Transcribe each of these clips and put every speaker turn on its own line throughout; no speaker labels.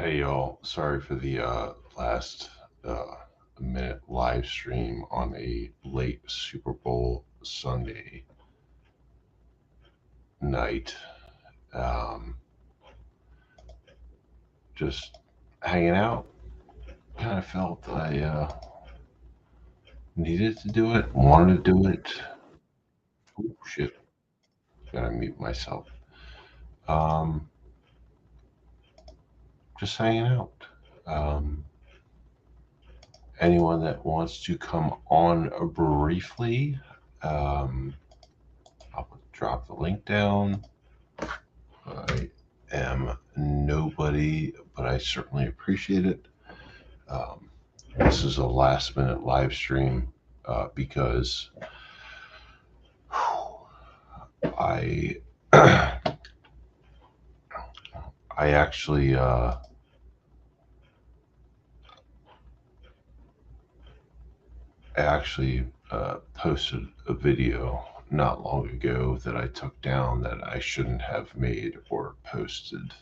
Hey y'all, sorry for the last minute live stream on a late Super Bowl Sunday night. Um, just hanging out. Kind of felt I needed to do it, wanted to do it. Oh shit, gotta mute myself. Um, just hanging out. Um, Anyone that wants to come on briefly, um, I'll drop the link down. I am nobody, but I certainly appreciate it. Um, this is a last minute live stream because I I actually posted a video not long ago that I took down that I shouldn't have made or posted,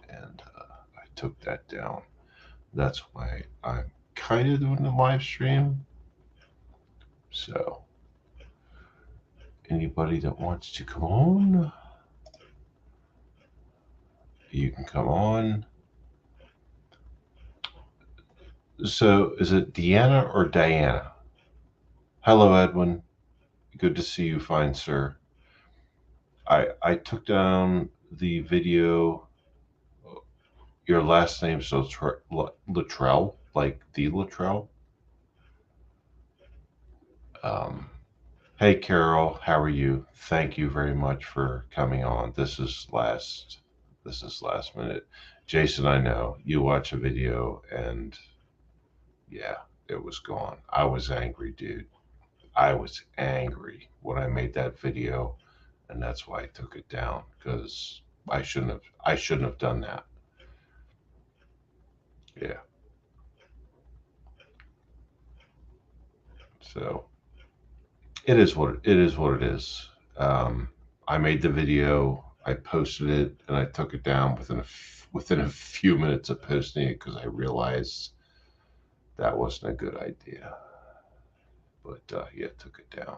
and I took that down. That's why I'm kind of doing the live stream. So anybody that wants to come on, you can come on. So is it Deanna or Diana? Hello, Edwin. Good to see you, fine sir. I took down the video. Your last name so Luttrell, like the Luttrell. Um, hey, Carol, how are you? Thank you very much for coming on. This is last minute. Jason, I know you watch a video and yeah, it was gone. I was angry, dude. I was angry when I made that video, and that's why I took it down because I shouldn't have done that. Yeah. So it is what it is. I made the video, I posted it, and I took it down within a few minutes of posting it because I realized that wasn't a good idea. But yeah, took it down.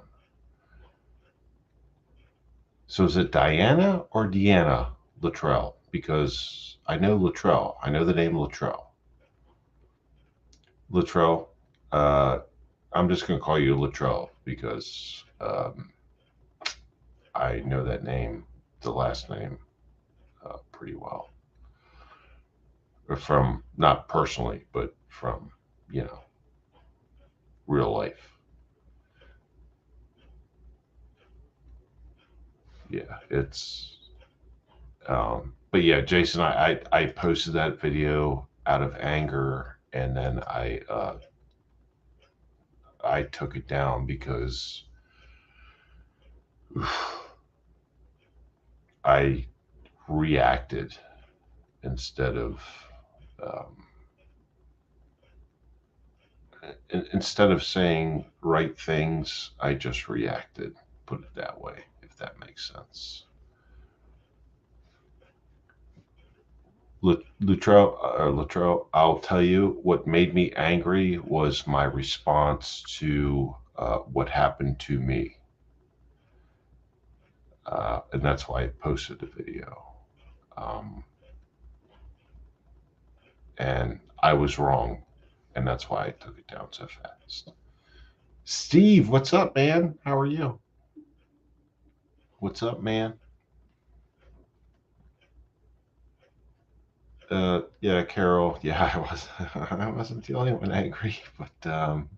So is it Diana or Deanna Luttrell? Because I know Luttrell. I know the name Luttrell. Luttrell. Uh, I'm just going to call you Luttrell because I know that name, the last name, pretty well. From not personally, but from you know real life. Yeah, it's. But yeah, Jason, I posted that video out of anger, and then I took it down because I reacted instead of um, instead of saying right things. I just reacted. Put it that way, if that makes sense. Luttrell, I'll tell you what made me angry was my response to what happened to me. And that's why I posted the video. Um, and I was wrong, and that's why I took it down so fast. Steve, what's up, man? How are you? What's up, man? Yeah, Carol. Yeah, I was. I wasn't the only one angry, but I'm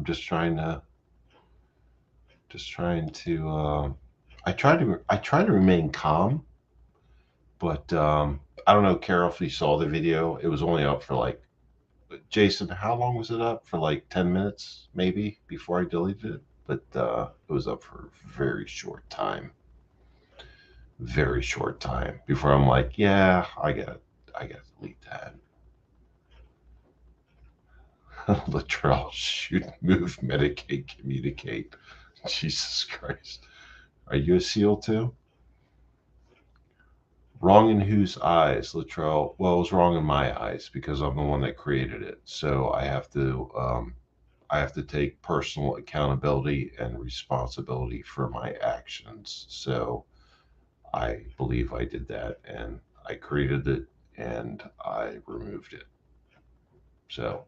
just trying to. I try to remain calm, but I don't know, Carol, if you saw the video. It was only up for like Jason. How long was it up for? Like 10 minutes, maybe, before I deleted it. But it was up for a very short time before I'm like, yeah, I got to delete that. Latrell, shoot, move, medicate, communicate. Jesus Christ. Are you a SEAL too? Wrong in whose eyes, Latrell? Well, it was wrong in my eyes because I'm the one that created it. So I have to take personal accountability and responsibility for my actions. So I believe I did that, and I created it, and I removed it. So,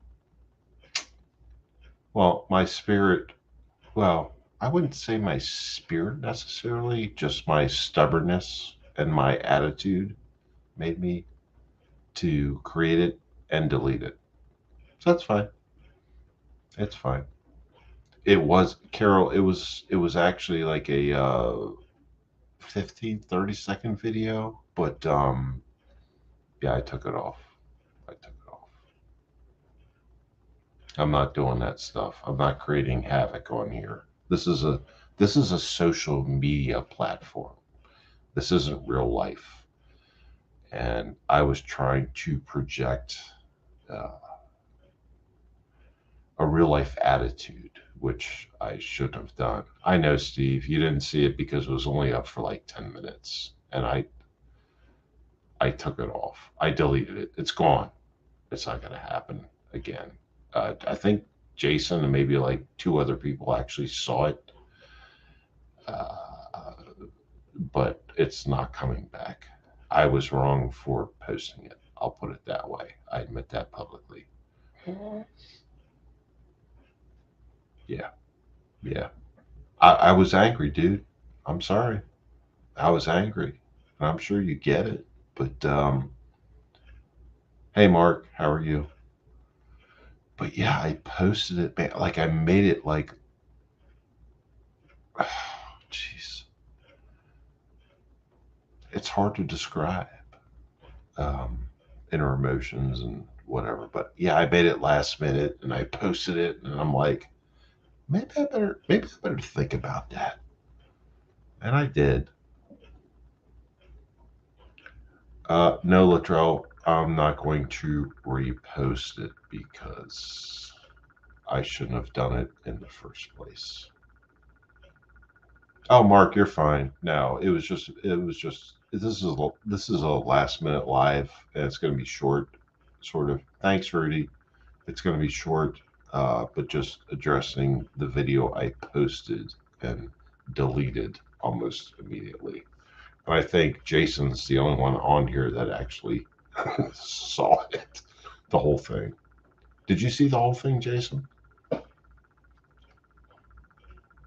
well, my spirit, well, I wouldn't say my spirit necessarily, just my stubbornness and my attitude made me to create it and delete it. So that's fine. It's fine. It was Carol. It was actually like a 15, 30-second video, but yeah, I took it off. I took it off. I'm not doing that stuff. I'm not creating havoc on here. This is a social media platform. This isn't real life. And I was trying to project uh, a real life attitude, which I should have done. I know, Steve, you didn't see it because it was only up for like 10 minutes, and I took it off. I deleted it. It's gone. It's not going to happen again. I think Jason and maybe like two other people actually saw it, uh, but it's not coming back. I was wrong for posting it. I'll put it that way. I admit that publicly. Yeah, yeah. I was angry, dude. I'm sorry. I was angry. And I'm sure you get it. But hey, Mark, how are you? But yeah, I posted it, man. Like I made it like, jeez, it's hard to describe um, inner emotions and whatever. But yeah, I made it last minute and I posted it, and I'm like, maybe I better think about that. And I did. No, Latrell, I'm not going to repost it because I shouldn't have done it in the first place. Oh, Mark, you're fine. No, it was just this is a last minute live, and it's going to be short, sort of. Thanks, Rudy. It's going to be short, but just addressing the video I posted and deleted almost immediately. And I think Jason's the only one on here that actually saw it, the whole thing. Did you see the whole thing, Jason?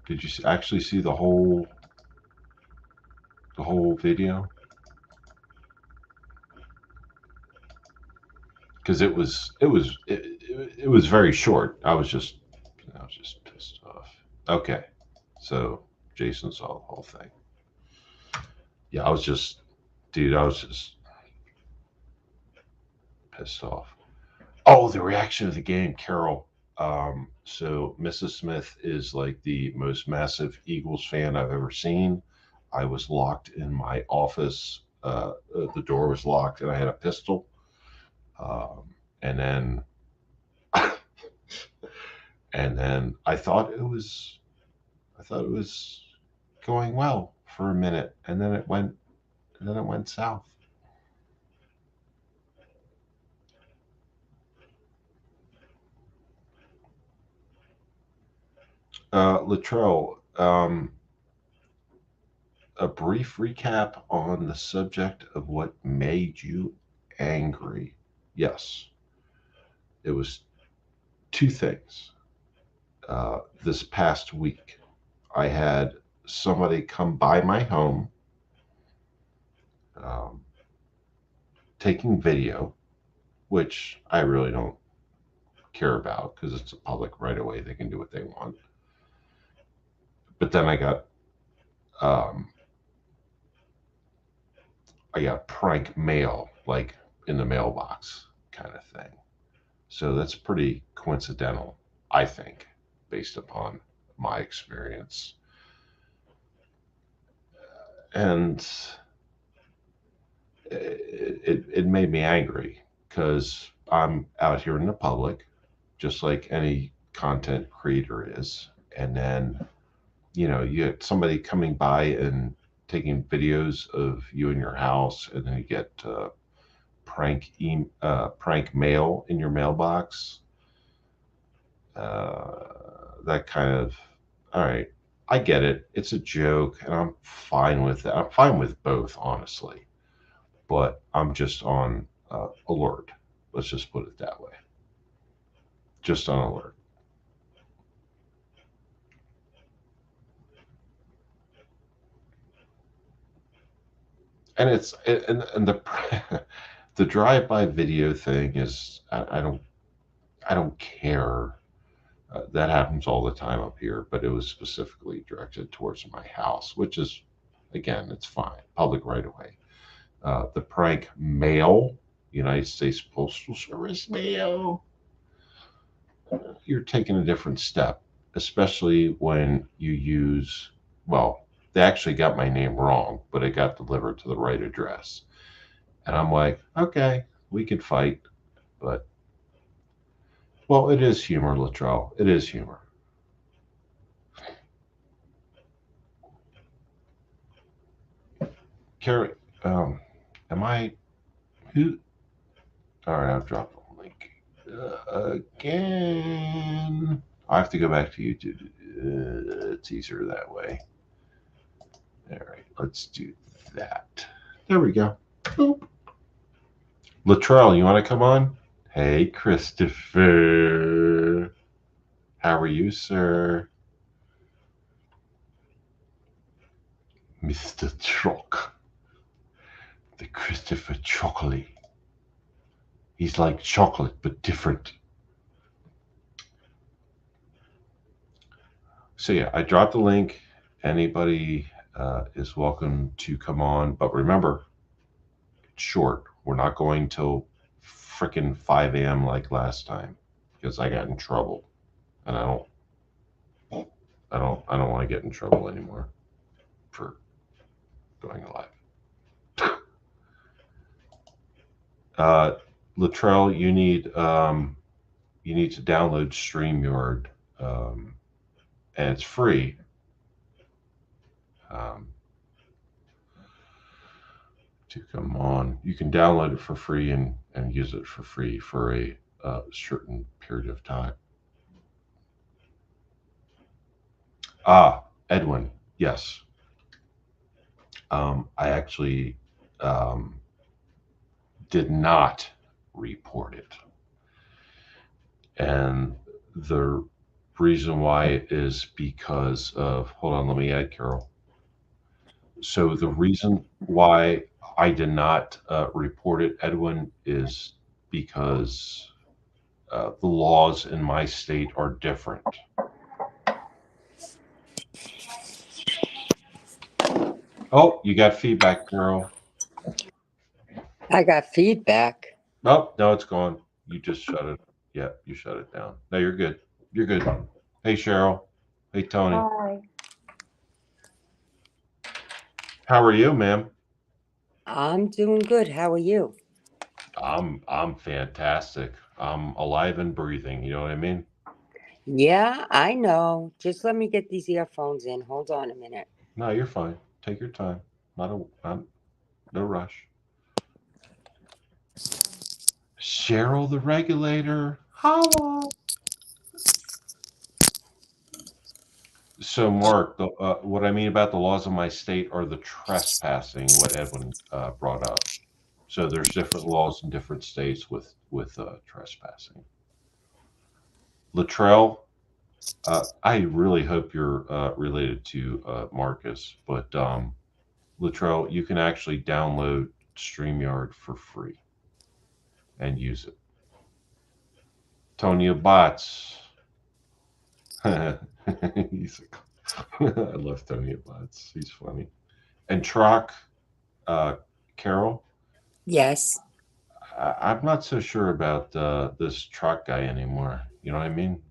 Did you actually see the whole video? Because it was very short. I was just pissed off. Okay, so Jason saw the whole thing. Yeah, dude, I was just pissed off. Oh, the reaction of the game, Carol. So Mrs. Smith is like the most massive Eagles fan I've ever seen. I was locked in my office. The door was locked, and I had a pistol. And then, and then I thought it was going well for a minute, and then it went south. Latrell, a brief recap on the subject of what made you angry. Yes, it was two things. This past week, I had somebody come by my home, um, taking video, which I really don't care about because it's a public right away. They can do what they want. But then um, I got prank mail like in the mailbox kind of thing. So that's pretty coincidental, I think, based upon my experience. And it made me angry because I'm out here in the public, just like any content creator is. And then, you get somebody coming by and taking videos of you in your house, and then you get prank mail in your mailbox. That kind of, all right, I get it. It's a joke, and I'm fine with it. I'm fine with both, honestly. But I'm just on alert. Let's just put it that way. Just on alert. And the the drive-by video thing is, I don't care. That happens all the time up here, but it was specifically directed towards my house, which is, again, it's fine. Public right away. The prank mail, United States Postal Service mail, you're taking a different step, especially when you use, well, they actually got my name wrong, but it got delivered to the right address. And I'm like, okay, we could fight, but, well, it is humor, Latrell. It is humor. Carrie, um, am I, who? All right, I've dropped the link again. I have to go back to YouTube. It's easier that way. All right, let's do that. There we go. Boop. Latrell, you want to come on? Hey, Christopher. How are you, sir? Mr. Choc. The Christopher Chocolate. He's like chocolate, but different. So, yeah, I dropped the link. Anybody is welcome to come on. But remember, it's short. We're not going till frickin' 5 a.m. like last time because I got in trouble. And I don't want to get in trouble anymore for going live. Latrell, you need to download StreamYard, and it's free. Um, to come on, you can download it for free and use it for free for a certain period of time. Edwin, yes. I actually um, did not report it. And the reason why is because of, hold on, let me add Carol. So the reason why I did not report it, Edwin, is because the laws in my state are different. Oh, you got feedback, Carol.
I got feedback.
Oh, no, it's gone. You just shut it. Yeah, you shut it down. No, you're good. You're good. Hey, Cheryl. Hey, Tony.
Hi.
How are you, ma'am?
I'm doing good. How are you?
I'm fantastic. I'm alive and breathing. You know what I mean?
Yeah, I know. Just let me get these earphones in. Hold on a minute.
No, you're fine. Take your time. Not no rush. Cheryl the regulator. Holla. So, Mark, what I mean about the laws of my state are the trespassing. What Edwin brought up. So there's different laws in different states with trespassing. Latrell, I really hope you're related to Marcus, but Latrell, you can actually download StreamYard for free and use it. Tonya Bots. He's I love Tony Bots. He's funny. And Troc, uh, Carol,
Yes.
I'm not so sure about this Troc guy anymore. You know what I mean?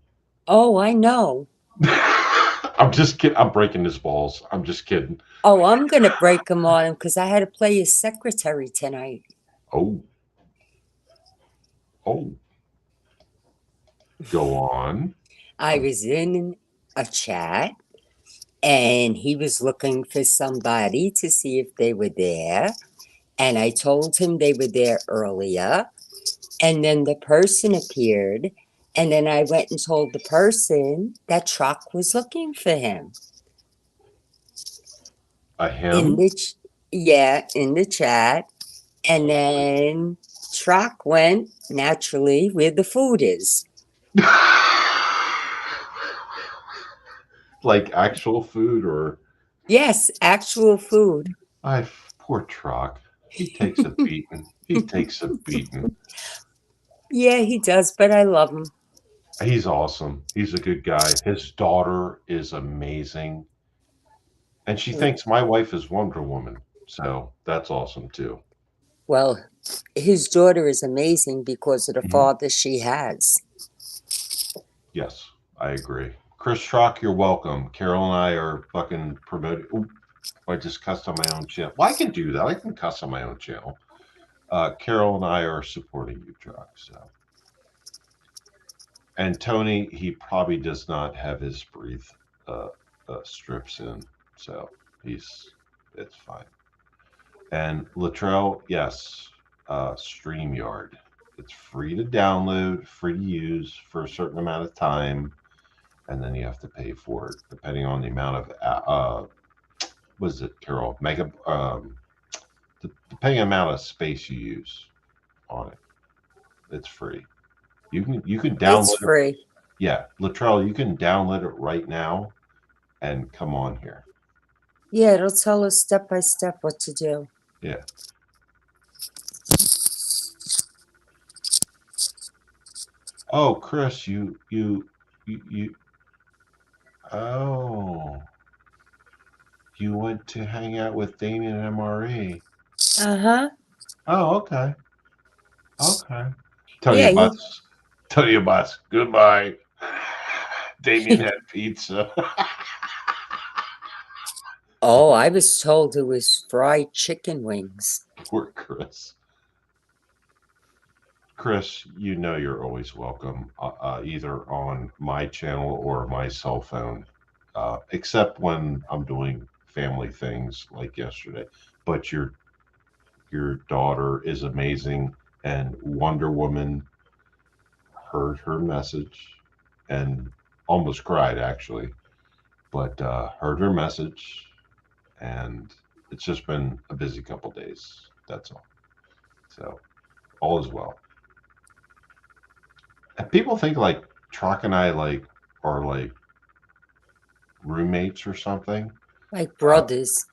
Oh, I know.
I'm just kidding. I'm breaking his balls. I'm just kidding.
Oh, I'm going to break them on him because I had to play his secretary tonight.
Oh, oh, go on.
I was in a chat and he was looking for somebody to see if they were there. And I told him they were there earlier. And then the person appeared. And then I went and told the person that Truck was looking for him.
A
In
him?
the yeah, in the chat. And then Truck went naturally where the food is.
Like actual food, or
Yes, actual food.
poor Trock. He takes a beating. He takes a beating.
Yeah, he does, but I love him.
He's awesome. He's a good guy. His daughter is amazing. And she thinks my wife is Wonder Woman. So that's awesome too.
Well, his daughter is amazing because of the
Mhm.
father she has.
Yes, I agree. Chris Trock, you're welcome. Carol and I are fucking promoting. Ooh, I just cussed on my own channel. Well, I can do that. I can cuss on my own channel. Carol and I are supporting you, Trock. So, and Tony, he probably does not have his breathe uh, strips in, so it's fine. And Latrell, yes, StreamYard. It's free to download, free to use for a certain amount of time, and then you have to pay for it depending on the amount of what is it, Carol? Mega depending on the amount of space you use on it. It's free. You can
It's
download it.
free.
Yeah, Latrell, you can download it right now and come on here.
Yeah, it'll tell us step by step what to do.
Yeah. Oh, Chris, you oh, you went to hang out with Damien and MRE.
Uh huh.
Oh, okay. Okay.
Yeah,
Tony Butts. Tony Butts. Goodbye. Damien had pizza.
Oh, I was told it was fried chicken wings.
Poor Chris. Chris, you know you're always welcome, either on my channel or my cell phone, except when I'm doing family things like yesterday. But your daughter is amazing, and Wonder Woman heard her message and almost cried actually, but heard her message, and it's just been a busy couple days. That's all. So all is well. And people think like Trock and I like are like roommates or something.
Like
Uh,
brothers.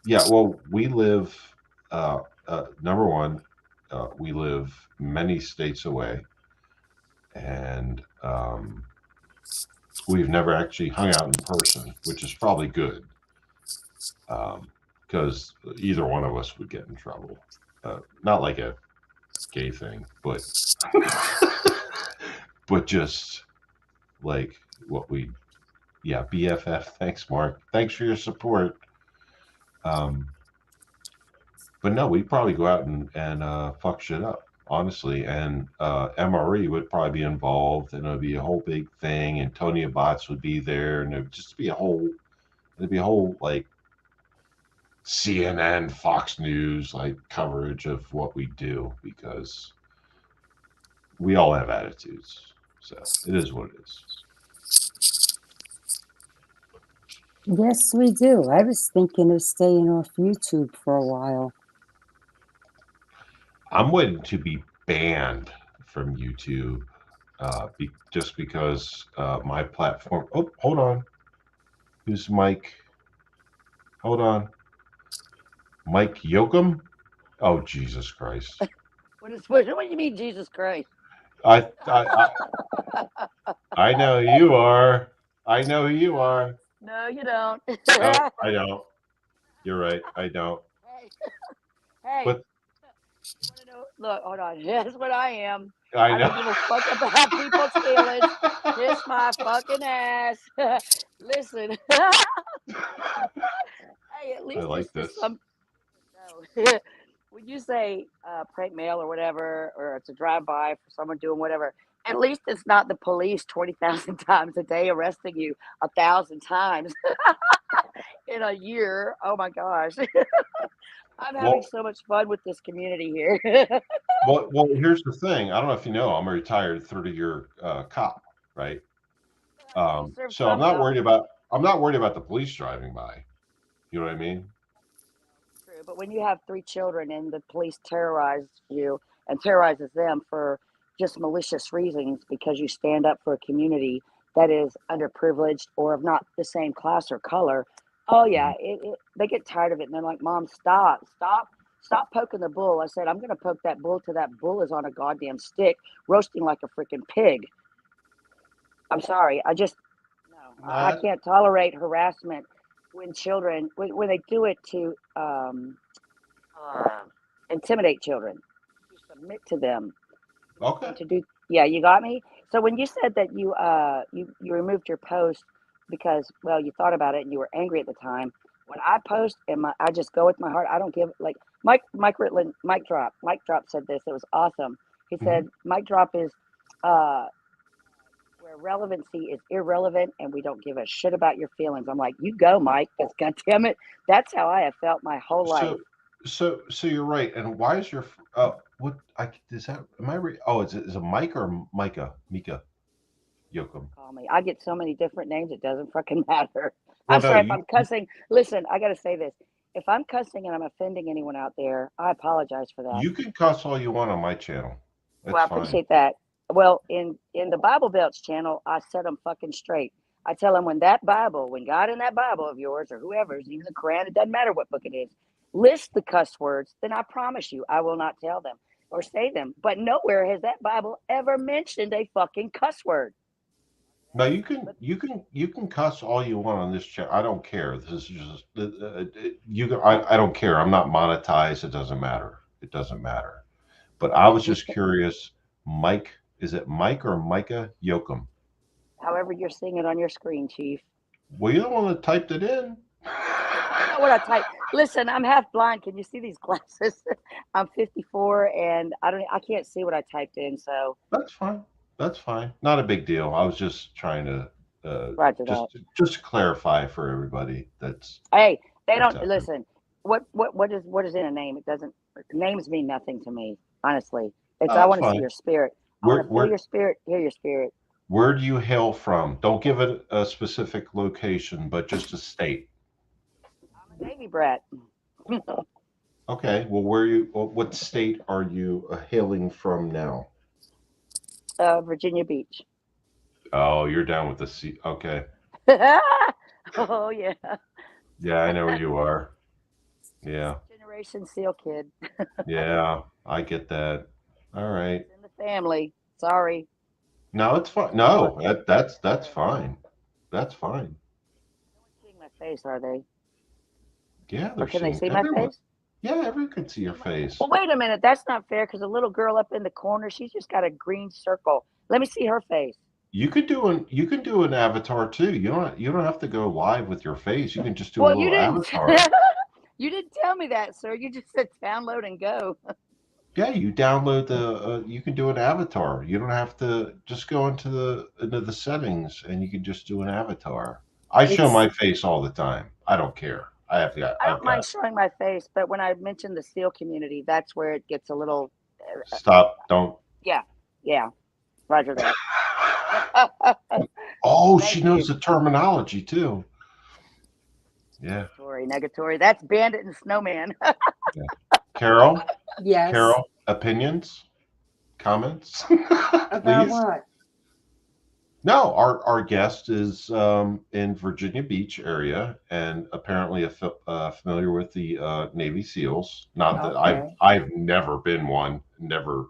yeah, well, we live number one, we live many states away, and we've never actually hung out in person, which is probably good, because either one of us would get in trouble. Not like a gay thing, but but just like what we, yeah, BFF. Thanks, Mark. Thanks for your support. Um, but no, we'd probably go out and fuck shit up, honestly. And MRE would probably be involved, and it would be a whole big thing. And Tony Abbott would be there, and it would just be a whole, it'd be a whole like CNN, Fox News like coverage of what we do, because we all have attitudes. So it is what it is.
Yes, we do. I was thinking of staying off YouTube for a while.
I'm waiting to be banned from YouTube, just because my platform. Oh, hold on. Who's Mike? Hold on. Mike Yoakum? Oh, Jesus Christ.
What do you mean, Jesus Christ?
I, I, I, I know who you are. I know who you are.
No, you don't.
No, I don't. You're right. I don't.
Hey, hey,
But
you want to know? Look, hold on. Here's what I am.
I
I
know.
don't give a fuck about people's feelings. Kiss my fucking ass. Listen. Hey, at
I
least
like
there's
this.
some. No. When you say prank mail or whatever, or it's a drive by for someone doing whatever, at least it's not the police 20,000 times a day arresting you 1,000 times. in a year. Oh my gosh. I'm having
Well,
so much fun with this community here.
here's the thing. I don't know if you know, I'm a retired 30-year cop, right?
You serve
So
some though.
I'm not worried about the police driving by. You know what I mean?
True, but when you have three children and the police terrorize you and terrorizes them for just malicious reasons because you stand up for a community that is underprivileged or of not the same class or color, oh yeah,
Mhm.
they get tired of it and they're like, "Mom, stop, stop, stop poking the bull." I said, "I'm going to poke that bull till that bull is on a goddamn stick, roasting like a freaking pig." I'm sorry, I just no, I
Uh,
can't tolerate harassment when children when they do it to uh, intimidate children, to submit to them,
okay.
and to do. Yeah, you got me. So when you said that you removed your post because well you thought about it and you were angry at the time. When I post and I just go with my heart. I don't give like Mike Ritland, Mike Drop said this. It was awesome. He
Mhm.
said Mike Drop is uh, where relevancy is irrelevant and we don't give a shit about your feelings. I'm like, you go, Mike, because God damn it, that's how I have felt my whole life.
So, so you're right. And why is your what I is that? Am I Oh, is it Mike or Micah? Mika Yokum.
Call me. I get so many different names, it doesn't fucking matter.
Well,
I'm
no,
sorry if I'm cussing. Listen, I got to say this. If I'm cussing and I'm offending anyone out there, I apologize for that.
you can cuss all you want on my channel.
Well,
It's
I
fine.
appreciate that. Well, in the Bible Belts channel, I set them fucking straight. I tell them when that Bible, when God in that Bible of yours or whoever's, even the Quran, it doesn't matter what book it is, list the cuss words, then I promise you, I will not tell them or say them. But nowhere has that Bible ever mentioned a fucking cuss word.
Now
But
you can cuss all you want on this channel. I don't care. This is just I don't care. I'm not monetized. It doesn't matter. It doesn't matter. But I was just curious. Mike, is it Mike or Micah Yokum?
however you're seeing it on your screen, Chief.
Well, you're the one that typed it in.
I know what I type. Listen, I'm half blind. Can you see these glasses? I'm 54 and I can't see what I typed in. So
That's fine. That's fine. Not a big deal. I was just trying to
roger that.
just clarify for everybody
Hey, they
that's
don't
out there.
listen. What is in a name? It doesn't. Names mean nothing to me. Honestly, it's I
That's
want to see
fine.
your spirit. I
Where
want to feel
where
your spirit, hear your spirit.
where do you hail from? Don't give it a specific location, but just a state.
I'm a Navy brat.
Okay. Well, what state are you hailing from now?
Virginia Beach.
Oh, you're down with the sea. Okay.
Oh yeah,
Yeah, I know where you are. Yeah.
second generation SEAL kid.
Yeah, I get that. All right.
It's in the family. Sorry,
No, it's fine.
military.
No, that's
No
fine. That's fine.
one's seeing my face, are they?
Yeah,
Or
they're
can they
seeing
see my
everyone.
face?
Yeah, everyone can see your
See my.
face.
Well, wait a minute. That's not fair because the little girl up in the corner, she's just got a green circle. Let me see her face.
You can do an avatar too. You don't have to go live with your face. You can just do a
Well, you
little
didn't.
avatar.
You didn't tell me that, sir. You just said download and go.
Yeah, you download you can do an avatar. You don't have to just go into the settings and you can just do an avatar. I show
It's
my face all the time. I don't care.
I
I've
don't mind
got
showing my face, but when I mention the SEAL community, that's where it gets a little.
stop. Don't.
Yeah, yeah. Roger that.
Oh, she
Thank
knows
you.
the terminology too. Yeah.
Negatory, negatory. That's Bandit and Snowman.
Yeah. Carol,
yes.
opinions, comments,
About
please.
what?
No, our guest is in Virginia Beach area and apparently familiar with the Navy SEALs. Not that
Okay.
I've never been one, never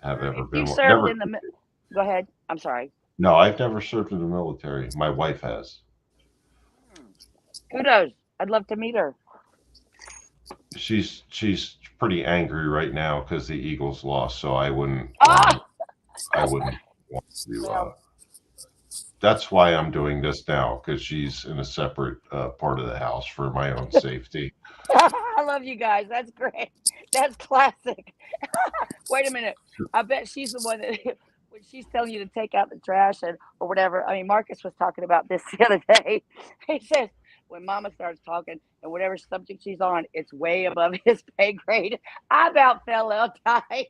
have ever been
You've
one.
served
Never.
in the. Go ahead. I'm sorry.
No, I've never served in the military. My wife has.
Hmm. Kudos. I'd love to meet her.
She's pretty angry right now because the Eagles lost. So
Ah,
I wouldn't want to.
well,
That's why I'm doing this now because she's in a separate part of the house for my own safety.
I love you guys. That's great. That's classic. Wait a minute. I bet she's the one that when she's telling you to take out the trash and or whatever. I mean, Marcus was talking about this the other day. He says, when Mama starts talking and whatever subject she's on, it's way above his pay grade. I about fell out. Die.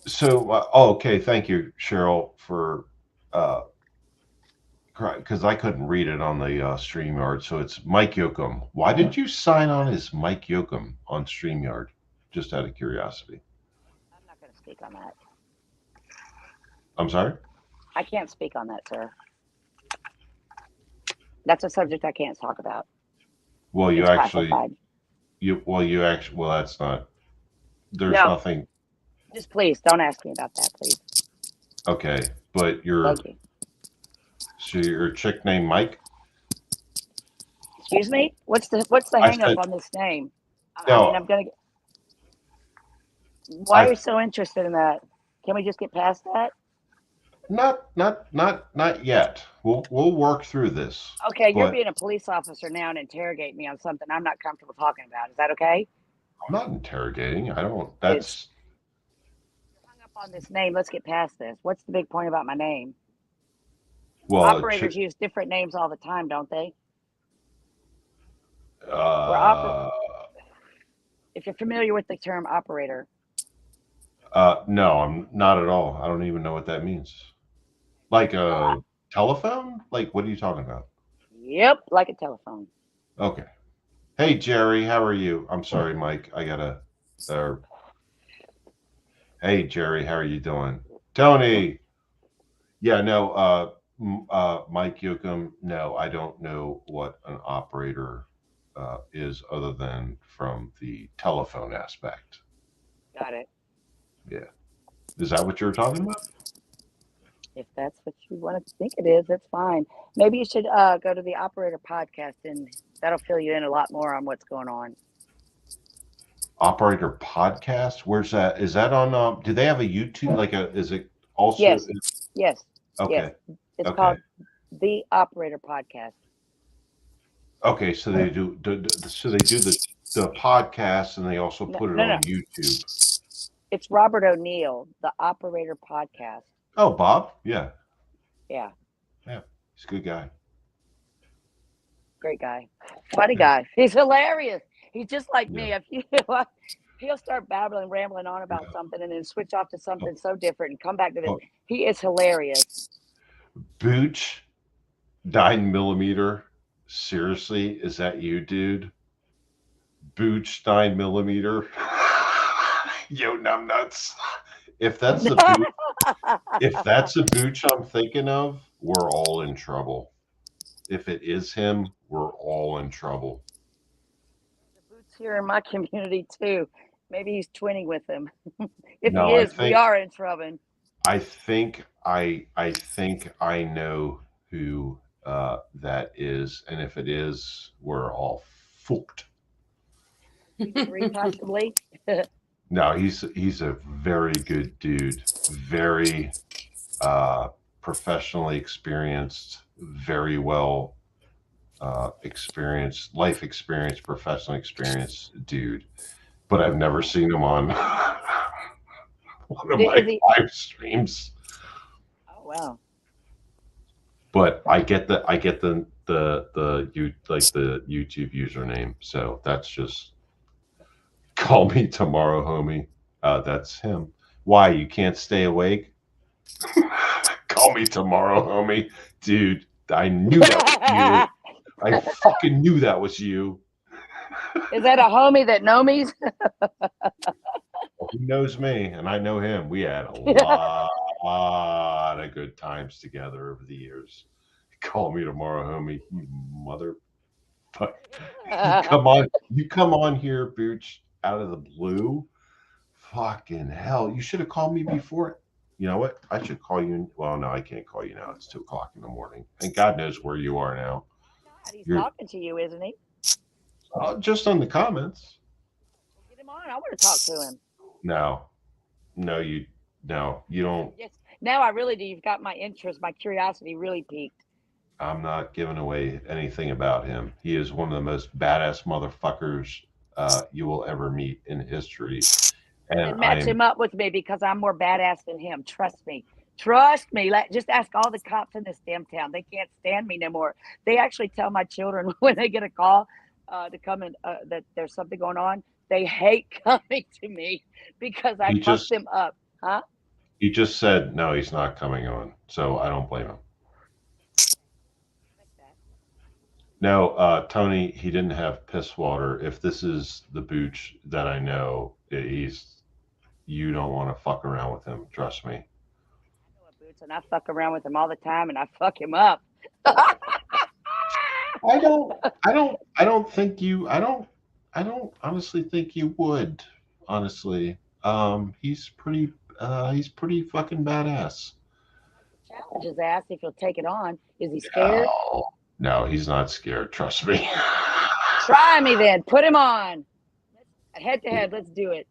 So, okay. Thank you, Cheryl, for because I couldn't read it on the StreamYard. So it's Mike Yoakum. Why did you sign on as Mike Yoakum on StreamYard? Just out of curiosity.
I'm not going to speak on that.
I'm sorry?
I can't speak on that, sir. That's a subject I can't talk about.
Well, you
It's
actually,
classified.
well, that's not, there's
No,
nothing.
just please don't ask me about that, please.
Okay. But
Thank you.
so you're a chick named Mike?
Excuse me? What's the
I
hang up
said,
on this name? I mean,
no,
I'm gonna. Why are
I,
you so interested in that? Can we just get past that?
not yet. We'll work through this,
Okay, you're
but
being a police officer now and interrogate me on something I'm not comfortable talking about. Is that okay?
I'm not interrogating. I don't,
It's
that's,
hung up on this name. Let's get past this. What's the big point about my name?
well,
Operators use different names all the time, don't they? Or
uh,
if you're familiar with the term operator.
no, I'm not at all. I don't even know what that means. Like
Well,
a telephone? Like, what are you talking about?
yep, like a telephone.
Okay. Hey, Jerry, how are you? I'm sorry, Mike. I gotta. Uh, hey, Jerry, how are you doing? Tony. Yeah, no. Mike Yoakum. No, I don't know what an operator is, other than from the telephone aspect.
Got it.
Yeah. Is that what you were talking about?
If that's what you want to think it is, that's fine. Maybe you should go to the operator podcast, and that'll fill you in a lot more on what's going on.
Operator podcast. Where's that? Is that on? Do they have a YouTube? Like a? Is it also?
Yes, yes, yes.
Okay.
It's
Okay.
called the Operator Podcast.
Okay. So they do. So they do the podcast, and they also
No,
put it
no, no.
on YouTube.
It's Robert O'Neill, the Operator Podcast.
Oh, Bob. Yeah.
Yeah,
Yeah. He's a good guy.
great guy, funny
Yeah.
guy. He's hilarious. He's just like
Yeah.
me. If you, he'll start babbling, rambling on about something, and then switch off to something so different and come back to this.
Oh,
He is hilarious.
Booch, 9 millimeter. Seriously, is that you, dude? Booch 9 millimeter. Yo, numbnuts. If that's the boot, if that's the Booch I'm thinking of, we're all in trouble. If it is him, we're all in trouble.
The Boots here in my community too. Maybe he's twinning with him. If
No,
he is, we are in trouble.
I think I know who that is, and if it is, we're all fucked.
Three possibly.
No, he's a very good dude, very professionally experienced, very well experienced, life experience, professional experience dude. But I've never seen him on one of my live streams.
Oh wow!
But I get the YouTube username, so that's just call me tomorrow, homie. That's him. Why you can't stay awake? Call me tomorrow, homie. Dude, I knew that was you. I fucking knew that was you.
Is that a homie that know me?
Well, he knows me, and I know him. We had a lot of good times together over the years. Call me tomorrow, homie. You mother. But you come on here, Booch, out of the blue. Fucking hell! You should have called me before. You know what? I should call you. Well, no, I can't call you now. It's 2 o'clock in the morning, and God knows where you are now.
He's talking to you, isn't he?
Just on the comments.
Get him on. I want to talk to him.
No, you don't.
Yes. Now I really do. You've got my interest. My curiosity really piqued.
I'm not giving away anything about him. He is one of the most badass motherfuckers you will ever meet in history.
And match him up with me because I'm more badass than him. Trust me. Trust me. Just ask all the cops in this damn town. They can't stand me no more. They actually tell my children when they get a call to come in that there's something going on. They hate coming to me because I
He
fucked
just
them up. Huh?
he just said no, he's not coming on. So I don't blame him.
Like that.
No, Tony, he didn't have piss water. If this is the Booch that I know, he's you don't want to fuck around with him. Trust me.
I know a Boots, and I fuck around with him all the time, and I fuck him up.
I don't. I don't think you. I don't honestly think you would. Honestly, he's pretty. He's pretty fucking badass.
I could challenge his ass if he'll take it on. Is he scared?
No, no, he's not scared. Trust me.
Try me then. Put him on. Head to head. Let's do it.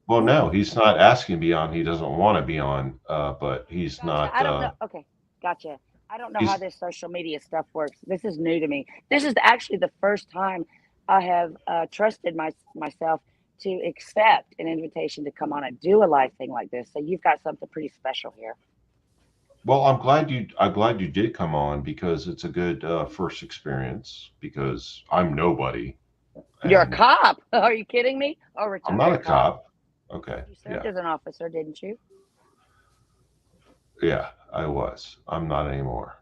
Well, no, he's not asking to be on. He doesn't want to be on. But he's
Gotcha.
not.
I don't know. Okay. Gotcha. I don't know how
He's
this social media stuff works. This is new to me. This is actually the first time I have trusted myself to accept an invitation to come on and do a live thing like this. So you've got something pretty special here.
well. I'm glad you did come on because it's a good first experience. Because I'm nobody,
You're a
and
cop. Are you kidding me? Oh,
I'm not a
retired cop.
cop. Okay.
You served
Yeah.
as an officer, didn't you?
Yeah, I was. I'm not anymore.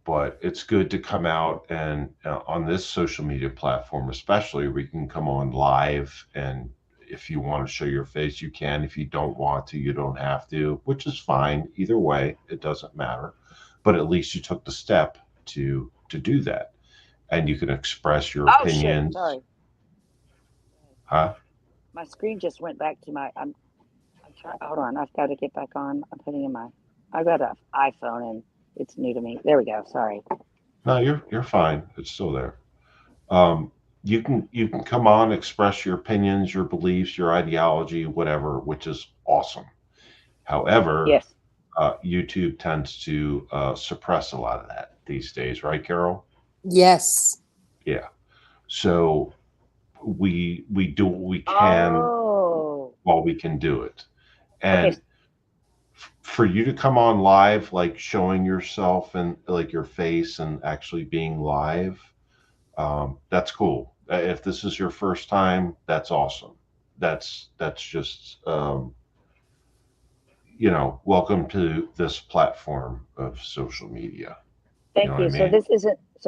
But it's good to come out and on this social media platform, especially, we can come on live. And if you want to show your face, you can. If you don't want to, you don't have to, which is fine. Either way, it doesn't matter. But at least you took the step to do that, and you can express your
Oh shit!
opinions.
Sorry,
Huh?
my screen just went back to my. I'm trying. Hold on, I've got to get back on. I'm putting in my. I've got an iPhone and it's new to me. There we go. Sorry.
No, you're fine. It's still there. You can come on, express your opinions, your beliefs, your ideology, whatever, which is awesome. However,
Yes.
YouTube tends to suppress a lot of that these days, right, Carol?
Yes.
Yeah. So we do what we can
Oh.
while we can do it,
Okay.
and for you to come on live, like showing yourself and like your face and actually being live, that's cool. If this is your first time, that's awesome. That's just welcome to this platform of social media. You know
Thank
what I
you. So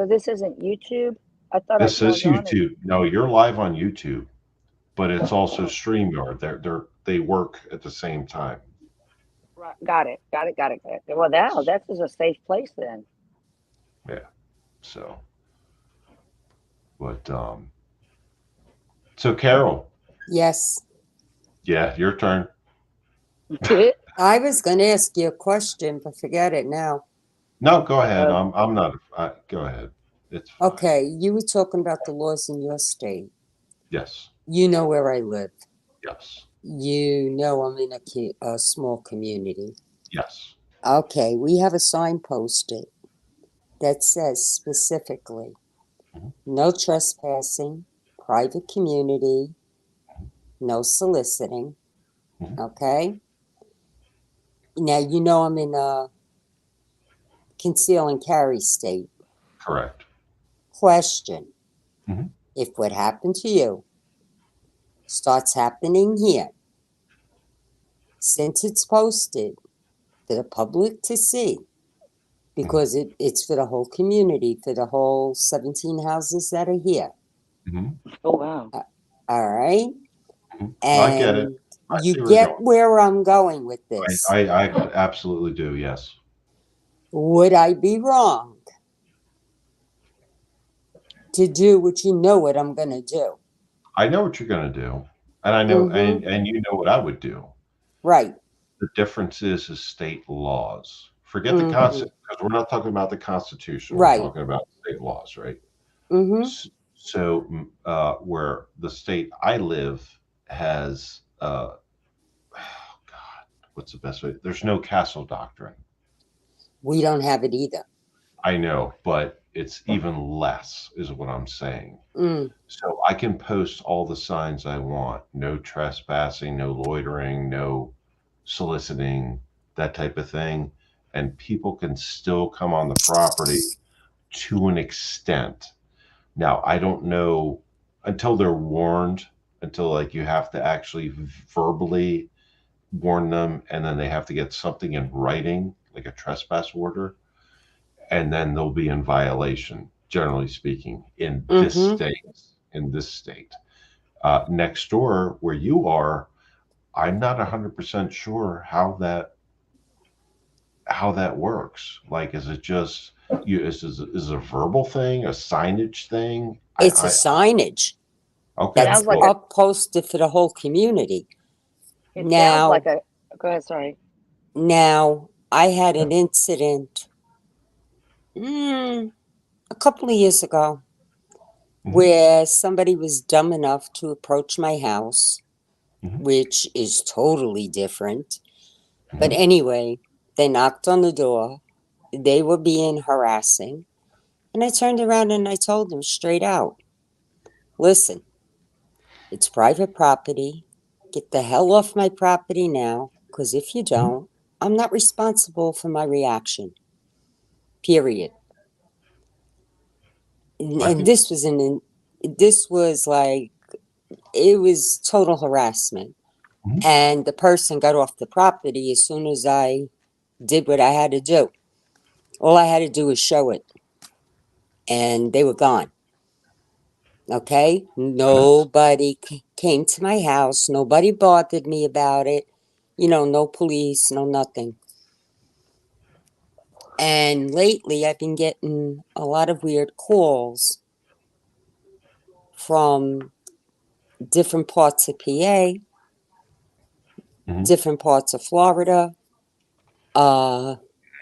mean?
this isn't YouTube. I thought I
This is
logged on and
YouTube. No, you're live on YouTube, but it's also StreamYard. They work at the same time.
right, got it. Well, now that is a safe place then.
Yeah. So, but so Carol,
Yes.
yeah, your turn.
I was going to ask you a question, but forget it now.
No, go ahead.
Uh-oh.
I'm not. Go ahead. It's fine.
Okay, you were talking about the laws in your state.
Yes.
You know where I live.
Yes.
You know I'm in a small community.
Yes.
Okay, we have a sign posted that says specifically
Mhm.
no trespassing, private community, no soliciting.
Mhm.
Okay? Now, you know I'm in a conceal and carry state.
Correct.
Question.
Mhm.
If what happened to you starts happening here, since it's posted for the public to see, because it's for the whole community, for the whole 17 houses that are here.
Mhm.
Oh wow.
All right?
Mhm. I get it.
And
I
you
see where you're
get
going.
where I'm going with this.
I absolutely do. Yes.
Would I be wrong to do what you know what I'm going to do?
I know what you're going to do, and I know,
Mm-hmm.
and you know what I would do.
Right.
The difference is state laws. Forget the
Mm-hmm.
concept because we're not talking about the Constitution. We're
Right.
talking about state laws, right?
Mm-hmm.
So, where the state I live has, oh God, what's the best way? There's no castle doctrine.
We don't have it either.
I know, but it's even less, is what I'm saying.
Mm.
So I can post all the signs I want. No trespassing, no loitering, no soliciting. that type of thing, and people can still come on the property to an extent. Now, I don't know until they're warned, until like you have to actually verbally warn them, and then they have to get something in writing, like a trespass order, and then they'll be in violation, generally speaking, in this
Mm-hmm.
state. In this state, next door where you are, I'm not 100% sure how that works. Like, is it just you? Is it a verbal thing, a signage thing?
It's a signage
Okay,
that's
Sounds like
well,
a.
up posted for the whole community.
It sounds like
Now,
a. Go ahead. Sorry.
now I had an incident mm, a couple of years ago
mhm,
where somebody was dumb enough to approach my house,
mhm,
which is totally different. But
mhm,
anyway, they knocked on the door. They were being harassing. And I turned around and I told them straight out, listen, it's private property. Get the hell off my property now, because if you
mhm.
don't, I'm not responsible for my reaction. Period.
I
And
think.
this was like, it was total harassment.
Mhm,
And the person got off the property as soon as I did what I had to do. All I had to do was show it, and they were gone. Okay?
that's
Nobody came to my house. Nobody bothered me about it. No police, no nothing. And lately, I've been getting a lot of weird calls from different parts of PA,
mhm,
different parts of Florida. Uh,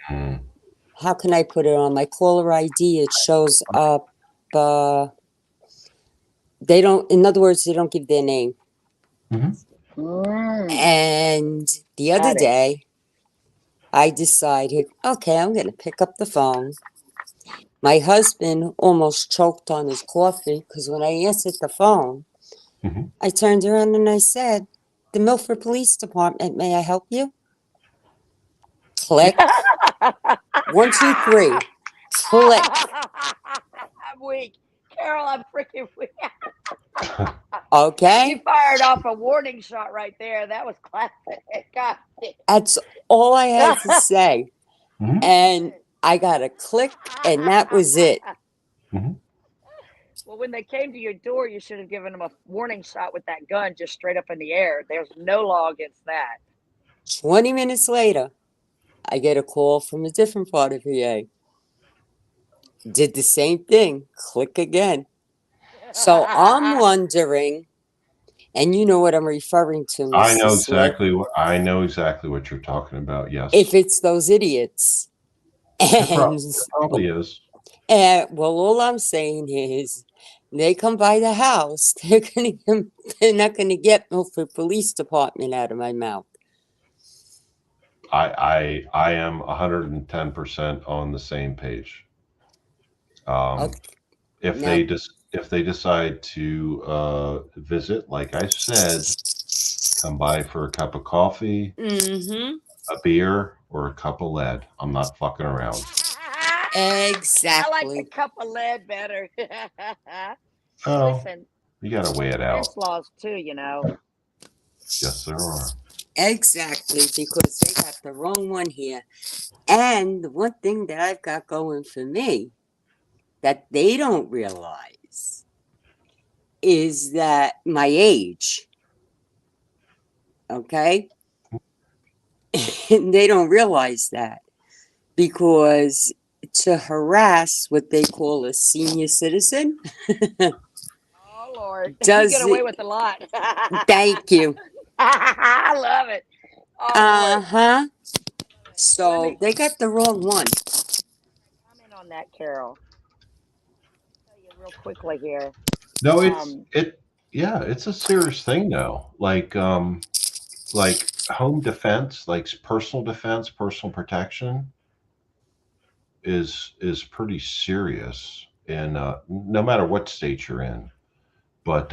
mhm,
how can I put it on my caller ID? It shows up. Uh, they don't, in other words, they don't give their name.
mhm,
Mm,
And the other
got it.
day, I decided, okay, I'm going to pick up the phone. My husband almost choked on his coffee because when I answered the phone,
mhm.
I turned around and I said, the Milford Police Department, may I help you? Click. One, two, three. Click.
I'm weak. Carol, I'm freaking weak. You
Okay?
fired off a warning shot right there. That was classic. God.
That's all I had to say.
Mhm,
And I got a click, and that was it.
mhm.
Well, when they came to your door, you should have given them a warning shot with that gun just straight up in the air. There's no law against that.
20 minutes later, I get a call from a different part of PA. Did the same thing. Click again. So I'm wondering, and you know what I'm referring to, Mr. Slick,
I know exactly what you're talking about.
if
Yes,
it's those idiots. And,
it probably is.
well, all I'm saying is they come by the house, they're not gonna get Milford Police Department out of my mouth.
I am 110% on the same page. Um,
Okay,
if
now,
if they decide to visit, like I said, come by for a cup of coffee,
mm-hmm,
a beer, or a cup of lead. I'm not fucking around.
I like the
exactly,
cup of lead better.
Oh,
Listen,
you got to weigh it
there's French
out.
laws too, you know.
Yes, there are.
exactly, because they got the wrong one here. And the one thing that I've got going for me that they don't realize is that my age, okay? They don't realize that because to harass what they call a senior citizen
Oh Lord, you get
does
away
it.
with a lot.
Thank you.
I love it. Oh
Uh
Lord,
huh.
let
So
me
they got the wrong one.
comment on that, Carol. Tell you real quickly here.
No,
Um,
yeah, it's a serious thing now. Like home defense, like personal defense, personal protection is pretty serious in no matter what state you're in. But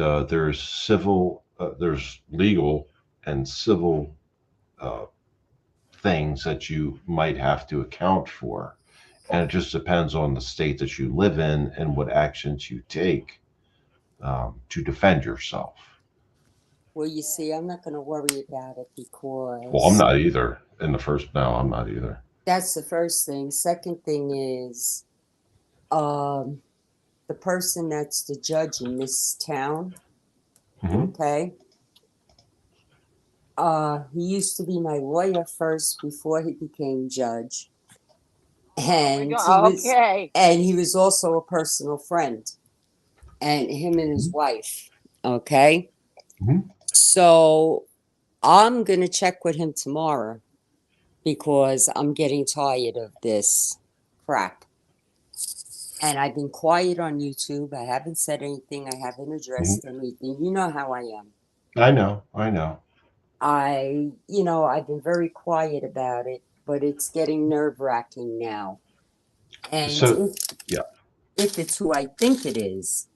there's legal and civil uh, things that you might have to account for. And it just depends on the state that you live in and what actions you take to defend yourself.
Well, you see, I'm not going to worry about it
Well, I'm
because
not either. In the first, no, I'm not either.
that's the first thing. Second thing is, um, the person that's the judge in this town,
Hmm.
okay? He used to be my lawyer first before he became judge.
Oh my
And
God. Okay.
he was also a personal friend, and him and his
Hmm.
wife, okay?
Hmm.
So I'm going to check with him tomorrow because I'm getting tired of this crap. And I've been quiet on YouTube. I haven't said anything. I haven't
Hmm.
addressed anything. You know how I am.
I know, I know.
I've been very quiet about it, but it's getting nerve-wracking now. And
So, yeah.
if it's who I think it is,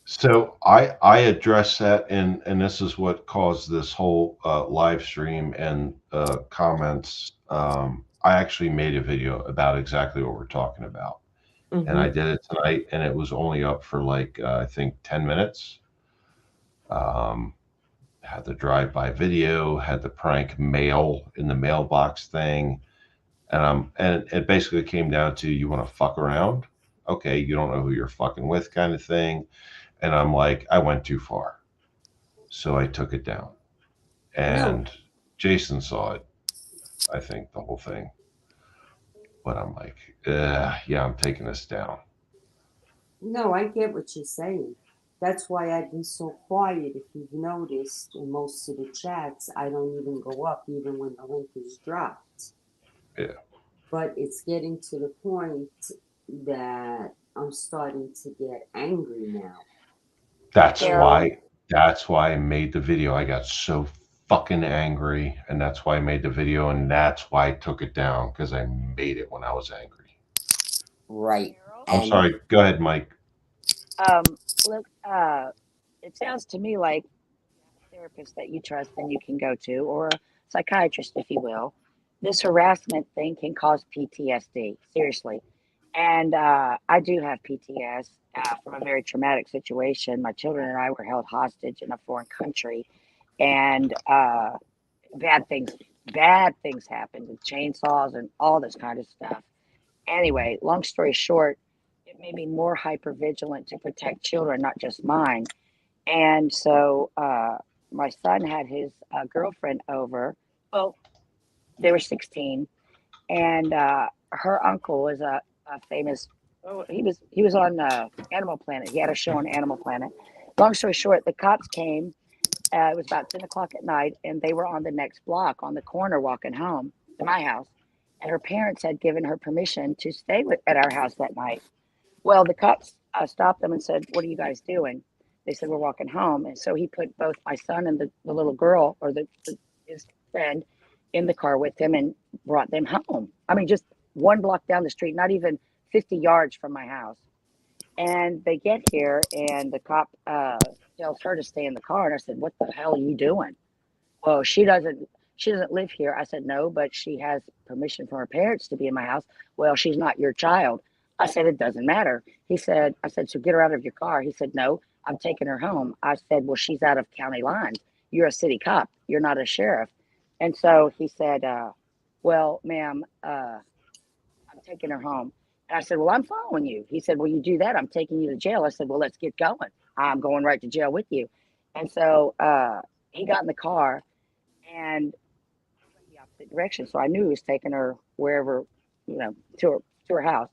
So I address that, and this is what caused this whole live stream and comments. I actually made a video about exactly what we're talking about, and I
hmm
did it tonight, and it was only up for like I think 10 minutes. Um, had the drive-by video, had the prank mail in the mailbox thing, and it basically came down to you want to fuck around, okay? You don't know who you're fucking with, kind of thing. And I'm like, I went too far. So I took it down.
no,
And Jason saw it, I think, the whole thing. But I'm like, yeah, I'm taking this down.
no, I get what you're saying. That's why I've been so quiet. If you've noticed, in most of the chats, I don't even go up, even when the link is dropped.
Yeah.
But it's getting to the point that I'm starting to get angry now.
That's
So,
Carol.
why that's why I made the video. I got so fucking angry, and that's why I made the video, and that's why I took it down, because I made it when I was angry.
right.
Carol.
I'm
And
sorry. Go ahead, Mike.
Look, it sounds to me like you have a therapist that you trust and you can go to, or a psychiatrist, if you will. This harassment thing can cause PTSD, seriously. And I do have PTS from a very traumatic situation. My children and I were held hostage in a foreign country, and bad things, bad things happened with chainsaws and all this kind of stuff. Anyway, long story short, it made me more hyper vigilant to protect children, not just mine. And so my son had his girlfriend over. Well, they were 16, and her uncle was a famous. Oh, he was on Animal Planet. He had a show on Animal Planet. Long story short, the cops came. It was about 10 o'clock at night, and they were on the next block on the corner walking home to my house. And her parents had given her permission to stay at our house that night. Well, the cops stopped them and said, "What are you guys doing?" They said, "We're walking home." And so he put both my son and the little girl, or his friend, in the car with him and brought them home. I mean, just one block down the street, not even 50 yards from my house. And they get here, and the cop tells her to stay in the car. And I said, "What the hell are you doing?" "Well, she doesn't live here." I said, "No, but she has permission from her parents to be in my house." "Well, she's not your child." I said, "It doesn't matter." I said, "So get her out of your car." He said, "No, I'm taking her home." I said, "Well, she's out of county lines. You're a city cop. You're not a sheriff." And so he said, "Well, ma'am, I'm taking her home." And I said, "Well, I'm following you." He said, "Well, you do that, I'm taking you to jail." I said, "Well, let's get going. I'm going right to jail with you." And so he got in the car, and went the opposite direction. So I knew he was taking her wherever, to her house.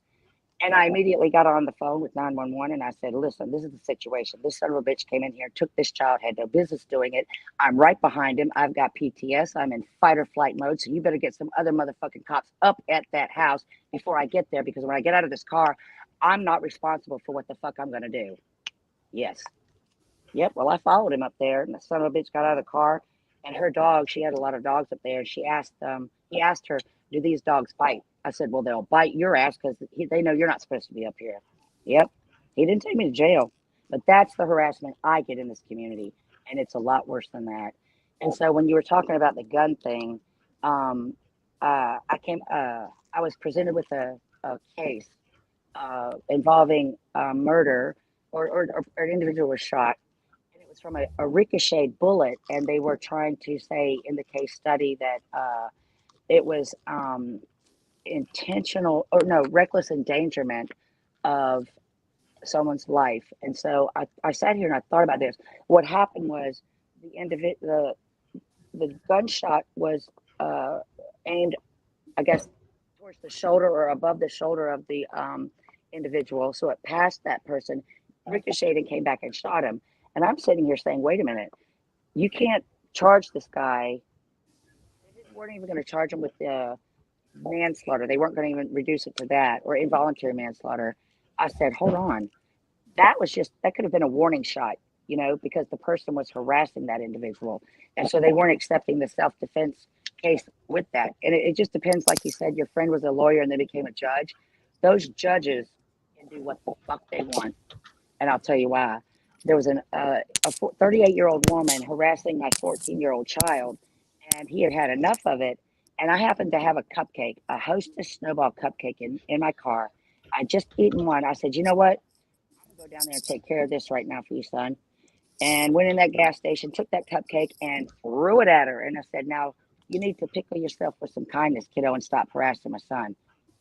And I immediately got on the phone with 911 and I said, "Listen, this is the situation. This son of a bitch came in here, took this child, had no business doing it. I'm right behind him. I've got PTS. I'm in fight or flight mode. So you better get some other motherfucking cops up at that house before I get there, because when I get out of this car, I'm not responsible for what the fuck I'm going to do." Yes. Yep. Well, I followed him up there, and the son of a bitch got out of the car, and her dog. She had a lot of dogs up there, and he asked her, "Do these dogs bite?" I said, "Well, they'll bite your ass because they know you're not supposed to be up here." Yep. He didn't take me to jail, but that's the harassment I get in this community, and it's a lot worse than that. And so when you were talking about the gun thing, um, I was presented with a case involving murder, or an individual was shot, and it was from a ricochet bullet, and they were trying to say in the case study that it was intentional, or no, reckless endangerment of someone's life. And so I sat here and I thought about this. What happened was the gunshot was uh, aimed, I guess, towards the shoulder or above the shoulder of the individual. So it passed that person, ricocheted, and came back and shot him. And I'm sitting here saying, wait a minute, you can't charge this guy. Weren't even going to charge him with manslaughter. They weren't going to even reduce it to that, or involuntary manslaughter. I said, hold on. That could have been a warning shot, because the person was harassing that individual. And so they weren't accepting the self defense case with that. And it just depends, like you said, your friend was a lawyer and then became a judge. Those judges can do what the fuck they want. And I'll tell you why. There was a 38-year-old woman harassing my 14-year-old child, and he had had enough of it. And I happened to have a cupcake, a Hostess Snowball cupcake in my car. I just eaten one. I said, you know what? I'm gonna go down there and take care of this right now for you, son. And went in that gas station, took that cupcake and threw it at her. And I said, now you need to pickle yourself with some kindness, kiddo, and stop harassing my son.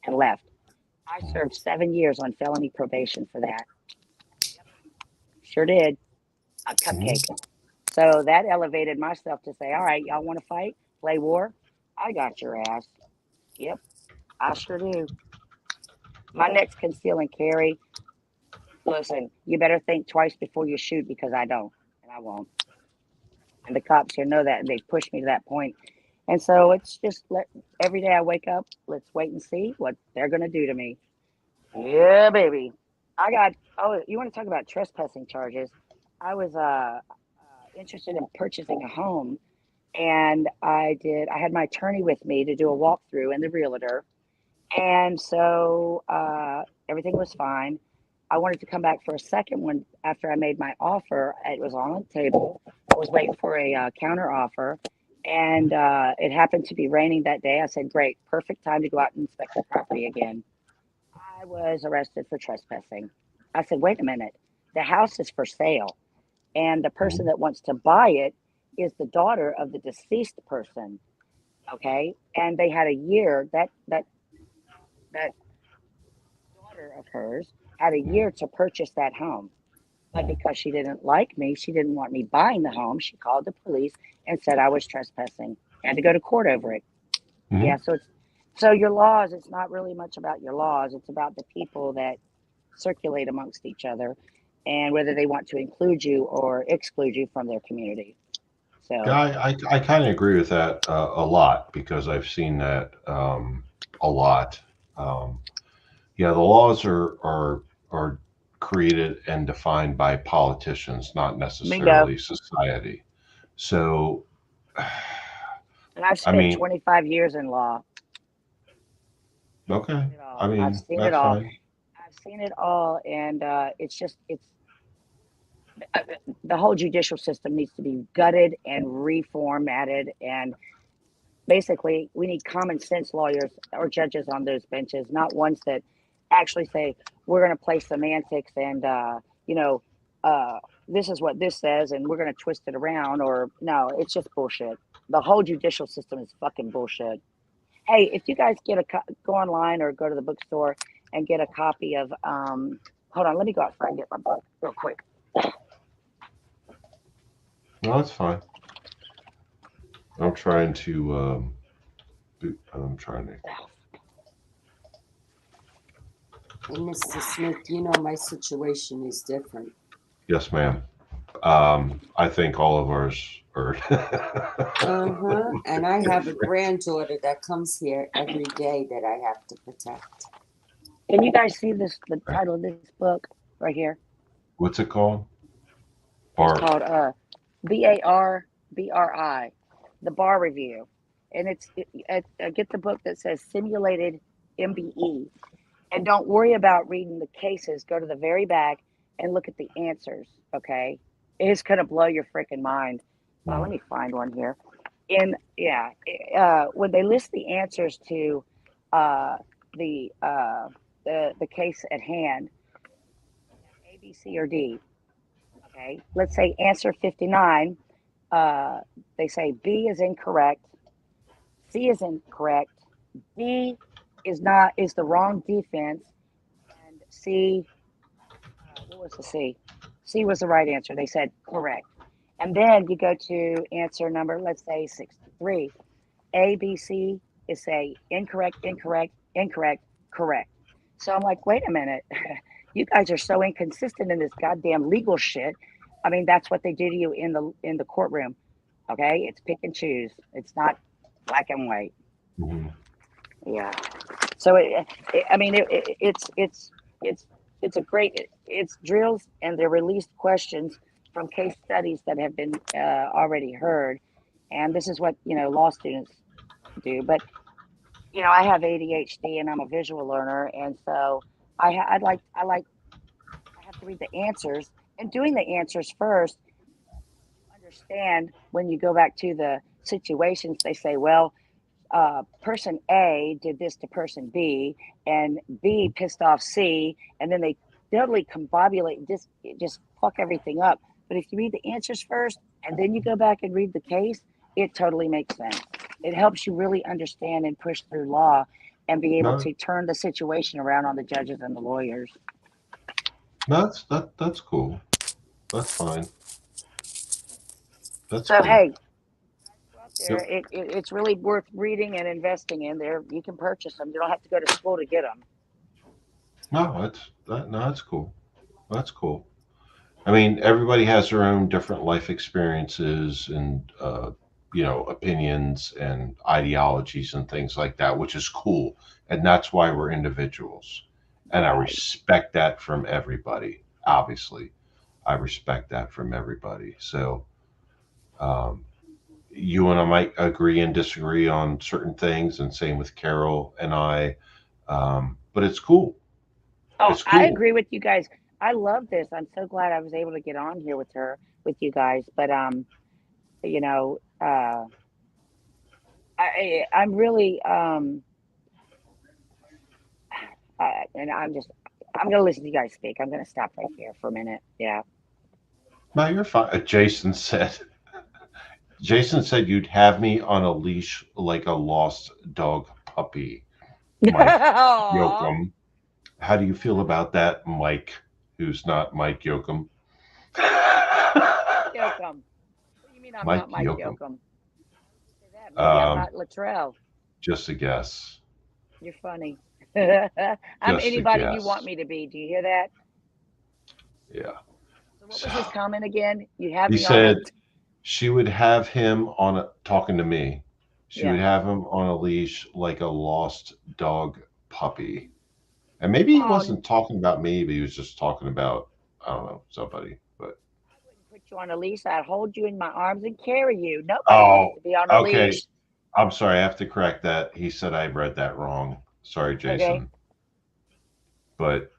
And left. I served 7 years on felony probation for that. Sure did. A cupcake. So that elevated myself to say, all right, y'all want to fight? Play war? I got your ass. Yep, I sure do. My next conceal and carry. Listen, you better think twice before you shoot, because I don't, and I won't. And the cops here know that, and they pushed me to that point. And so it's just every day I wake up, let's wait and see what they're gonna do to me. Yeah, baby. Oh, you want to talk about trespassing charges? I was interested in purchasing a home, and I had my attorney with me to do a walkthrough, and the realtor. And so everything was fine. I wanted to come back for a second one after I made my offer. It was on the table. I was waiting for a counter offer, and it happened to be raining that day. I said, great, perfect time to go out and inspect the property again. I was arrested for trespassing. I said, wait a minute, the house is for sale, and the person that wants to buy it is the daughter of the deceased person. Okay, and they had a year, that daughter of hers had a year to purchase that home. But because she didn't like me, she didn't want me buying the home, she called the police and said I was trespassing. Had to go to court over it.
Mm-hmm.
Yeah, so your laws, it's not really much about your laws, it's about the people that circulate amongst each other, and whether they want to include you or exclude you from their community.
Yeah,
So
I kind of agree with that a lot because I've seen that a lot. Um, yeah, the laws are created and defined by politicians, not
bingo.
necessarily society. So,
And I've
I
spent
mean,
25 years in law. I've
okay,
seen it
I
all. I've
mean
seen it
that's
all.
fine.
I've seen it all, and it's uh, the whole judicial system needs to be gutted and reformatted. And basically, we need common sense lawyers or judges on those benches, not ones that actually say we're going to play semantics and you know uh, this is what this says, and we're going to twist it around. Or no, it's just bullshit. The whole judicial system is fucking bullshit. Hey, if you guys go online or go to the bookstore and get a copy of hold on, let me go outside and get my book real quick.
No, that's fine. I'm trying to I'm trying to.
And Mr. Smith, you know my situation is different.
Yes, ma'am. I think all of ours are.
Uh-huh. And I have a granddaughter that comes here every day that I have to protect.
Can you guys see the title of this book right here?
What's it called?
It's
Bar.
called BARBRI, the Bar Review. And get the book that says Simulated MBE. And don't worry about reading the cases. Go to the very back and look at the answers. Okay, it's gonna blow your freaking mind. Let me find one here. when they list the answers to uh, the uh, the case at hand, A, B, C, or D. Okay, let's say answer 59. Uh, they say B is incorrect, C is incorrect, D is the wrong defense, and C, what was the C? C was the right answer. They said correct. And then you go to answer number, let's say 63. A, B, C is say incorrect, incorrect, incorrect, correct. So I'm like, wait a minute. You guys are so inconsistent in this goddamn legal shit. I mean, that's what they do to you in the courtroom. Okay? It's pick and choose. It's not black and white.
Mhm.
Yeah. So I mean, it's it's a great it's drills and they're released questions from case studies that have been already heard, and this is what law students do. But I have ADHD and I'm a visual learner, and so I have to read the answers, and doing the answers first. Understand when you go back to the situations, they say, well, person A did this to person B, and B pissed off C, and then they totally combobulate and just fuck everything up. But if you read the answers first and then you go back and read the case, it totally makes sense. It helps you really understand and push through law and be able
No,
to turn the situation around on the judges and the lawyers.
no, that's cool. That's fine. That's
So
cool.
hey, go out there.
Yep.
It's really worth reading and investing in. There, you can purchase them. You don't have to go to school to get them.
No, that's cool. That's cool. I mean, everybody has their own different life experiences and opinions and ideologies and things like that, which is cool. And that's why we're individuals. And I
Right.
respect that from everybody. Obviously, I respect that from everybody. So, um, you and I might agree and disagree on certain things, and same with Carol and I. But it's cool.
Oh,
It's
I
cool.
agree with you guys. I love this. I'm so glad I was able to get on here with you guys. But you know, I'm really and I'm gonna listen to you guys speak. I'm gonna stop right here for a minute. Yeah.
No, you're fine. Jason said you'd have me on a leash like a lost dog puppy, Mike
Aw,
Yoakum. How do you feel about that, Mike, who's not Mike Yoakum?
Mike Yoakum. What do you mean I'm
Mike
not Mike
Yoakum.
Yoakum? Say that. Maybe I'm
Um,
not Latrell.
just a guess.
You're funny. I'm
Just a
anybody you want
guess.
me to be. Do you hear that?
Yeah.
So what
So
was his comment again? You have
he
me on a
said she would have him on talking to me. She would
yeah.
have him on a leash like a lost dog puppy. And maybe he
Oh,
wasn't talking about me, but he was just talking about, I don't know, somebody. But
I wouldn't put you on a leash. I'd hold you in my arms and carry you. Nobody
oh,
wants to be on a
okay.
leash.
I'm sorry. I have to correct that. He said I read that wrong. Sorry,
Okay.
Jason. But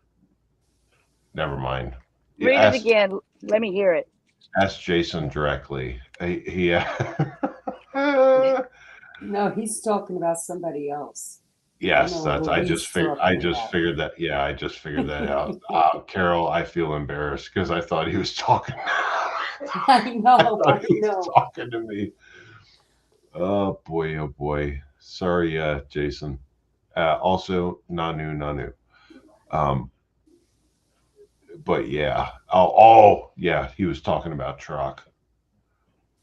never mind. You
Read it again. Let me hear it.
ask Jason directly. He
No, he's talking about somebody else. I
yes,
know
that's
who he's
I
talking
just
about.
figured that. Yeah, I just figured that out. Carol, I feel embarrassed because I thought he was talking.
I
I
know,
thought
I
he was
know.
talking to me. Oh boy, oh boy. Sorry, Jason. Also, Nanu Nanu. Um, but yeah. Yeah. He was talking about truck.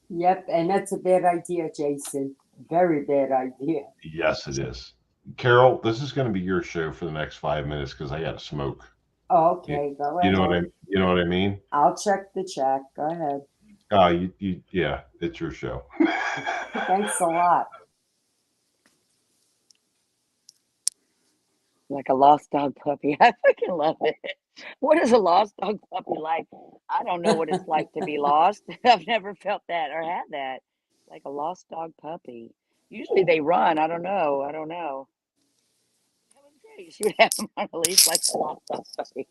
Yep, and that's a bad idea, Jason. Very bad idea.
Yes, it is. Carol, this is going to be your show for the next 5 minutes because I got to smoke. You,
Okay, go
you know what I
ahead.
you know what I mean?
I'll check the chat. Go ahead.
Yeah, it's your show.
Thanks a lot.
Like a lost dog puppy. I fucking love it. What is a lost dog puppy like? I don't know what it's like to be lost. I've never felt that or had that. Like a lost dog puppy. Usually they run. I don't know. I don't know. That was great. She would have them on a leash like a lost dog puppy.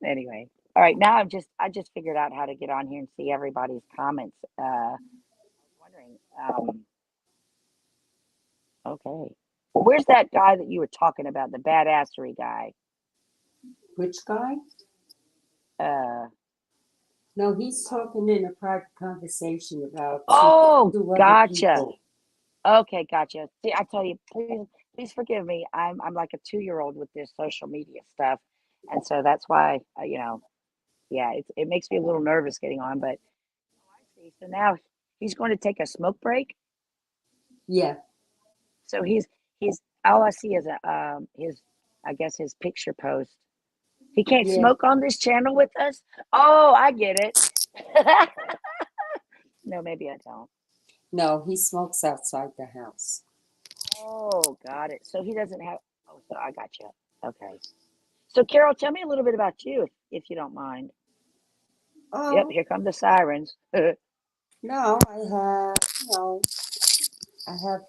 Anyway. All right. Now I just figured out how to get on here and see everybody's comments. I was wondering Um, okay. Where's that guy that you were talking about? The badassery guy.
Which guy?
Uh,
No, he's talking in a private conversation about
oh,
two other
gotcha.
people.
Okay, gotcha. See, I tell you, please forgive me. I'm like a 2-year-old with this social media stuff, and so that's why yeah, it makes me a little nervous getting on. But oh, I see. So now he's going to take a smoke break.
Yeah,
So he's all I see is a his I guess his picture post. He can't
yeah.
smoke on this channel with us. Oh, I get it. No, maybe I don't.
No, he smokes outside the house.
Oh, got it. So he doesn't have. Oh, so I got you. Okay. So Carol, tell me a little bit about you, if you don't mind. Yep,
Oh,
here come the sirens.
no, I have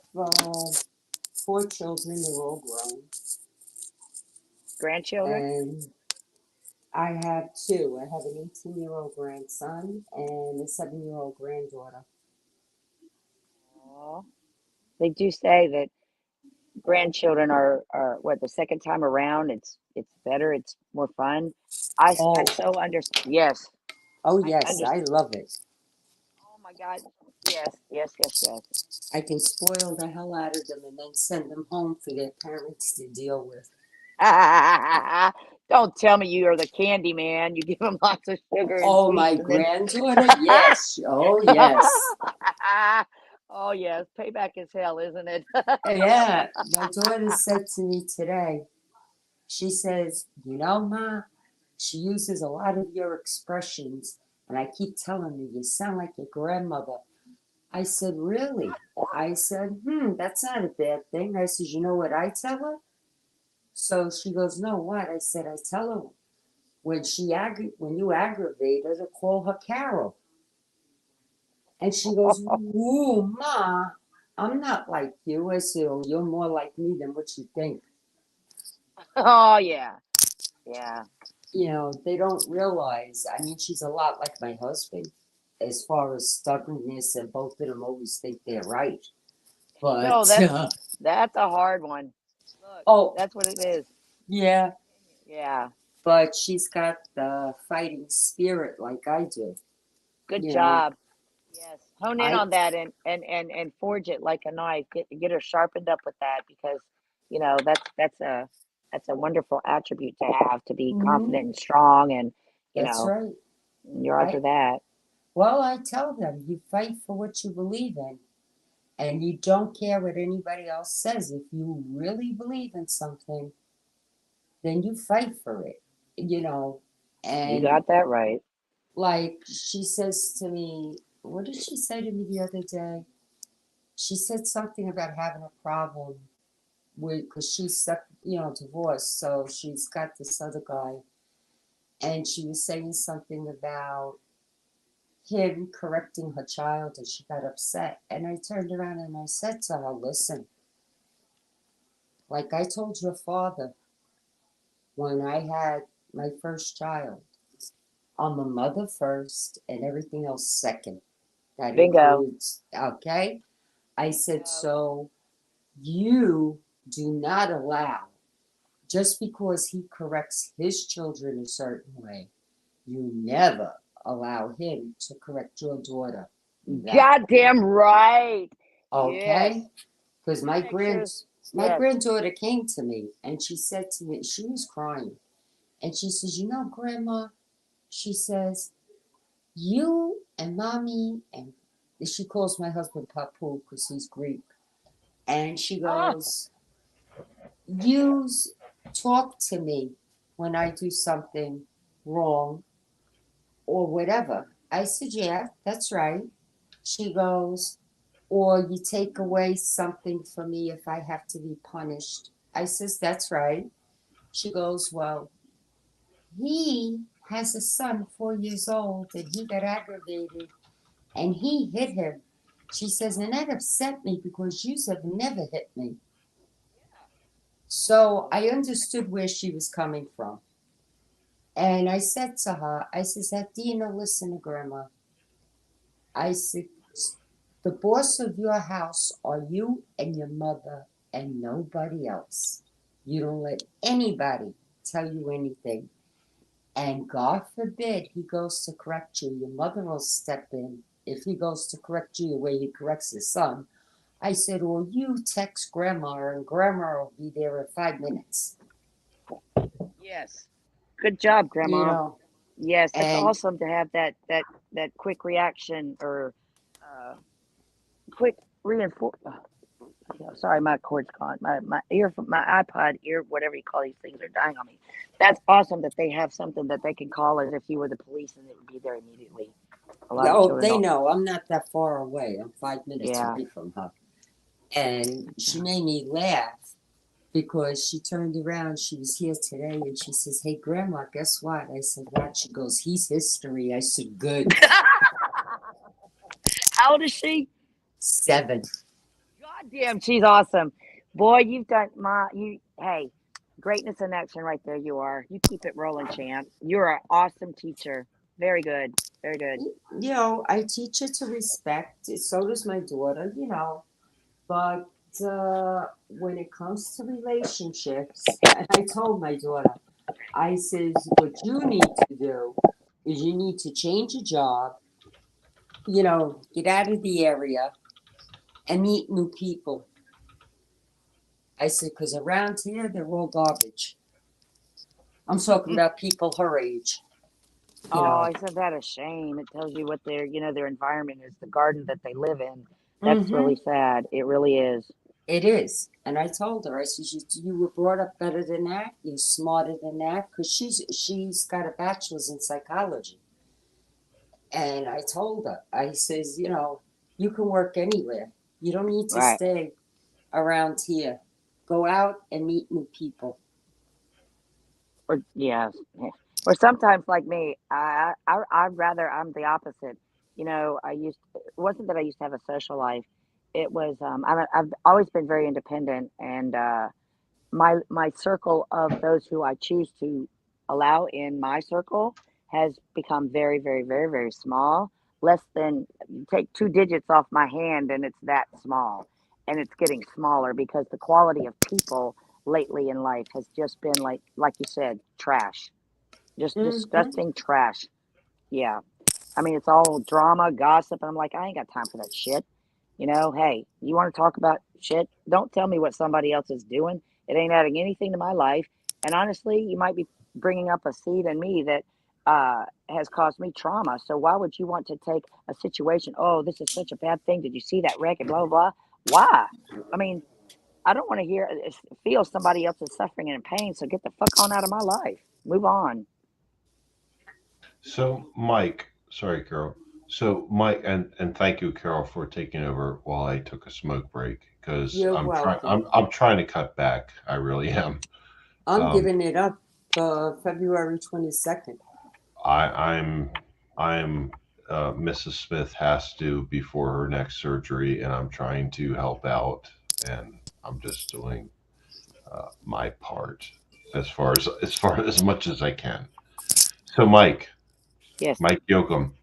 4 children. They're all grown.
Grandchildren.
And I have two. I have an 18-year-old grandson and a 7-year-old granddaughter.
Oh, they do say that grandchildren are what the second time around. It's better. It's more fun. I
Oh,
so understand. Yes,
oh
I
yes, I
understand.
love it.
Oh my God. Yes, yes, yes, yes.
I can spoil the hell out of them and then send them home for their parents to deal with.
Don't tell me you are the candy man. You give them lots of sugar and
Oh,
sweets,
my
and then.
granddaughter? Yes. Oh, yes.
Oh yes, payback is hell, isn't it?
Yeah, my daughter said to me today, she says, Ma, she uses a lot of your expressions, and I keep telling her, you sound like your grandmother. I said, really? I said, that's not a bad thing. I said, you know what I tell her? So she goes, no, what? I said, I tell her when you aggravate her to call her Carol. And she goes, ooh, Ma, I'm not like you. I said, oh, you're more like me than what you think.
Oh yeah, yeah.
They don't realize. I mean, she's a lot like my husband as far as stubbornness, and both of them always think they're right.
No,
But,
that's a hard one. Look,
oh,
that's what it is.
yeah,
Yeah.
but she's got the fighting spirit like I do.
Good
You know,
job. Yes. Hone in
I,
on that and forge it like a knife. Get her sharpened up with that because that's a wonderful attribute to have to be
mhm,
confident and strong and you
that's
know
right.
you're
I,
after that.
well, I tell them, you fight for what you believe in. And you don't care what anybody else says. If you really believe in something, then you fight for it, you know.
You
And
got that right.
like she says to me, what did she say to me the other day? She said something about having a problem with, because she's, divorced. So she's got this other guy. And she was saying something about him correcting her child, and she got upset. And I turned around and I said to her, listen, like I told your father, when I had my first child, I'm a mother first and everything else second. That
Bingo.
includes, okay? I said,
Bingo.
so you do not allow, just because he corrects his children a certain way, you never allow him to correct your daughter that way.
Goddamn right. Yes.
Okay? Because
You make sure.
my
Yes.
granddaughter came to me and she said to me, she was crying. And she says, Grandma, she says, you and mommy, and she calls my husband Papu because he's Greek. And she
Ah.
goes, you talk to me when I do something wrong or whatever. I said, yeah, that's right. She goes, or you take away something from me if I have to be punished. I says, that's right. She goes, well, he has a son 4 years old and he got aggravated and he hit him. She says, and that upset me because you have never hit me. So I understood where she was coming from. And I said to her, I said, Dina, listen to Grandma. I said, The boss of your house are you and your mother and nobody else. You don't let anybody tell you anything. And God forbid he goes to correct you. Your mother will step in if he goes to correct you the way he corrects his son. I said, well, you text grandma and grandma will be there in 5 minutes.
Yes. Good job,
You
Grandma.
know,
Yes, that's
and
awesome to have that quick reaction or uh, quick reinforce. Sorry, my cord's gone. My ear, my iPod ear, whatever you call these things, are dying on me. That's awesome that they have something that they can call as if you were the police and it would be there immediately. A lot of
oh,
children
they
don't.
know I'm not that far away. I'm 5 minutes
Yeah.
away from her. And she
Yeah.
made me laugh because she turned around. She was here today and she says, hey, Grandma, guess what? I said, what? She goes, he's history. I said, good.
How old is she?
7.
God damn, she's awesome. Boy, you've done hey, greatness in action right there you are. You keep it rolling, champ. You're an awesome teacher. Very good. Very good.
You know, I teach her to respect. So does my daughter, you know. But when it comes to relationships, and I told my daughter, I says, what you need to do is you need to change your job, you know, get out of the area and meet new people. I said, because around here, they're all garbage. I'm talking about people her age, you know.
Oh, isn't that a shame? It tells you what their environment is, the garden that they live in. That's
Mm-hmm.
really sad. It really is.
It is. And I told her, I said, you were brought up better than that. You're smarter than that. Because she's got a bachelor's in psychology. And I told her, I says, you know, you can work anywhere. You don't need to
Right.
stay around here. Go out and meet new people.
Or yes. Yeah. Or sometimes like me, I'd rather I'm the opposite. It wasn't that I used to have a social life. It was I've always been very independent and my circle of those who I choose to allow in my circle has become very, very, very, very small. Less than take two digits off my hand and it's that small. And it's getting smaller because the quality of people lately in life has just been like you said, trash. Just
Mm-hmm.
disgusting trash. Yeah. I mean, it's all drama, gossip, and I'm like, I ain't got time for that shit. Hey, you want to talk about shit? Don't tell me what somebody else is doing. It ain't adding anything to my life. And honestly, you might be bringing up a seed in me that has caused me trauma. So why would you want to take a situation? Oh, this is such a bad thing. Did you see that wreck? And blah blah blah. Why? I mean, I don't want to feel somebody else's suffering and pain. So get the fuck on out of my life. Move on.
So, Mike, sorry, Carol. So, Mike, and thank you, Carol, for taking over while I took a smoke break because
You're
I'm
welcome.
I'm trying to cut back. I really am.
I'm
Um,
giving it up February 22nd.
I'm I'm Mrs. Smith has to before her next surgery, and I'm trying to help out, and I'm just doing my part as far as much as I can. So,
Yes.
Mike Yoakum,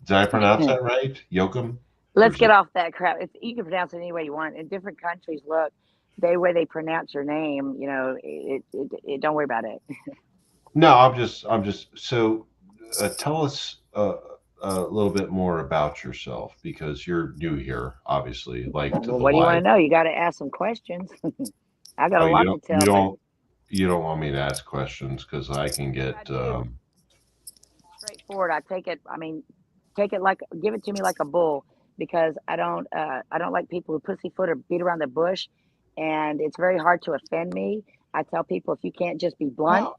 did I pronounce that right? Yoakum, or
Let's
is
get
it?
off that crap. You can pronounce it any way you want. In different countries, look, the way they pronounce your name, don't worry about it.
No, I'm just. So, tell us a little bit more about yourself because you're new here, obviously, like to
Well,
the
what do you want
live.
to know? You got to ask some questions. I got
Oh,
a
you
lot to
don't, you
tell, but
don't, you don't want me to ask questions because I can
yes, I
get.
do. Straightforward. I take it. I mean, give it to me like a bull because I don't like people who pussyfoot or beat around the bush, and it's very hard to offend me. I tell people if you can't just be blunt,
No,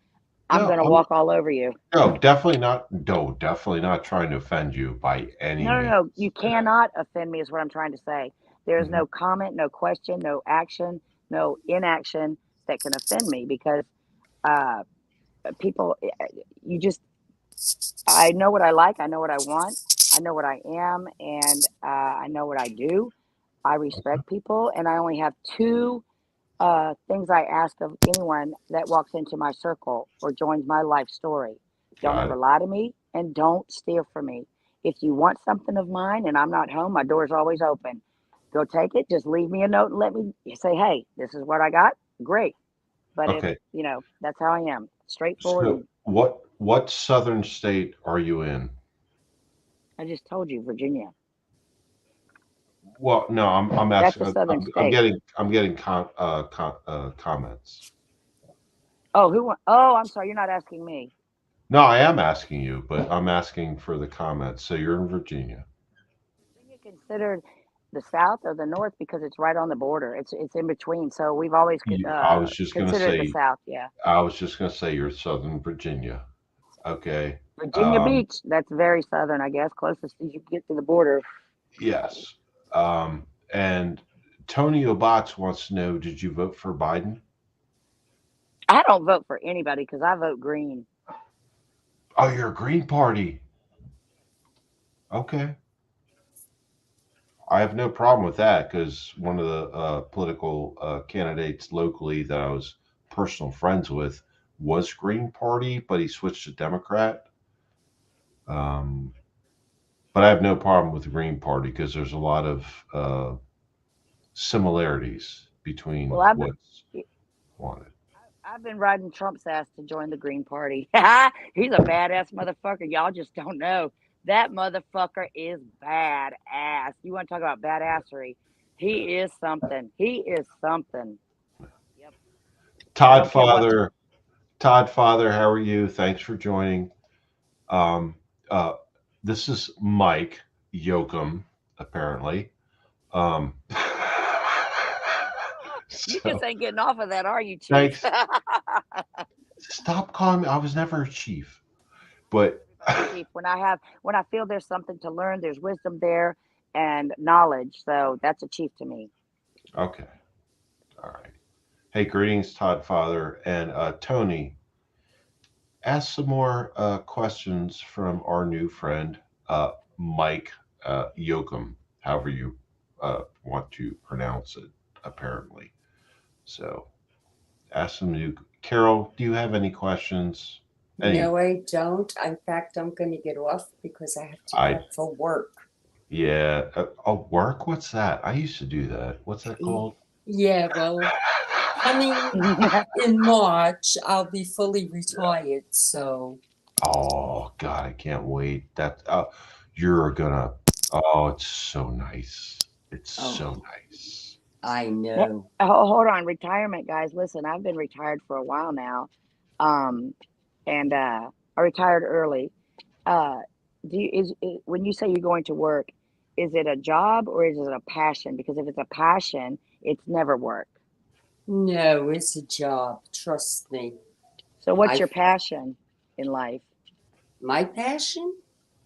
I'm
no,
going to walk all over you.
no, definitely not. No, definitely not trying to offend you by any
No, no, no.
means.
You cannot offend me, is what I'm trying to say. There is
Mhm.
no comment, no question, no action, no inaction that can offend me because uh, people, you just, I know what I like, I know what I want, I know what I am, and I know what I do. I respect people, and I only have two things I ask of anyone that walks into my circle or joins my life story. Don't
Got
ever
it.
lie to me and don't steal from me. If you want something of mine and I'm not home, my door's always open. Go take it. Just leave me a note and let me say, hey, this is what I got. Great. But if,
Okay.
that's how I am. Straightforward.
So
And
what southern state are you in?
I just told you, Virginia.
Well, no, I'm
That's a
asking.
southern
I'm
state.
getting comments.
Oh, oh, I'm sorry. You're not asking me.
No, I am asking you, but I'm asking for the comments. So you're in Virginia.
Virginia considered the South or the North because it's right on the border. It's in between. So we've always
I was just gonna
considered it the
say.
South. Yeah.
I was just gonna say you're Southern Virginia. Okay.
Virginia
Um,
Beach. That's very southern, I guess. Closest you can get to the border.
yes. And Tony Obots wants to know: did you vote for Biden?
I don't vote for anybody because I vote green.
Oh, you're a Green Party. Okay. I have no problem with that because one of the political candidates locally that I was personal friends with was Green Party, but he switched to Democrat. Um, but I have no problem with the Green Party because there's a lot of similarities
Well,
between what's wanted.
I've been riding Trump's ass to join the Green Party. He's a badass motherfucker. Y'all just don't know. That motherfucker is badass. You want to talk about badassery? He is something. He is something. Yep. I
Todd
don't care what.
Father, Todd Father, how are you? Thanks for joining. Um, uh, this is Mike Yoakum, apparently. Um,
You just
so
ain't getting off of that, are you, Chief?
thanks. Stop calling me. I was never a chief, but
Everybody's chief. When I feel there's something to learn, there's wisdom there and knowledge. So that's a chief to me.
okay. All right. Hey, greetings, Todd Father and Tony. Ask some more questions from our new friend, Mike Yoakum, however you want to pronounce it, apparently. So ask some new. Carol, do you have any questions? Any?
No, I don't. In fact, I'm going to get off because I have to
I
prep for work.
Yeah. Oh, work? What's that? I used to do that. What's that called?
Yeah, well, coming in March, I'll be fully retired. So,
Oh God, I can't wait. That you're gonna. Oh, it's so nice. It's
oh,
so nice.
I know.
Hold on, retirement guys. Listen, I've been retired for a while now, um, and I retired early. Uh, when you say you're going to work, is it a job or is it a passion? Because if it's a passion, it's never work.
No, it's a job. Trust me.
So, what's
I
your passion in life?
my passion,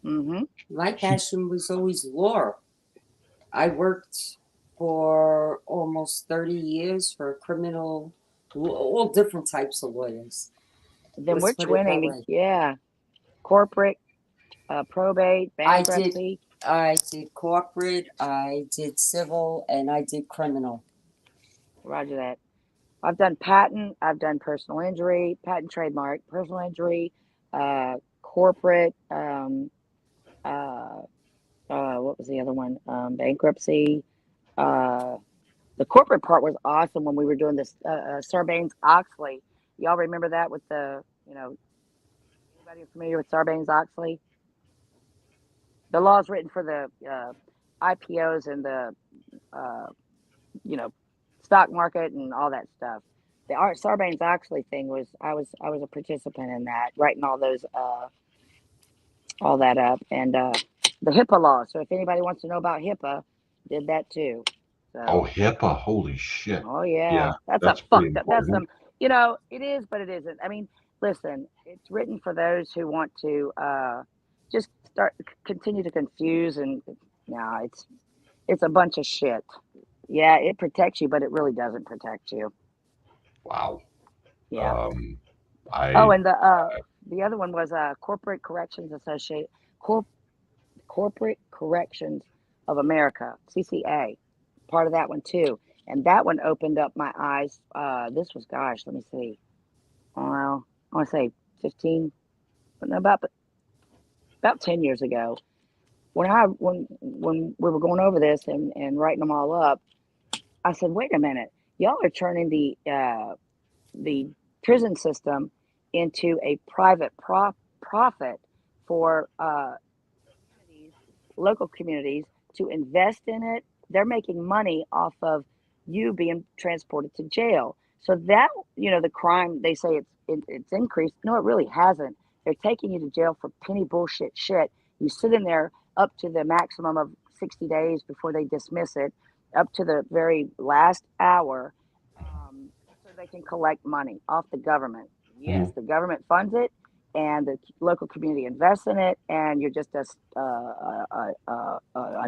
Mm-hmm.
my passion was always law. I worked for almost 30 years for criminal, all different types of lawyers.
Then
Let's
we're
put it that
twinning.
way.
Yeah, corporate, probate,
I did
bankruptcy.
I did corporate, I did civil, and I did criminal.
Roger that. I've done patent. I've done personal injury, patent, trademark, personal injury, corporate. Uh, what was the other one? Bankruptcy. Uh, the corporate part was awesome when we were doing this Sarbanes Oxley. Y'all remember that with anybody familiar with Sarbanes Oxley? The laws written for the IPOs and the uh, you know stock market and all that stuff. The Art Sarbanes Oxley thing was I was a participant in that, writing all that up, and the HIPAA law. So if anybody wants to know about HIPAA, did that too.
Oh,
So
HIPAA. Holy shit.
oh
Yeah,
yeah, that's a
that's pretty
fucked up. That's
important.
some it is, but it isn't. I mean, listen, it's written for those who want to just continue to confuse and no, it's a bunch of shit. Yeah, it protects you, but it really doesn't protect you.
Wow.
Yeah.
Um,
Oh,
I
and the other one was Corporate Corrections Associate Corp, Corporate Corrections of America, CCA, part of that one too. And that one opened up my eyes. This was, gosh, let me see. Well, I want to say 15, but no, about 10 years ago. when we were going over this and writing them all up, I said, wait a minute, y'all are turning the prison system into a private profit for communities, local communities, to invest in it. They're making money off of you being transported to jail. So that, the crime, they say it's increased. No, it really hasn't. They're taking you to jail for penny bullshit shit. You sit in there up to the maximum of 60 days before they dismiss it, up to the very last hour, so they can collect money off the government. Yes,
Mhm.
the government funds it, and the local community invests in it, and you're just a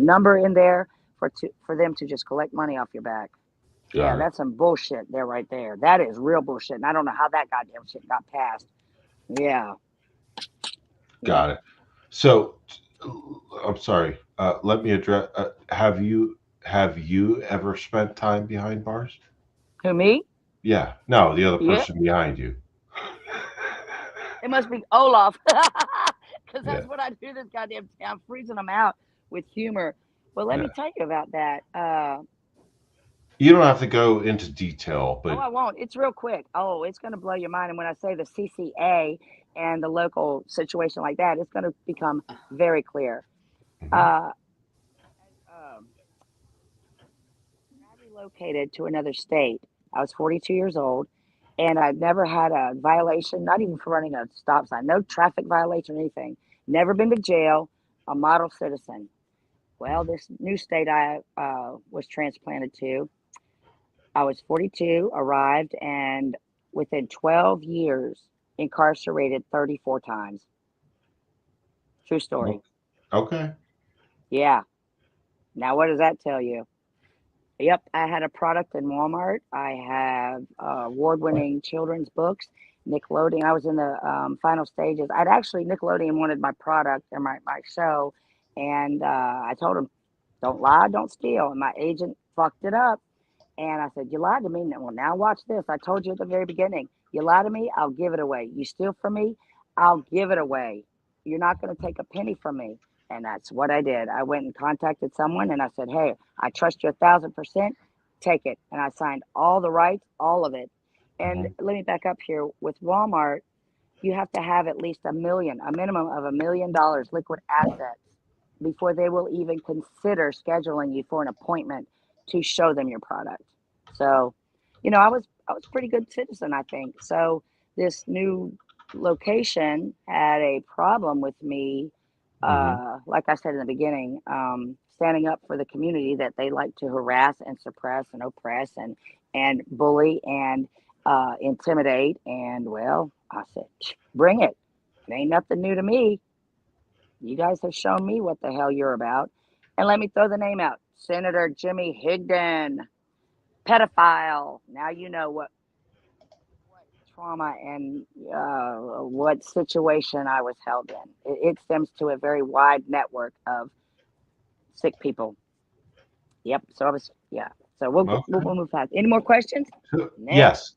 number in there for them to just collect money off your back. Yeah,
Got it.
that's some bullshit there, right there. That is real bullshit, and I don't know how that goddamn shit got passed. Yeah, yeah.
Got it. So, I'm sorry. Let me address. Have you ever spent time behind bars?
Who, me?
Yeah. No, the other
Yeah,
person behind you.
it must be Olaf, because
Yeah.
that's what I do. This goddamn, I'm freezing them out with humor. Well, let
Yeah.
me tell you about that.
You don't have to go into detail,
Oh,
but
I won't. It's real quick. Oh, it's going to blow your mind. And when I say the CCA and the local situation like that, it's going to become very clear.
Mhm.
Uh, um, when I relocated to another state, I was 42 years old, and I'd never had a violation, not even for running a stop sign, no traffic violation or anything. Never been to jail, a model citizen. Well,
Mhm.
this new state I was transplanted to, I was 42, arrived, and within 12 years, incarcerated 34 times. True story.
Okay.
Yeah. Now, what does that tell you? Yep, I had a product in Walmart. I have award-winning children's books. Nickelodeon. I was in the final stages. Nickelodeon wanted my product or my show, and I told them, "Don't lie, don't steal." And my agent fucked it up. And I said, "You lied to me." Well, now watch this. I told you at the very beginning. You lie to me, I'll give it away. You steal from me, I'll give it away. You're not going to take a penny from me. And that's what I did. I went and contacted someone and I said, "Hey, I trust you 1,000%. Take it." And I signed all the rights, all of it. And
Mhm.
let me back up here with Walmart. You have to have at least a minimum of $1 million liquid assets before they will even consider scheduling you for an appointment to show them your product. So, I was a pretty good citizen, I think. So this new location had a problem with me,
Mhm.
like I said in the beginning, standing up for the community that they like to harass and suppress and oppress and bully and intimidate. And well, I said, bring it. It ain't nothing new to me. You guys have shown me what the hell you're about. And let me throw the name out: Senator Jimmy Higdon, pedophile. Now you know what trauma and what situation I was held in. It stems to a very wide network of sick people. Yep. So I was, yeah. So we'll
Okay.
move past. Any more questions?
So,
Next.
yes.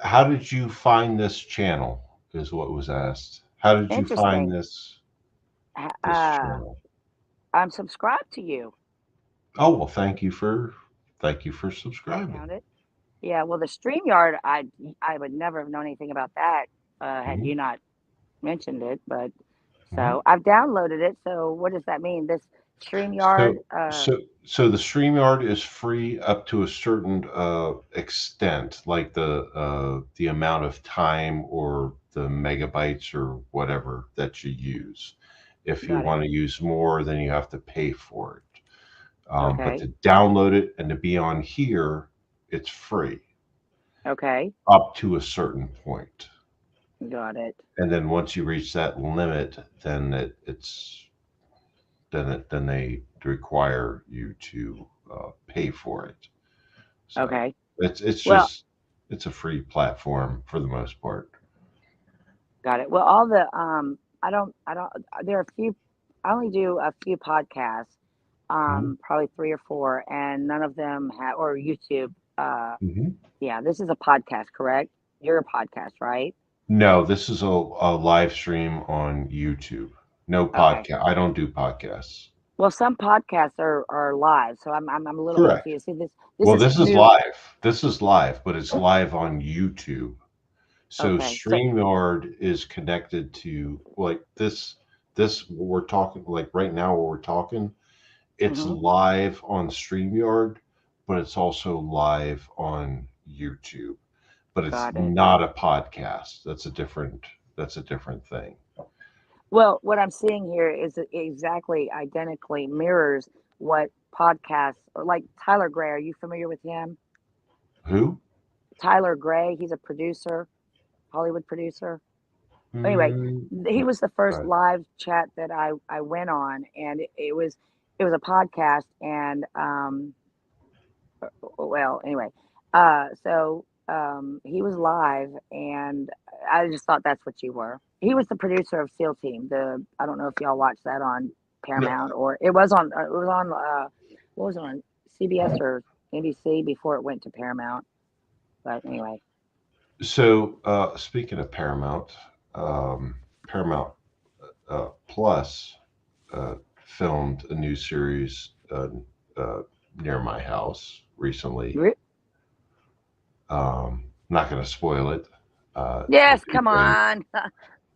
How did you find this channel? Is what was asked. How did you find
Interesting.
this
Uh,
channel?
I'm subscribed to you.
Oh well, thank you for
I
subscribing.
found it. Yeah, well, the StreamYard, I would never have known anything about that had
Mhm.
you not mentioned it. But
Mhm.
so I've downloaded it. So what does that mean? This StreamYard,
So so the StreamYard is free up to a certain extent, like the amount of time or the megabytes or whatever that you use. If you
got it.
want to use more, then you have to pay for it. But
Okay,
to download it and to be on here, it's free
okay,
up to a certain point.
got it.
And then once you reach that limit, then then they require you to pay for it. So
Okay.
it's
Well,
just it's a free platform for the most part.
got it. Well, all the I don't. There are a few. I only do a few podcasts,
Mhm.
probably three or four, and none of them have or YouTube.
Mhm.
Yeah, this is a podcast, correct? You're a podcast, right?
No, this is a live stream on YouTube. No
Okay.
podcast. I don't do podcasts.
Well, some podcasts are live, so I'm a little
Correct.
confused. See, this
Well,
is
this is
new.
live. This is live, but it's live on YouTube. So
Okay, so
StreamYard is connected to like this we're talking like right now where we're talking, it's
hmm
live on StreamYard, but it's also live on YouTube. But it's
got it.
not a podcast. That's a different thing.
Well, what I'm seeing here is exactly identically mirrors what podcasts or like Tyler Gray. Are you familiar with him?
Who?
Tyler Gray. He's a producer, Hollywood producer. Anyway,
Mm,
he was the first
right.
live chat that I went on, and it was a podcast, and well, anyway, he was live, and I just thought that's what you were. He was the producer of SEAL Team. The I don't know if y'all watched that on
No,
Paramount or it was on what was it on CBS or NBC before it went to Paramount. But anyway,
so speaking of Paramount, Paramount Plus filmed a new series uh, near my house recently.
Re-
Not going to spoil it. It'll
yes,
be
come
great.
on.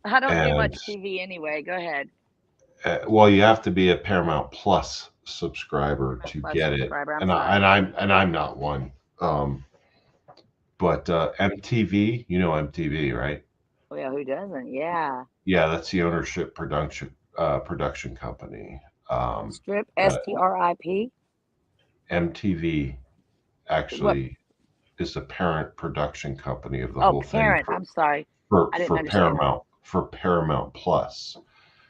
I don't do
And
much TV anyway. Go ahead.
well, you have to be a Paramount Plus subscriber
A
to
plus
get it,
subscriber. I'm
and I,
sorry.
and I'm and I'm not one. But MTV, you know MTV, right?
Well, who doesn't? Yeah.
Yeah, that's the ownership production company. Um,
Strip
that
STRIP.
MTV
What?
actually is the parent production company of the
Oh,
whole thing
parent. I'm sorry. I didn't
for
understand that.
Paramount Plus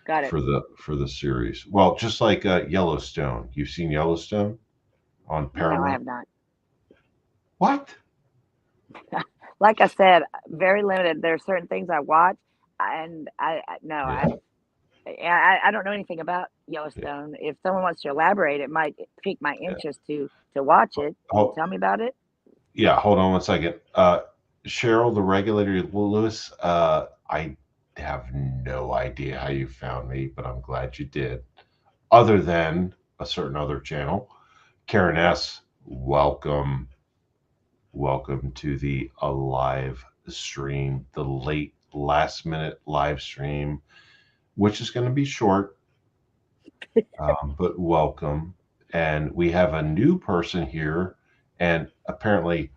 Got it.
for the series. Well, just like Yellowstone. You've seen Yellowstone on
No, I
Paramount?
have not.
What?
Like I said, very limited. There are certain things I watch, and no,
Yeah,
I don't know anything about
yeah,
Yellowstone. If someone wants to elaborate, it might pique my
yeah.
interest to watch it. Can you
Oh,
tell me about it?
yeah. Hold on one second. Cheryl, the regulator Lewis. I have no idea how you found me, but I'm glad you did. Other than a certain other channel, Karen S. Welcome, welcome to the live stream, the late last minute live stream, which is going to be short, but welcome. And we have a new person here, and apparently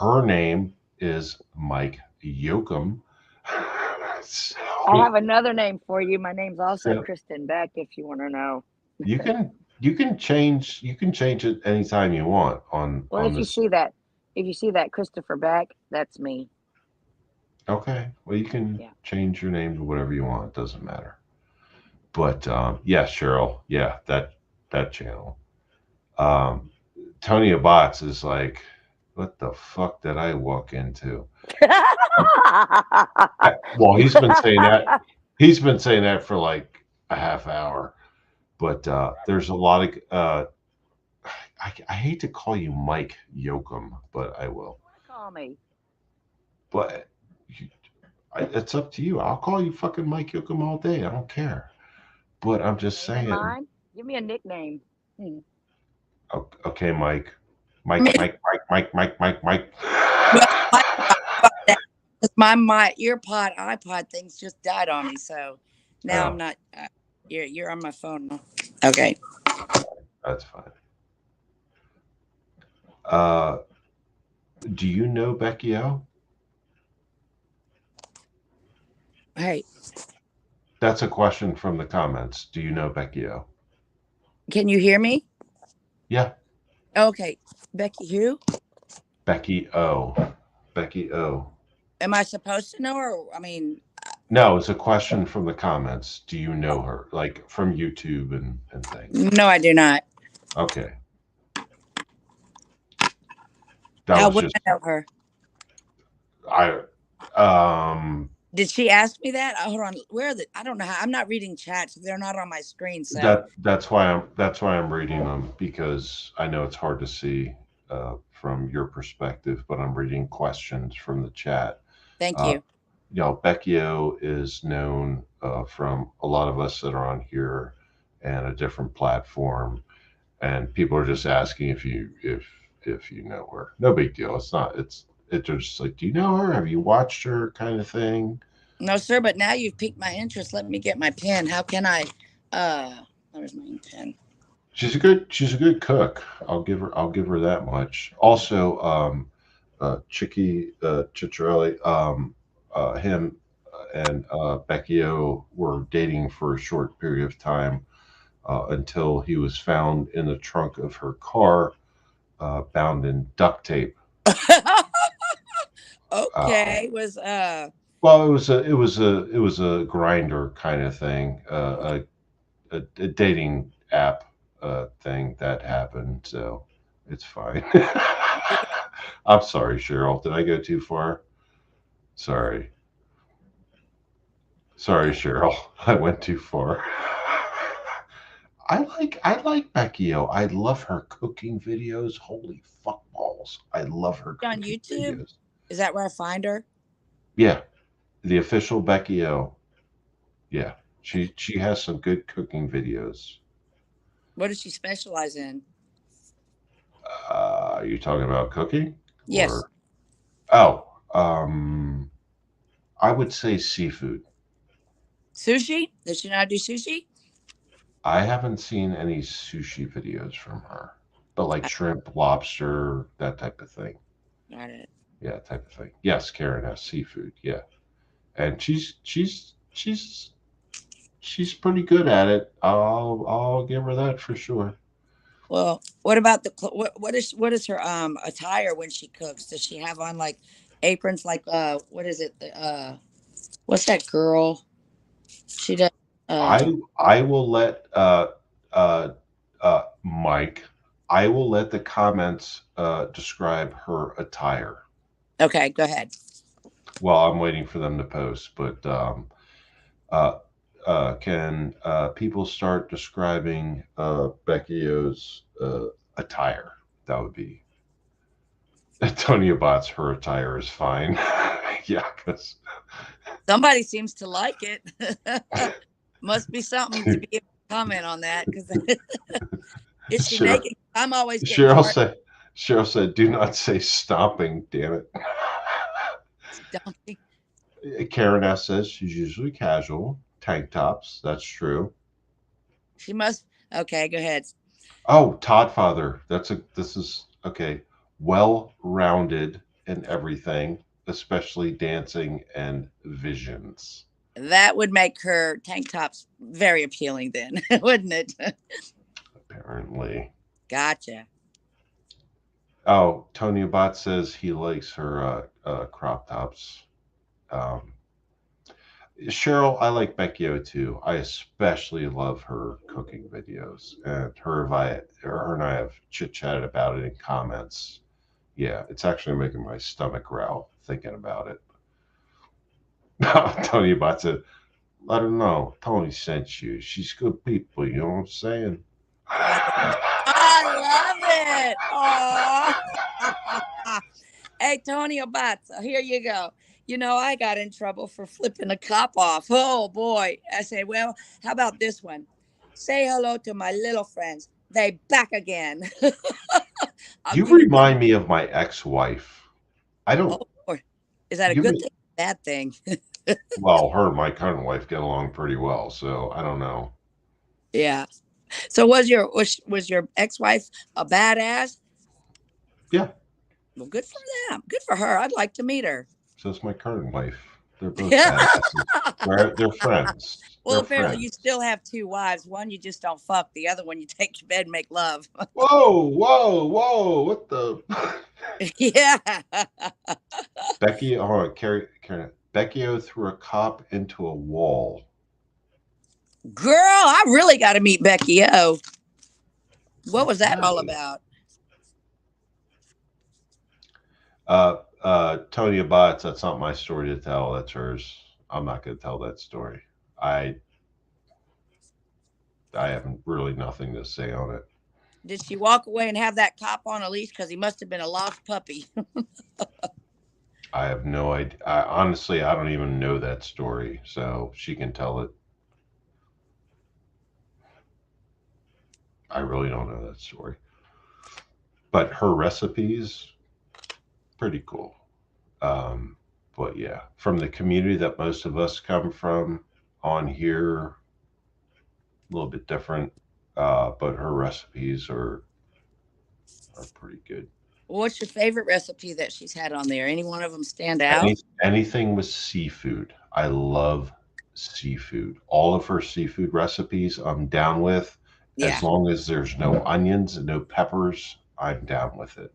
her name is Mike Yoakum.
I
So,
have another name for you. My name's also
so
Kristen Beck. If you want to know.
you can you can change it anytime you want
Well,
on this.
if you see that Christopher Beck, that's me.
Okay, well you can
Yeah.
change your name to whatever you want. It doesn't matter. But yeah, Cheryl, yeah, that channel. Um, Tony Abbott is like, what the fuck did I walk into? Well, he's been saying that. He's been saying that for like a half hour. But there's a lot of. I hate to call you Mike Yoakum, but I will.
Call me.
But you, it's up to you. I'll call you fucking Mike Yoakum all day. I don't care. But I'm
You have a
just
name in
saying.
mind? Give me a nickname. Hmm.
Okay, Mike.
I mean,
Mike.
well, I about that 'cause my earpod iPod things just died on me, so now I'm
Oh,
not. You're on my phone now. Okay.
that's fine. Uh, do you know Becky O?
Hey,
That's a question from the comments. Do you know Becky O?
can you hear me?
Yeah,
Okay, Becky, who
Becky O. Becky O.
am I supposed to know her? I mean,
No, it's a question from the comments. Do you know her? Like from YouTube and things.
no, I do not.
Okay. That
How
was
would
just
I know her?
I um
Did she ask me that? Hold on. Where are the? I don't know how. I'm not reading chats. They're not on my screen. So
that's why I'm reading them because I know it's hard to see from your perspective, but I'm reading questions from the chat.
thank
Uh,
you.
Becchio is known from a lot of us that are on here and a different platform, and people are just asking if you know her. No big deal. It's not. It's just like, do you know her? Have you watched her? Kind of thing.
No, sir, but now you've piqued my interest. Let me get my pen. How can I? Where's my pen?
She's a good cook. I'll give her that much. Also, Chicky Chicharelli, him and Becky O were dating for a short period of time until he was found in the trunk of her car, bound in duct tape. Uh,
Okay, was
well, it was a grinder kind of thing, a dating app thing that happened. So it's fine. I'm sorry, Cheryl. Did I go too far? Sorry. Sorry, Cheryl. I went too far. I like Becky O. I love her cooking videos. Holy fuck balls. I love her
on
cooking
YouTube.
videos.
Is that where I find her?
Yeah, the official Becky O. Yeah. She has some good cooking videos.
What does she specialize in?
Are you talking about cooking
Yes,
or oh, I would say seafood.
sushi. Does she know how to do sushi?
I haven't seen any sushi videos from her, but like
I
shrimp, lobster, that type of thing.
got it.
Yeah, type of thing. Yes, Karen has seafood. Yeah, and she's pretty good at it. I'll give her that for sure.
Well, what about the what is her attire when she cooks? Does she have on like aprons like what is it? The what's that girl? She does
I will let uh Mike. I will let the comments describe her attire
okay, go ahead.
while I'm waiting for them to post. But uh, can people start describing Becky O's attire? That would be Antonia Bots. Her attire is fine. Yeah, because
Somebody seems to like it. Must be something to be able to comment on that because is she
Cheryl,
naked? I'm always getting
Cheryl
charged
said, Cheryl said, "Do not say stomping, damn it."
dumping.
Karen S says she's usually casual, tank tops. That's true.
She must. Okay, go ahead.
Oh, Todd Father. This is okay. Well rounded in everything, especially dancing and visions.
That would make her tank tops very appealing, then, wouldn't it?
Apparently.
Gotcha.
Oh, Tony Abbott says he likes her crop tops. Um, Cheryl, I like Becky O too. I especially love her cooking videos, and her and I have chit chatted about it in comments. Yeah, it's actually making my stomach growl thinking about it. Tony Abbott said, "Let her know Tony sent you. She's good people. You know what I'm saying?"
I love it. Oh, hey, Tony Abatz, here you go. You know, I got in trouble for flipping a cop off. Oh, boy. I say, well, how about this one? Say hello to my little friends. They back again. I'll
You
give you some.
remind me of my ex-wife. I
Oh,
don't.
boy. Is that a
You
good
re-
thing or a bad thing?
well, her and my current wife get along pretty well, so I don't know.
Yeah. So was your ex-wife a badass?
Yeah,
Well, good for them. Good for her. I'd like to meet her.
so it's my current wife. They're both
Yeah.
badasses. They're friends.
Well,
They're
apparently you
friends.
still have two wives. One you just don't fuck. The other one you take to bed and make love.
Whoa, whoa, whoa! What the?
Yeah.
Becky, hold on, Karen. Becky threw a cop into a wall.
Girl, I really got to meet Becky O. What was that all
Okay.
about?
Tony Abbott, that's not my story to tell. That's hers. I'm not going to tell that story. I I have really nothing to say on it.
Did she walk away and have that cop on a leash? Because he must have been a lost puppy.
I have no idea. Honestly, I don't even know that story, so she can tell it. I really don't know that story. But her recipes, pretty cool. Um, but yeah, from the community that most of us come from on here, a little bit different. But her recipes are pretty good.
What's your favorite recipe that she's had on there? Any one of them stand out?
Anything with seafood. I love seafood. All of her seafood recipes I'm down with.
Yeah.
As long as there's no onions and no peppers, I'm down with it.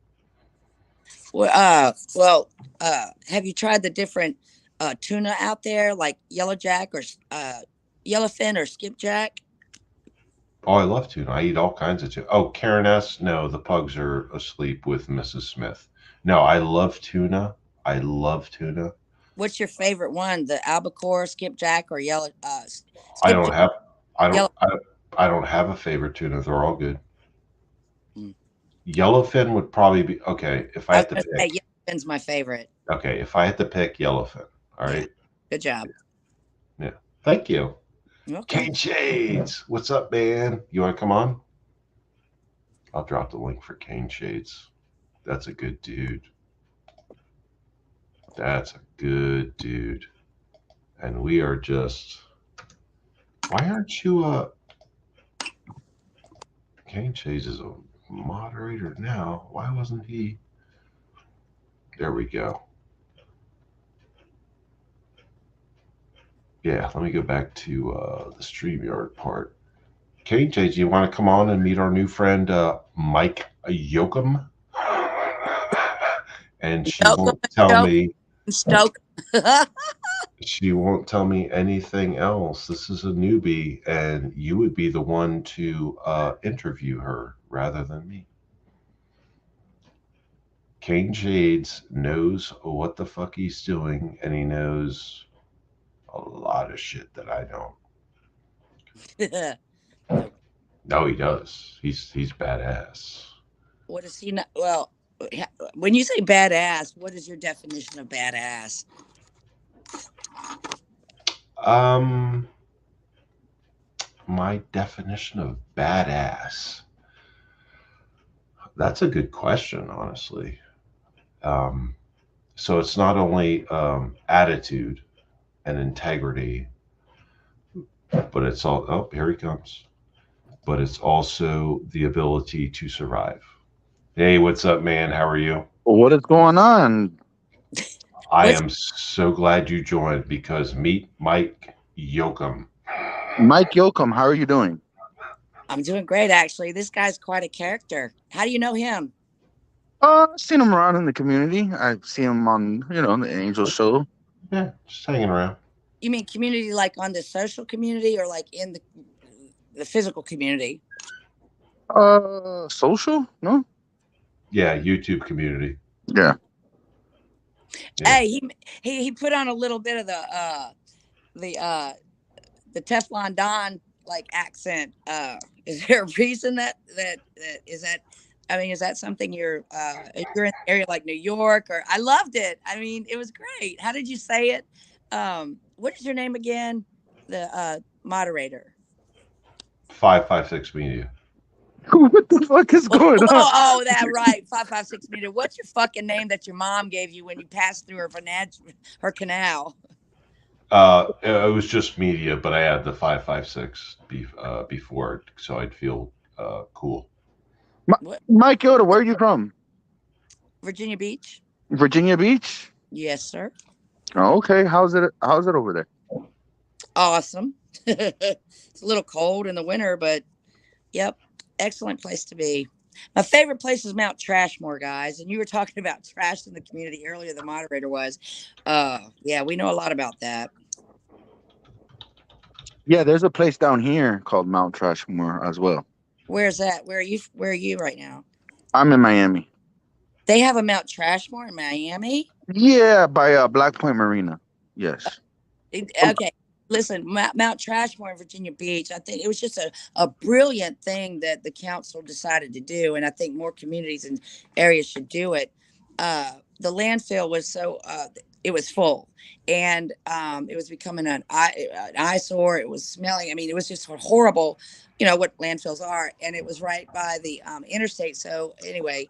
Have you tried the different tuna out there, like yellow jack or yellowfin or skipjack?
Oh, I love tuna. I eat all kinds of tuna. Oh, Karen S. No, the pugs are asleep with Mrs. Smith. No, I love tuna. I love tuna.
What's your favorite one? The albacore, skipjack, or yellow
I don't
skipjack?
have. I don't.
Yellow.
I don't have a favorite tuna. They're all good.
Mm.
Yellowfin would probably be okay if I
I was
had to
gonna say
pick.
yellowfin's my favorite.
Okay, if I had to pick yellowfin. All
Yeah.
right.
Good job.
Yeah. Thank you.
You're welcome.
Kane Shades, what's up, man? You want to come on? I'll drop the link for Kane Shades. That's a good dude. That's a good dude. And we are just. Why aren't you? Kane Shades is a moderator now. Why wasn't he? There we go. Yeah, let me go back to the StreamYard part. Kane Shades, you want to come on and meet our new friend Mike Yoakum? And she
Welcome,
won't tell
Stoke.
me.
Stoke.
She won't tell me anything else. This is a newbie, and you would be the one to interview her rather than me. Kane Shades knows what the fuck he's doing, and he knows a lot of shit that I don't. No, he does. He's badass.
What does he not? Well, when you say badass, what is your definition of badass?
Um, my definition of badass. That's a good question, honestly. Um, so it's not only attitude and integrity, but it's all. Oh, here he comes. But it's also the ability to survive. Hey, what's up, man? How are you?
What is going on?
I
What's
am so glad you joined because meet Mike Yoakum.
Mike Yoakum, how are you doing?
I'm doing great, actually. This guy's quite a character. How do you know him?
I've seen him around in the community. I see him on, the Angel Show.
Yeah, just hanging around.
You mean community like on the social community or like in the physical community?
Social? No?
Yeah, YouTube community.
Yeah.
Yeah.
Hey, he put on a little bit of the Teflon Don like accent. Is there a reason that is that? I mean, is that something you're in the area like New York or? I loved it. I mean, it was great. How did you say it? What is your name again? The moderator.
556 Media.
What the fuck is going on?
Oh, that right. 556 meter. What's your fucking name that your mom gave you when you passed through her canal?
It was just media, but I had the 556 before it, so I'd feel cool.
What?
Mike Yoda, where are you from?
Virginia Beach?
Virginia Beach?
Yes, sir.
Oh, okay. How's it over there?
Awesome. It's a little cold in the winter, but yep, excellent place to be. My favorite place is Mount Trashmore, guys. And you were talking about trash in the community earlier. The moderator was. Yeah, we know a lot about that.
Yeah, there's a place down here called Mount Trashmore as well.
Where's that? Where are you right now?
I'm in Miami.
They have a Mount Trashmore in Miami?
Yeah, by Black Point Marina. Yes.
Okay. Listen, Mount Trashmore in Virginia Beach, I think it was just a brilliant thing that the council decided to do. And I think more communities and areas should do it. The landfill was so, it was full, and it was becoming an eyesore. It was smelling. I mean, it was just horrible. You know what landfills are, and it was right by the interstate. So anyway,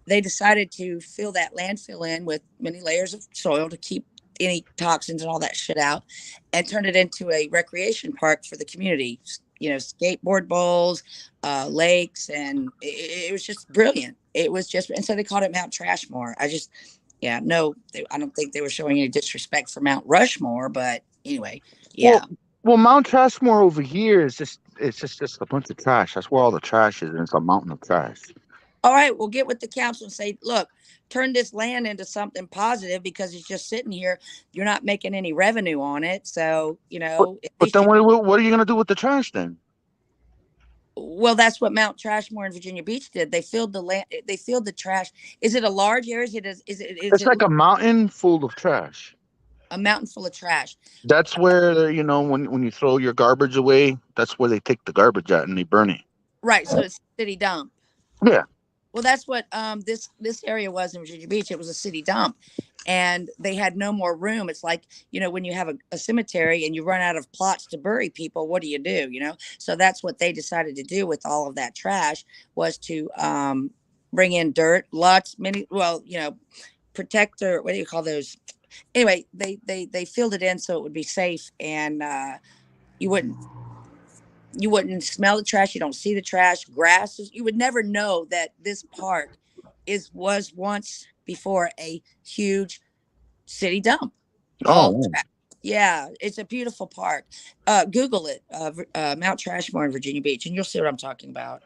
they decided to fill that landfill in with many layers of soil to keep any toxins and all that shit out, and turn it into a recreation park for the community. You know, skateboard bowls, lakes, and it was just brilliant. It was just, and so they called it Mount Trashmore. I just, yeah, no, I don't think they were showing any disrespect for Mount Rushmore, but anyway,
Well,
yeah.
well, Mount Trashmore over here is just a bunch of trash. That's where all the trash is, and it's a mountain of trash.
All right, we'll get with the council and say, look, turn this land into something positive because it's just sitting here. You're not making any revenue on it. So, you
But
know, at
but
least
then
you,
what are you gonna do with the trash then?
well, that's what Mount Trashmore in Virginia Beach did. They filled the land, they filled the trash. Is it a large area? Is
It's
it
like a mountain full of trash.
a mountain full of trash?
That's where when you throw your garbage away, that's where they take the garbage at and they burn it.
Right. So it's city dump.
Yeah.
Well, that's what this area was in Virginia Beach. It was a city dump, and they had no more room. It's like, you know, when you have a cemetery and you run out of plots to bury people, what do? You know, so that's what they decided to do with all of that trash, was to bring in dirt, lots, many. Well, you know, protector. What do you call those? Anyway, they filled it in so it would be safe, and you wouldn't you wouldn't smell the trash. You don't see the trash. Grasses. You would never know that this park was once before a huge city dump. All
Oh,
trash. Yeah, it's a beautiful park. Google it, Mount Trashmore in Virginia Beach, and you'll see what I'm talking about.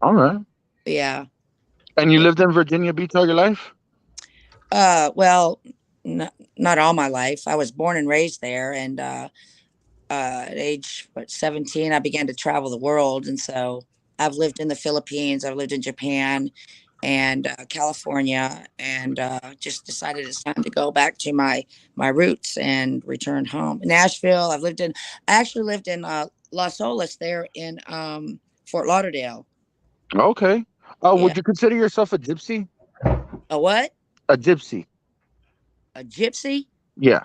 all right.
Yeah.
And you lived in Virginia Beach all your life?
Well, not all my life. I was born and raised there, and at age 17, I began to travel the world, and so I've lived in the Philippines, I've lived in Japan, and California, and just decided it's time to go back to my roots and return home. Nashville. I actually lived in Las Olas there in Fort Lauderdale.
Okay.
Yeah.
Would you consider yourself a gypsy?
A what?
A gypsy.
A gypsy?
Yeah.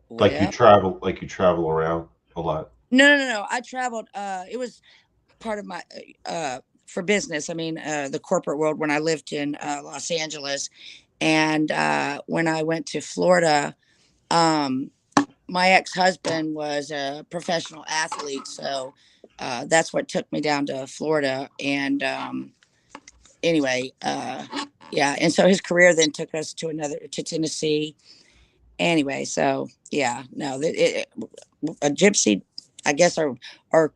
Well,
Like you travel around a lot.
no. I traveled. It was part of my for business. I mean, the corporate world when I lived in Los Angeles, and when I went to Florida, um, my ex-husband was a professional athlete, so that's what took me down to Florida. And anyway, yeah, and so his career then took us to Tennessee. Anyway, so yeah, no, a gypsy, I guess, are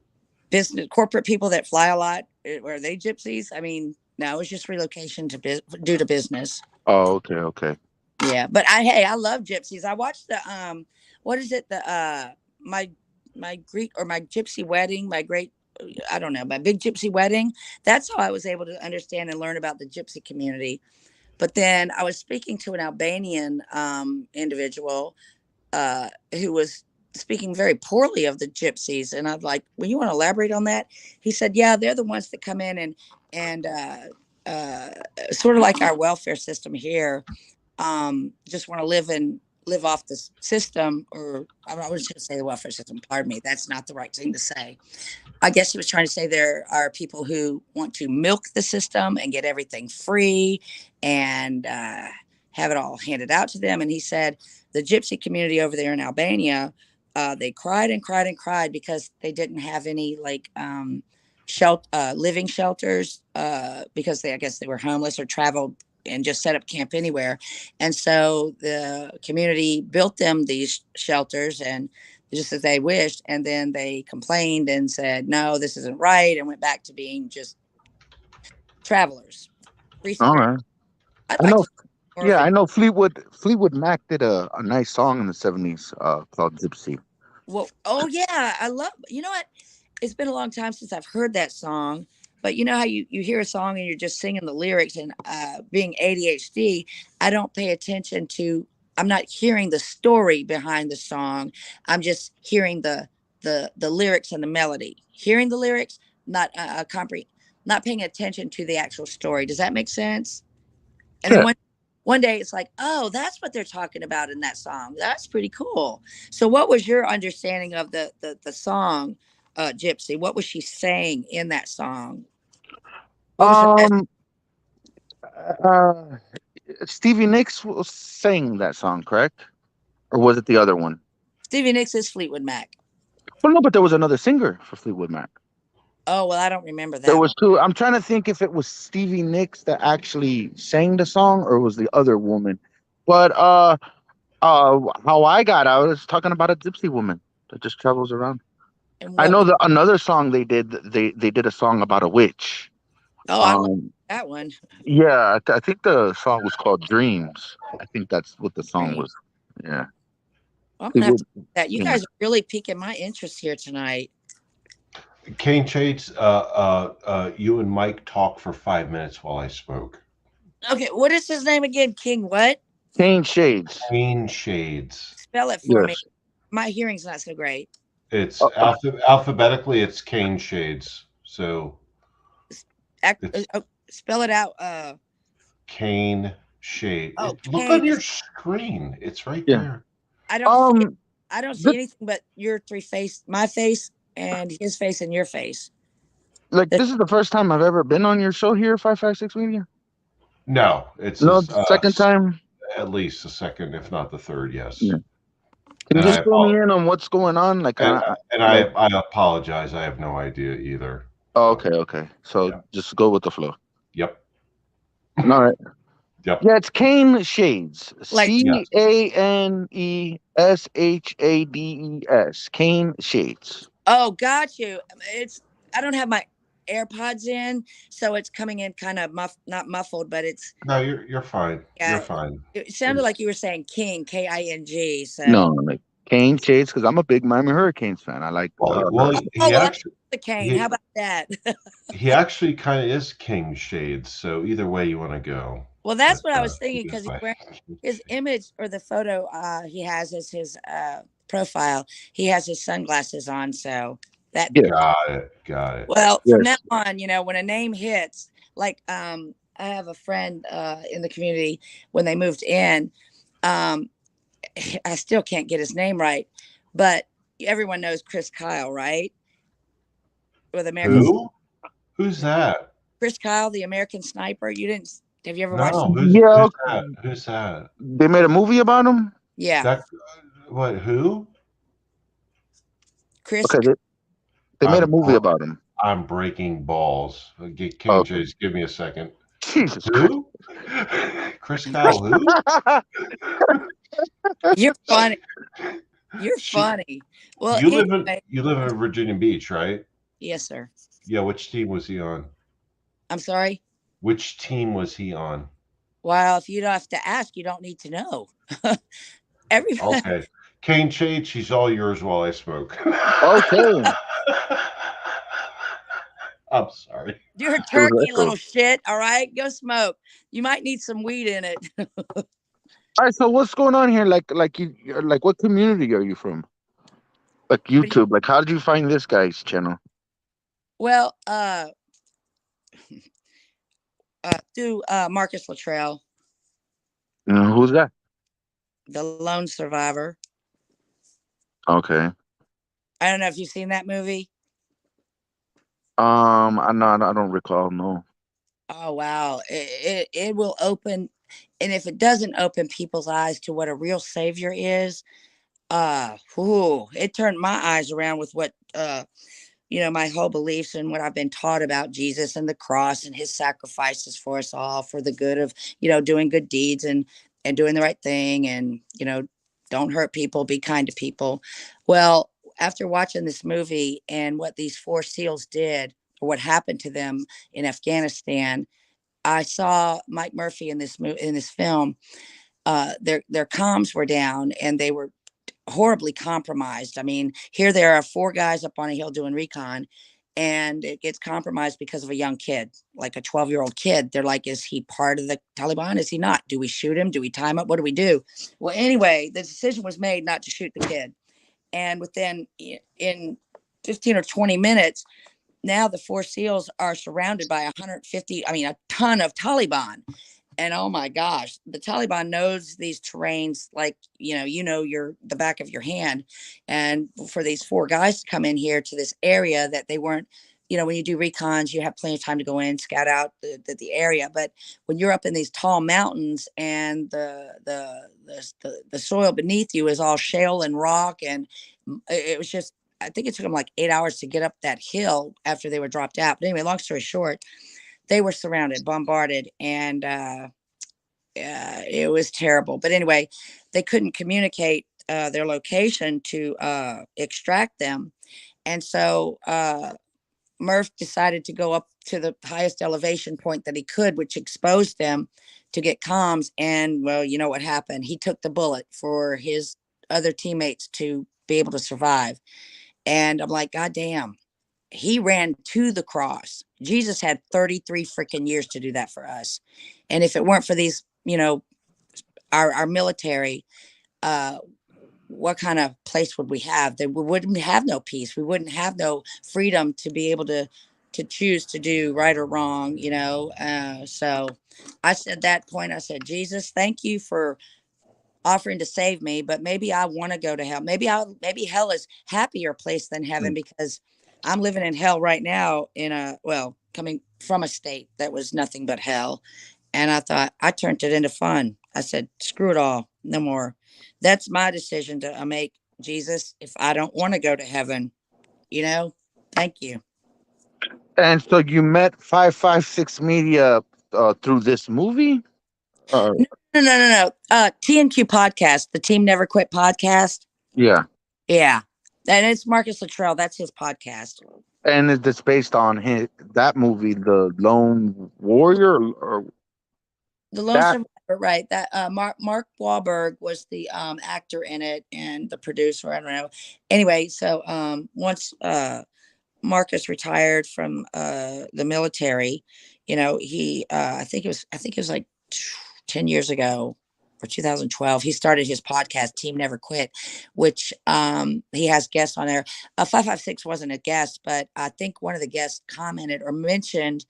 business corporate people that fly a lot. Were they gypsies? I mean, no, it was just relocation due to business.
Oh, okay, okay.
Yeah, but I love gypsies. I watched the what is it, the my my Greek or my gypsy wedding, my great, I don't know, my big gypsy wedding. That's how I was able to understand and learn about the gypsy community. But then I was speaking to an Albanian individual who was speaking very poorly of the gypsies, and I'm like, "Well, you want to elaborate on that?" He said, "Yeah, they're the ones that come in and uh, sort of like our welfare system here, just want to live off the system, or I was going to say the welfare system. Pardon me, that's not the right thing to say. I guess he was trying to say there are people who want to milk the system and get everything free and have it all handed out to them. And he said the gypsy community over there in Albania, they cried and cried and cried because they didn't have any like living shelters because I guess they were homeless or traveled and just set up camp anywhere. And so the community built them these shelters and just as they wished. And then they complained and said, no, this isn't right. And went back to being just travelers, free
All
spirit.
right.
I'd
I
like
know.
to more
Yeah,
video.
I know. Fleetwood Mac did a nice song in the '70s called "Gypsy."
Well, oh yeah, I love, you know what? It's been a long time since I've heard that song, but you know how you hear a song and you're just singing the lyrics, and being ADHD, I don't pay attention to, I'm not hearing the story behind the song. I'm just hearing the lyrics and the melody. Hearing the lyrics, not paying attention to the actual story. Does that make sense? And then
Yeah.
when one day it's like, oh, that's what they're talking about in that song. That's pretty cool. So what was your understanding of the song, Gypsy? What was she saying in that song? What was her message?
Um, uh, Stevie Nicks was sang that song, correct? Or was it the other one?
Stevie Nicks is Fleetwood Mac.
Well, no, but there was another singer for Fleetwood Mac.
Oh, well, I don't remember
There
that
was
one.
two. I'm trying to think if it was Stevie Nicks that actually sang the song or it was the other woman. But how I got out is talking about a gypsy woman that just travels around.
And
I
what
know
was,
that another song they did. They did a song about a witch.
oh, I like
Um,
that one.
yeah, I think the song was called Dreams. I think that's what the song
Dream.
was. Yeah.
Well, I'm
They
gonna have
would-
to look at that. You
yeah.
guys are really piquing my interest here tonight.
Cane Shades, you and Mike talk for 5 minutes while I smoke.
Okay, what is his name again? King what?
Cane Shades.
Cane Shades.
Spell it for me.
Yes.
My hearing's not so great.
It's alphabetically, it's Cane Shades. So it's
Spell it out.
Cane Shade.
Oh,
Look
Kane
on your
is.
screen. It's right
Yeah.
there.
I don't see it.
Um.
I don't see
th-
anything but your three face, my face, and his face, and your face.
like
The-
this is the first time I've ever been on your show here, 556 Media.
No, it's
No, second time.
at least the second, if not the third. Yes,
Yeah. Can you
and I
just fill me in on what's going on? Like,
and,
like.
I apologize. I have no idea either.
Oh, okay, okay. So
Yeah.
just go with the flow.
Yep.
All right.
Yep.
Yeah, it's Cane Shades.
like,
Yes.
Caneshades. Cane Shades.
oh, got you. It's. I don't have my AirPods in, so it's coming in kind of not muffled, but it's.
No, you're fine. You're
Yeah.
fine.
It sounded like
It's
you were saying King, King.
No,
So.
like Cane Shades, because I'm a big Miami Hurricanes fan. I like
well,
Oh
he
well,
actually
the cane. How
he
about that?
he actually kind of is King Shades. So either way you want to go,
Well, that's
but
what I was
he
thinking
goes
because he's
by
wearing
King
his
Shades.
image or the photo he has as his profile. He has his sunglasses on, so that.
yes,
Got it. Got it.
Well, from now
yes.
on, when a name hits, like I have a friend in the community when they moved in. Um, I still can't get his name right, but everyone knows Chris Kyle, right? With American
Who? Who's that?
Chris Kyle, the American Sniper. You didn't? Have you ever watched?
No,
Yeah,
who's that? Who's that?
they made a movie about him.
Yeah,
That what? Who?
Chris.
Okay, they made a
I'm
movie about him.
I'm breaking balls. King
Oh,
Chase, give me a second.
Jesus Christ.
Who? Chris Kyle, who?
You're funny. You're
She,
funny. Well, anyway,
you live in Virginia Beach, right?
yes, sir.
Yeah, which team was he on?
I'm sorry.
Which team was he on?
Well, if you don't have to ask, you don't need to know. Everybody,
Okay. Kane Shade, she's all yours while I smoke.
Okay.
I'm sorry.
you're a
It was
turkey,
echo.
little shit. All right, go smoke. You might need some weed in it.
All right, so what's going on here? Like what community are you from? Like YouTube. Like how did you find this guy's channel?
Well, through Marcus Luttrell,
Who's that?
the lone survivor.
Okay.
I don't know if you've seen that movie.
I don't recall. No.
Oh wow, it will open, and if it doesn't open people's eyes to what a real savior is, it turned my eyes around with what my whole beliefs and what I've been taught about Jesus and the cross and his sacrifices for us all for the good of, doing good deeds and doing the right thing and, don't hurt people, be kind to people. Well, after watching this movie and what these four SEALs did or what happened to them in Afghanistan, I saw Mike Murphy in this film. Their comms were down and they were horribly compromised. I mean, here there are four guys up on a hill doing recon, and it gets compromised because of a young kid, like a 12-year-old kid. They're like, is he part of the Taliban? Is he not? Do we shoot him? Do we time up? What do we do? Well, anyway, the decision was made not to shoot the kid. And within in 15 or 20 minutes, now the four SEALs are surrounded by 150, I mean, a ton of Taliban. And oh my gosh, the Taliban knows these terrains like your the back of your hand. And for these four guys to come in here to this area that they weren't, when you do recons, you have plenty of time to go in, scout out the area. But when you're up in these tall mountains and the soil beneath you is all shale and rock, and it was just, I think it took them like 8 hours to get up that hill after they were dropped out. But anyway, long story short, they were surrounded, bombarded, and it was terrible. But anyway, they couldn't communicate their location to extract them. And so Murph decided to go up to the highest elevation point that he could, which exposed them to get comms. And well, you know what happened? He took the bullet for his other teammates to be able to survive. And I'm like, God damn, he ran to the cross. Jesus had 33 freaking years to do that for us. And if it weren't for these, our military, uh, what kind of place would we have? That we wouldn't have no peace. We wouldn't have no freedom to be able to choose to do right or wrong, So I said that point, I said, Jesus, thank you for offering to save me, but maybe I want to go to hell. Maybe hell is happier place than heaven, because I'm living in hell right now coming from a state that was nothing but hell. And I thought, I turned it into fun. I said, screw it all. No more. That's my decision to make, Jesus. If I don't want to go to heaven, thank you.
And so you met 556 Media through this movie? Uh,
No, no, no, no, no. TNQ podcast, the Team Never Quit podcast.
yeah.
Yeah. And it's Marcus Luttrell. That's his podcast.
And is this based on that movie, The Lone Warrior, or
The Lone
that?
Survivor, right? That Mark Wahlberg was the actor in it and the producer. I don't know. Anyway, so once Marcus retired from the military, he I think it was like 10 years ago or 2012, he started his podcast Team Never Quit, which he has guests on there. 556 wasn't a guest, but I think one of the guests commented or mentioned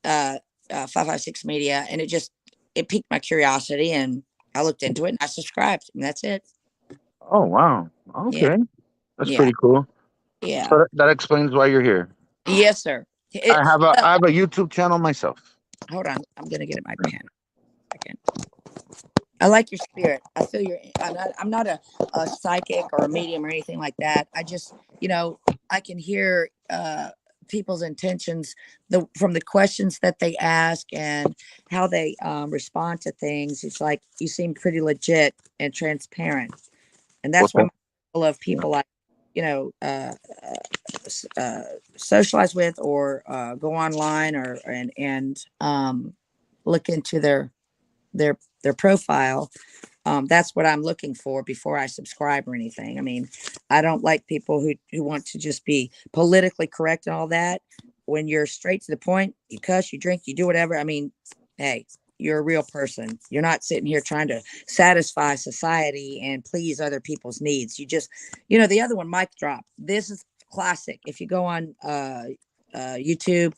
uh, 556 Media, and it piqued my curiosity, and I looked into it and I subscribed, and that's it.
Oh wow.
Yeah,
Okay, that's
yeah,
pretty cool.
yeah.
So that explains why you're here.
Yes, sir.
I have a YouTube channel myself.
Hold on, I'm gonna get my pen. Okay. I like your spirit. I feel your. I'm not a psychic or a medium or anything like that. I just, I can hear people's intentions from the questions that they ask and how they respond to things. It's like you seem pretty legit and transparent, and that's why
Okay.
I love people like, you know, uh, uh, socialize with or go online and look into their profile. That's what I'm looking for before I subscribe or anything. I mean, I don't like people who want to just be politically correct and all that. When you're straight to the point, you cuss, you drink, you do whatever. I mean, hey, you're a real person. You're not sitting here trying to satisfy society and please other people's needs. The other one, mic drop. This is classic. If you go on YouTube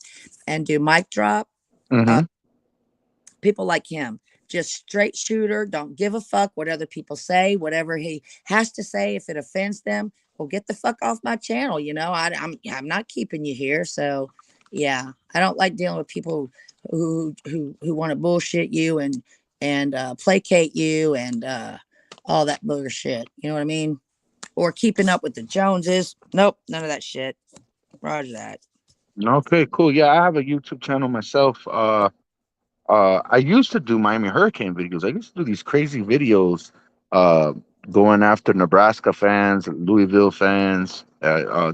and do mic drop, uh,
Mm-hmm.
people like him, just straight shooter, don't give a fuck what other people say, whatever he has to say. If it offends them, well, get the fuck off my channel. I'm not keeping you here. So yeah, I don't like dealing with people who want to bullshit you and placate you and all that bullshit. You know what I mean? Or keeping up with the Joneses. Nope, none of that shit. Roger that.
Okay, cool. Yeah, I have a YouTube channel myself. I used to do Miami Hurricane videos. I used to do these crazy videos, uh, going after Nebraska fans, Louisville fans,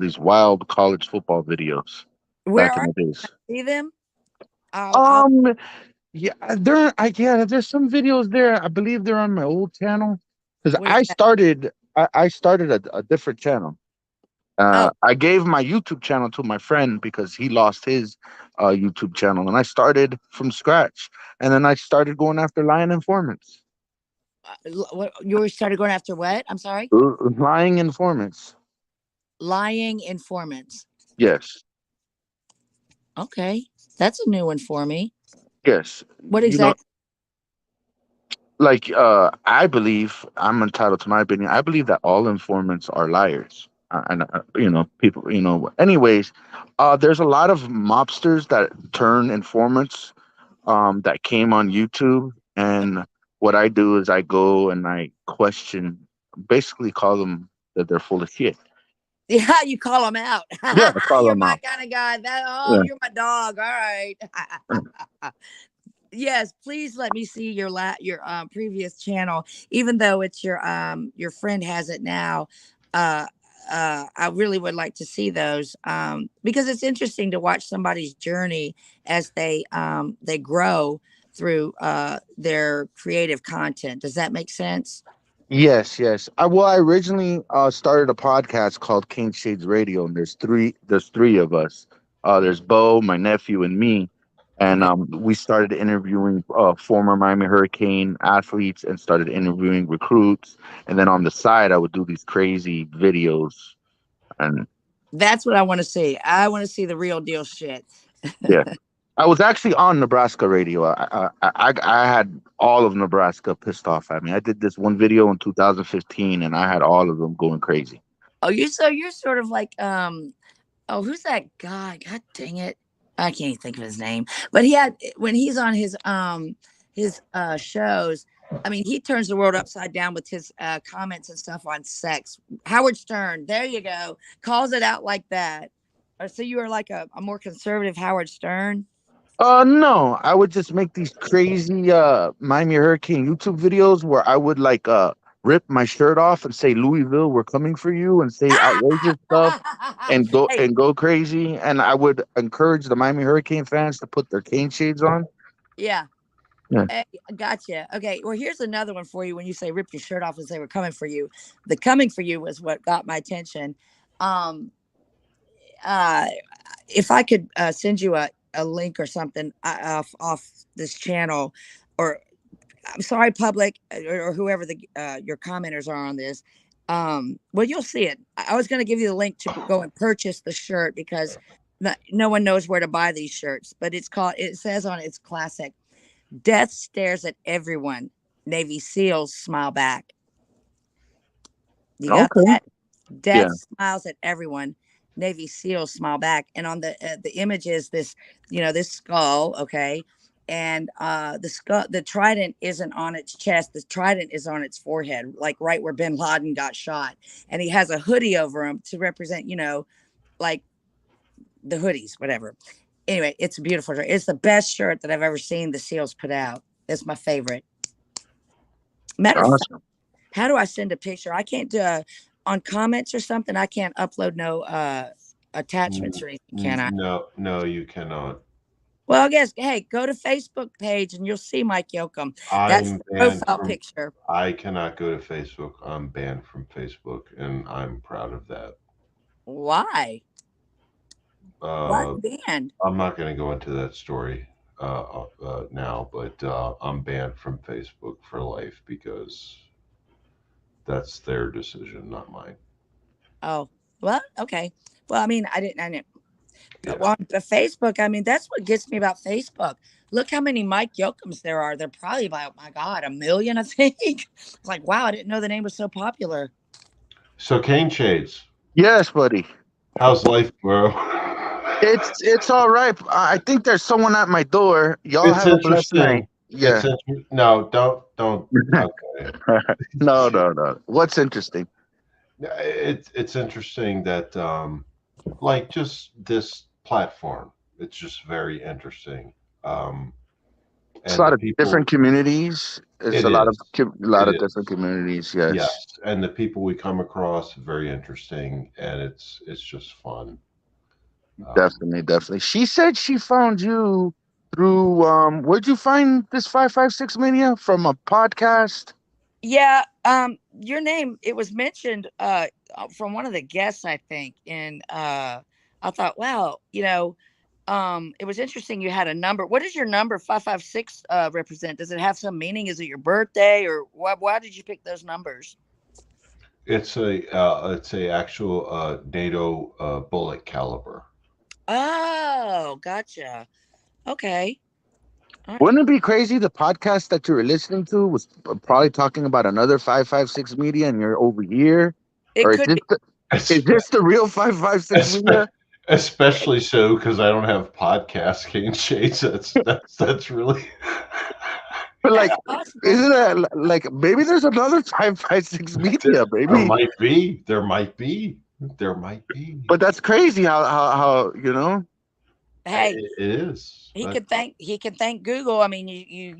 these wild college football videos
Where
back in
are
the days.
you? See them? I'll
Um, yeah, there's some videos there. I believe they're on my old channel because
what is that?
I started a different channel.
Oh,
I gave my YouTube channel to my friend because he lost his YouTube channel, and I started from scratch. And then I started going after lying informants.
what you started going after? What? I'm sorry.
Lying informants.
Lying informants.
Yes,
Okay, that's a new one for me.
yes.
What
You know,
exactly?
like I believe I'm entitled to my opinion. I believe that all informants are liars. And people, anyways, there's a lot of mobsters that turn informants that came on YouTube, and what I do is I go and I question, basically call them that they're full of shit.
Yeah, you call them out.
Yeah, I call
You're
them
my
out.
kind of guy.
Yeah.
You're my dog. All right. Yes, please let me see your previous channel, even though it's your friend has it now. uh I really would like to see those, because it's interesting to watch somebody's journey as they grow through their creative content. Does that make sense?
Yes, yes. I originally started a podcast called King Shades Radio, and there's three of us. There's Bo, my nephew, and me, and
Okay.
we started interviewing former Miami Hurricane athletes and started interviewing recruits. And then on the side, I would do these crazy videos. And
That's what I want to see. I want to see the real deal shit.
yeah, I was actually on Nebraska radio. I had all of Nebraska pissed off at me. I did this one video in 2015, and I had all of them going crazy.
Oh, you're sort of like oh, who's that guy? God dang it. I can't even think of his name. But he had, when he's on his shows, I mean, he turns the world upside down with his comments and stuff on sex. Howard Stern, there you go. Calls it out like that. Or so you are like a more conservative Howard Stern.
No, I would just make these crazy Miami Hurricane YouTube videos where I would like rip my shirt off and say Louisville, we're coming for you, and say outrageous stuff and go
Hey,
and go crazy. And I would encourage the Miami Hurricane fans to put their cane shades on.
yeah.
Yeah.
Hey, gotcha. Okay. Well, here's another one for you. When you say rip your shirt off and say we're coming for you, the coming for you was what got my attention. Um, uh, if I could send you a link or something off this channel, or I'm sorry, public, or whoever your commenters are on this. Well, you'll see it. I was going to give you the link to go and purchase the shirt, because no one knows where to buy these shirts, but it says on it's classic. Death stares at everyone. Navy SEALs smile back. You got
Okay.
that?
Yeah.
Death smiles at everyone. Navy SEALs smile back. And on the image is this, this skull, okay? And the trident isn't on its chest. The trident is on its forehead, like right where Bin Laden got shot. And he has a hoodie over him to represent, like the hoodies, whatever. Anyway, it's a beautiful shirt. It's the best shirt that I've ever seen the SEALs put out. It's my favorite. Matter of fact,
Awesome.
how do I send a picture? I can't do on comments or something. I can't upload no attachments or anything, can I?
No, no, you cannot.
Well, I guess, hey, go to Facebook page and you'll see Mike Yoakum. That's
I'm
the
banned
profile
from.
picture.
I cannot go to Facebook. I'm banned from Facebook, and I'm proud of that.
Why? Why are
Uh,
you banned?
I'm not going to go into that story now, but I'm banned from Facebook for life because that's their decision, not mine.
Oh, well, okay. Well, I mean, I didn't.
Yeah.
Well, the Facebook, I mean, that's what gets me about Facebook. Look how many Mike Yokums there are. They're probably about, my God, a million, I think. It's like, wow, I didn't know the name was so popular.
So, Cane Shades,
Yes, buddy.
how's life, bro?
It's all right. I think there's someone at my door. Y'all
It's
have a blessed night.
interesting.
Yeah.
No, don't. Okay.
No, no, no. What's interesting?
It's interesting that like just this platform. It's just very interesting. Um,
It's a
and the
lot of different
people.
communities. It's
It
a lot
is.
of
It
different
is.
communities. Yes,
Yes, and the people we come across very interesting, and it's just fun. Um,
definitely, definitely. She said she found you through where'd you find this 556 mania from a podcast?
Yeah, your name, it was mentioned from one of the guests, I think. And I thought, wow, it was interesting you had a number. What does your number 556 represent? Does it have some meaning? Is it your birthday, or why did you pick those numbers?
it's a actual NATO bullet caliber.
Oh, gotcha. Okay. All right.
Wouldn't it be crazy? The podcast that you were listening to was probably talking about another 556 media, and you're over here,
It
or
could be.
is this the real 556 media?
Especially so because I don't have podcast cane shades. That's really.
But
That's
like,
possible.
isn't that like maybe there's another 556 media,
There
maybe?
might be. There might be. There might be.
But that's crazy how you know.
Hey,
It is. But
he can thank Google. I mean,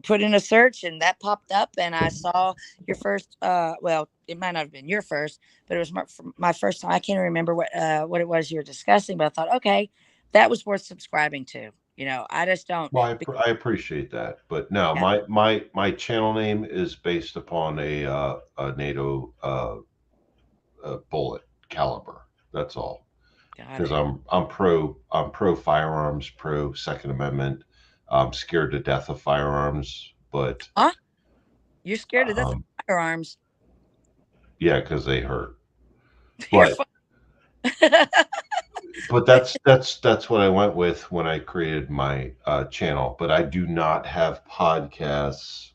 put in a search and that popped up, and I saw your first. Well, it might not have been your first, but it was my first time. I can't remember what it was you were discussing, but I thought, okay, that was worth subscribing to. You know, I just don't.
well, I appreciate that. But no,
Yeah,
my channel name is based upon a NATO bullet caliber. That's all.
got
Because
it.
I'm pro firearms, pro Second Amendment. I'm scared to death of firearms, but
Huh? You're scared to death of
um,
firearms.
yeah, because they hurt.
You're
But
fine.
that's what I went with when I created my channel. But I do not have podcasts.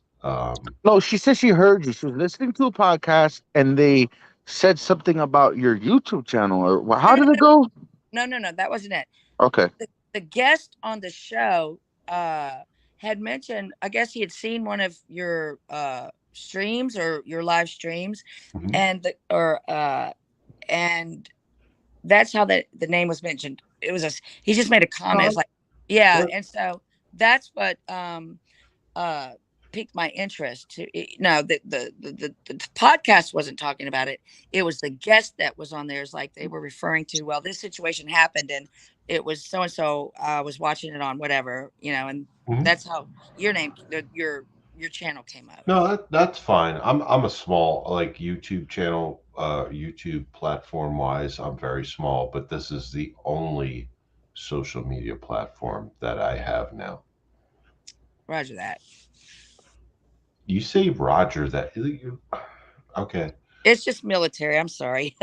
No, she said she heard you. She was listening to a podcast, and they said something about your YouTube channel. Or
No,
how
no,
did it
no,
go?
no. That wasn't it.
Okay.
The guest on the show had mentioned, I guess he had seen one of your streams or your live streams,
Mhm.
and and that's how the name was mentioned. It was he just made a comment. It's like, yeah,
What?
and so that's what uh piqued my interest to no the podcast wasn't talking about it. It was the guest that was on there. It's like they were referring to, well, this situation happened and it was so and so was watching it on whatever, you know, and
Mhm.
that's how your name your channel came up.
No, that's fine. I'm a small like YouTube channel, YouTube platform wise. I'm very small, but this is the only social media platform that I have now.
Roger that.
You say Roger that okay.
It's just military, I'm sorry.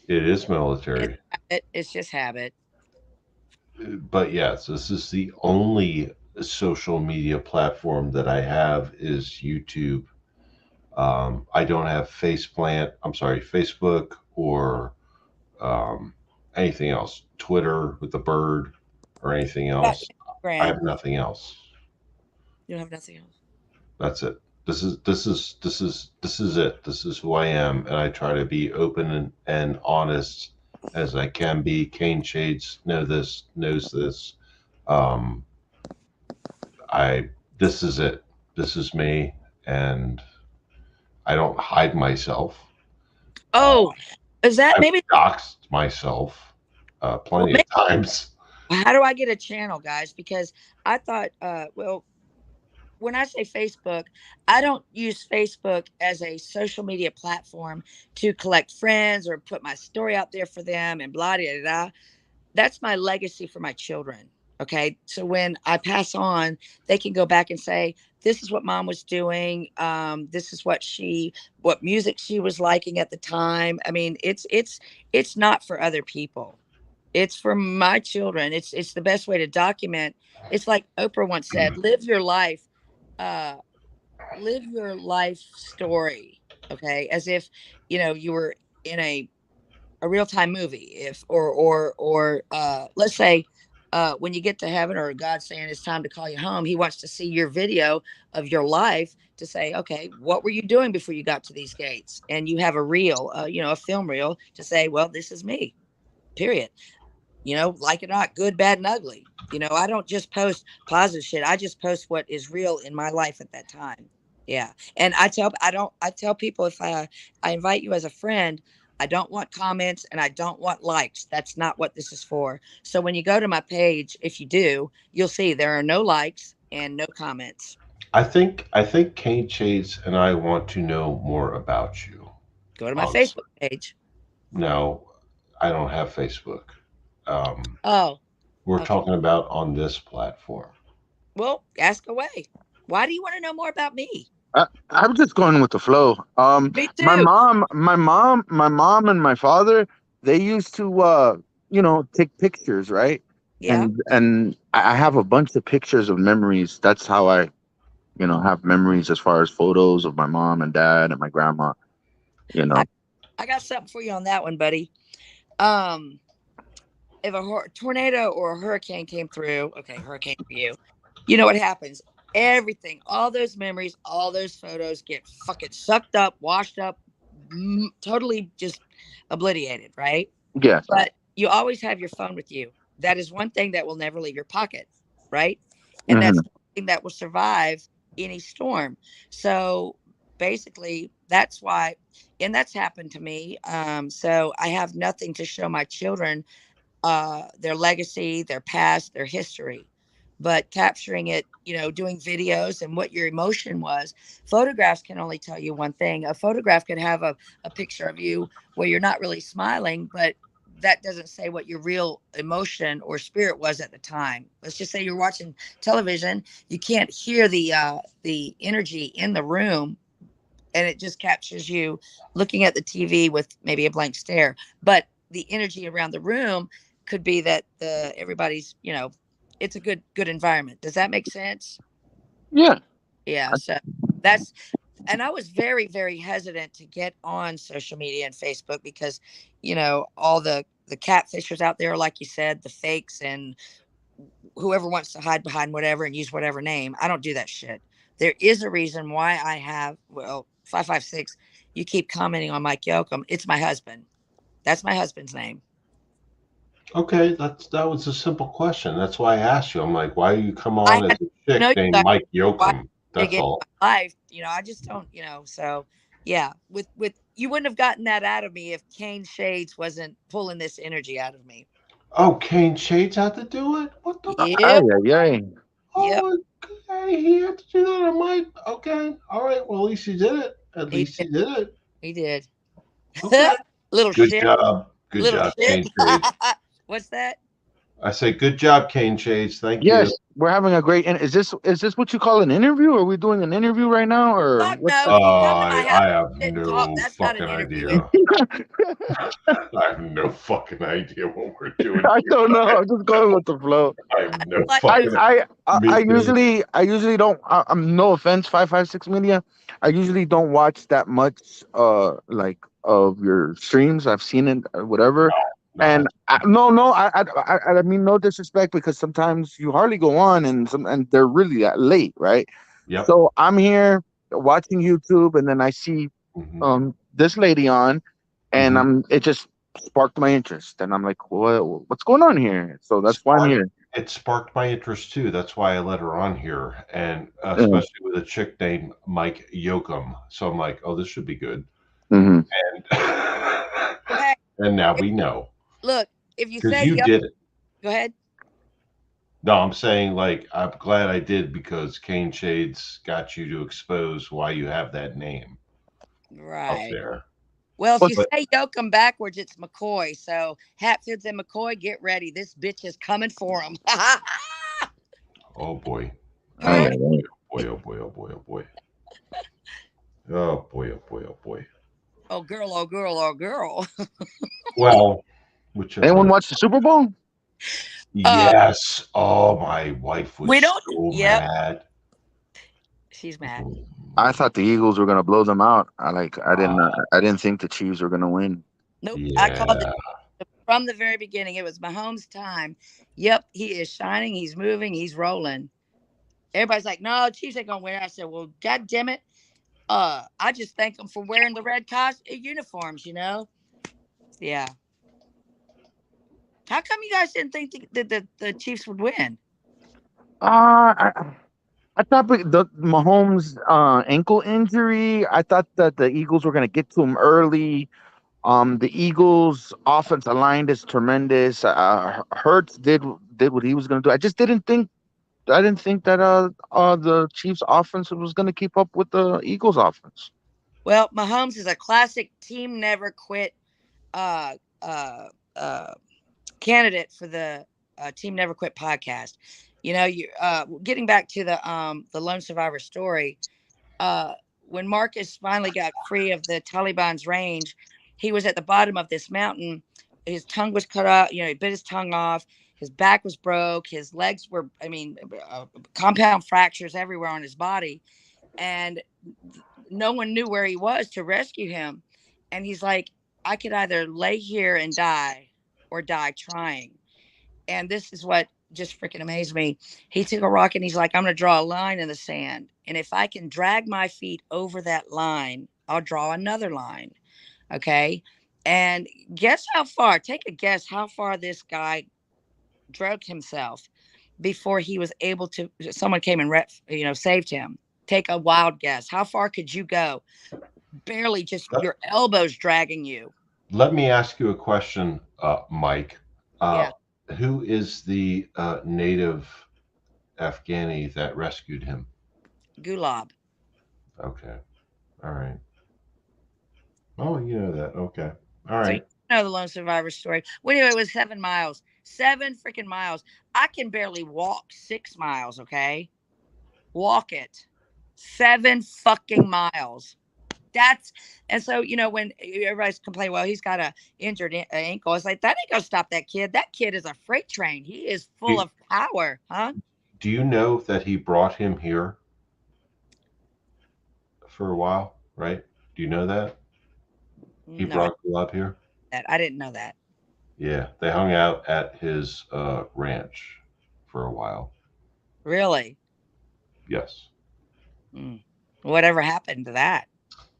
It is military.
It's just habit.
But yes, this is the only social media platform that I have is YouTube. I don't have Facebook or um, anything else, Twitter with the bird or anything
About
else. I
Instagram,
have nothing else.
you don't have nothing else.
That's it. This is it. This is who I am, and I try to be open and honest as I can be. Cane Shades knows this. Um, I this is it. This is me, and I don't hide myself. Uh,
Oh, is that
I've
maybe?
doxed myself
Well,
plenty of times.
how do I get a channel, guys? Because I thought, well, when I say Facebook, I don't use Facebook as a social media platform to collect friends or put my story out there for them and blah, blah, blah. That's my legacy for my children. Okay. So when I pass on, they can go back and say, this is what mom was doing. This is what music she was liking at the time. I mean, it's not for other people. It's for my children. It's the best way to document. It's like Oprah once said, uh live your life story, okay? As if, you know, you were in a real-time movie. If or let's say when you get to heaven or God saying it's time to call you home, he wants to see your video of your life to say, okay, what were you doing before you got to these gates? And you have a reel, you know, a film reel to say, well, this is me, period. You know, like it or not, good, bad, and ugly. You know, I don't just post positive shit. I just post what is real in my life at that time. Yeah. And I tell people, if I invite you as a friend, I don't want comments and I don't want likes. That's not what this is for. So when you go to my page, if you do, you'll see there are no likes and no comments.
I think Kate Shades and I want to know more about you.
Go to my
Um,
Facebook page.
no, I don't have Facebook. Um,
Oh,
we're
okay.
talking about on this platform.
Well, ask away. Why do you want to know more about me?
I'm just going with the flow.
Me too.
My mom and my father, they used to, take pictures, right?
Yeah.
And I have a bunch of pictures of memories. That's how I, have memories as far as photos of my mom and dad and my grandma. You
I,
know.
I got something for you on that one, buddy. Um, if a tornado or a hurricane came through, okay, hurricane for you, you know what happens? Everything, all those memories, all those photos get fucking sucked up, washed up, totally just obliterated, right?
Yes.
But you always have your phone with you. That is one thing that will never leave your pocket, right? And
Hmm.
that's something that will survive any storm. So basically, that's why, and that's happened to me. So I have nothing to show my children their legacy, their past, their history, but capturing it, doing videos and what your emotion was. Photographs can only tell you one thing. A photograph could have a picture of you where you're not really smiling, but that doesn't say what your real emotion or spirit was at the time. Let's just say you're watching television, you can't hear the energy in the room, and it just captures you looking at the TV with maybe a blank stare. But the energy around the room could be that the everybody's, it's a good environment. Does that make sense?
Yeah.
Yeah. So that's and I was very, very hesitant to get on social media and Facebook because, all the catfishers out there, like you said, the fakes and whoever wants to hide behind whatever and use whatever name. I don't do that shit. There is a reason why I have, 556. You keep commenting on Mike Yoakum. It's my husband. That's my husband's name.
Okay, that was a simple question. That's why I asked you. I'm like, why do you come
I
on as
had
a
to know
chick
you
named
guys
Mike
why
Yoakum?
big
That's
in
all.
my life. I just don't, so yeah, with you wouldn't have gotten that out of me if Kane Shades wasn't pulling this energy out of me.
Oh, Kane Shades had to do it? What the?
Ay,
Yep.
ay, ay.
Yep.
Oh, okay. He had to do that on my. Okay. All right. Well, at least he did it. At
He
least
did.
he did it.
He did.
Okay.
Little
Good
shit.
job. Good
Little
job,
shit.
Kane Shades.
What's that?
I say, good job, Kane Shades. Thank you.
Yes, we're having a great. And is this what you call an interview? Are we doing an interview right now, or
Fuck
what's
no.
that?
If you come to my house
I have
and sit and talk,
no
that's not
fucking
an interview. It's
idea. I have no fucking idea what we're doing
I
here.
don't know. I'm just going with the flow.
I have no
like
I
fucking.
I I
Me
I
too.
usually don't. I'm no offense, 556 media. I usually don't watch that much like of your streams. I've seen it, whatever. And
No.
no, I mean no disrespect, because sometimes you hardly go on, and they're really that late, right?
Yep.
So I'm here watching YouTube, and then I see
Hmm.
this lady on, and
Hmm.
it just sparked my interest, and I'm like, what's going on here? So that's why I'm here.
It sparked my interest too. That's why I let her on here, and
Mm-hmm.
especially with a chick named Mike Yoakum. So I'm like, oh, this should be good.
Mm-hmm.
And
hey,
and now
if,
we know
look, if you
because
say
you
yo,
did it.
go ahead.
No, I'm saying like I'm glad I did because Kane Shades got you to expose why you have that name up
Right.
there.
Well, if
Well,
you
But
say Yoakum backwards, it's McCoy. So Hatfields and McCoy, get ready. This bitch is coming for them.
oh boy,
I,
oh
Hooray.
boy, oh boy, oh boy, oh boy, oh boy, oh boy, oh boy, oh boy.
Oh, girl, oh, girl, oh, girl.
Well, whichever
anyone
way.
watch the Super Bowl?
Uh,
Yes. Oh, my wife was
we don't,
so
yep,
mad.
she's mad.
I thought the Eagles were gonna blow them out.
Uh,
I didn't think the Chiefs were gonna win.
Nope. I called
yeah.
it from the very beginning. It was Mahomes' time. Yep, he is shining. He's moving. He's rolling. Everybody's like, no, Chiefs ain't going to win. I said, well, God damn it. I just thank them for wearing the red uniforms, Yeah. How come you guys didn't think that the Chiefs would win?
I thought the Mahomes ankle injury. I thought that the Eagles were gonna get to him early. The Eagles' offensive line is tremendous. Hurts did what he was gonna do. I didn't think that the Chiefs' offense was gonna keep up with the Eagles' offense.
Well, Mahomes is a classic team never quit uh, uh, uh, candidate for the Team Never Quit podcast. You getting back to the lone survivor story. Uh, when Marcus finally got free of the Taliban's range, he was at the bottom of this mountain. His tongue was cut off. He bit his tongue off. His back was broke. His legs were, compound fractures everywhere on his body. And no one knew where he was to rescue him. And he's like, I could either lay here and die or die trying. And this is what just freaking amazed me. He took a rock and he's like, I'm going to draw a line in the sand. And if I can drag my feet over that line, I'll draw another line. Okay. And guess how far? Take a guess how far this guy drugged himself before he was able to. Someone came and saved him. Take a wild guess. How far could you go? Barely, just
Let,
your elbows dragging you.
let me ask you a question, Mike. Uh,
Yeah,
who is the native Afghani that rescued him?
Gulab.
Okay. All right. Oh, you know that. Okay. All
So you
right.
know the lone survivor story. Well, anyway, it was 7 miles, 7 freaking miles. I can barely walk 6 miles. Okay, walk it, 7 fucking miles. That's and so when everybody's complaining, well, he's got a injured ankle. It's like that ain't gonna stop that kid. That kid is a freight train. He is
Do,
full of power, huh?
do you know that he brought him here for a while, right? Do you know that? He
No,
brought you up here?
I didn't know that.
Yeah. They hung out at his ranch for a while.
Really?
Yes.
Mm. Whatever happened to that?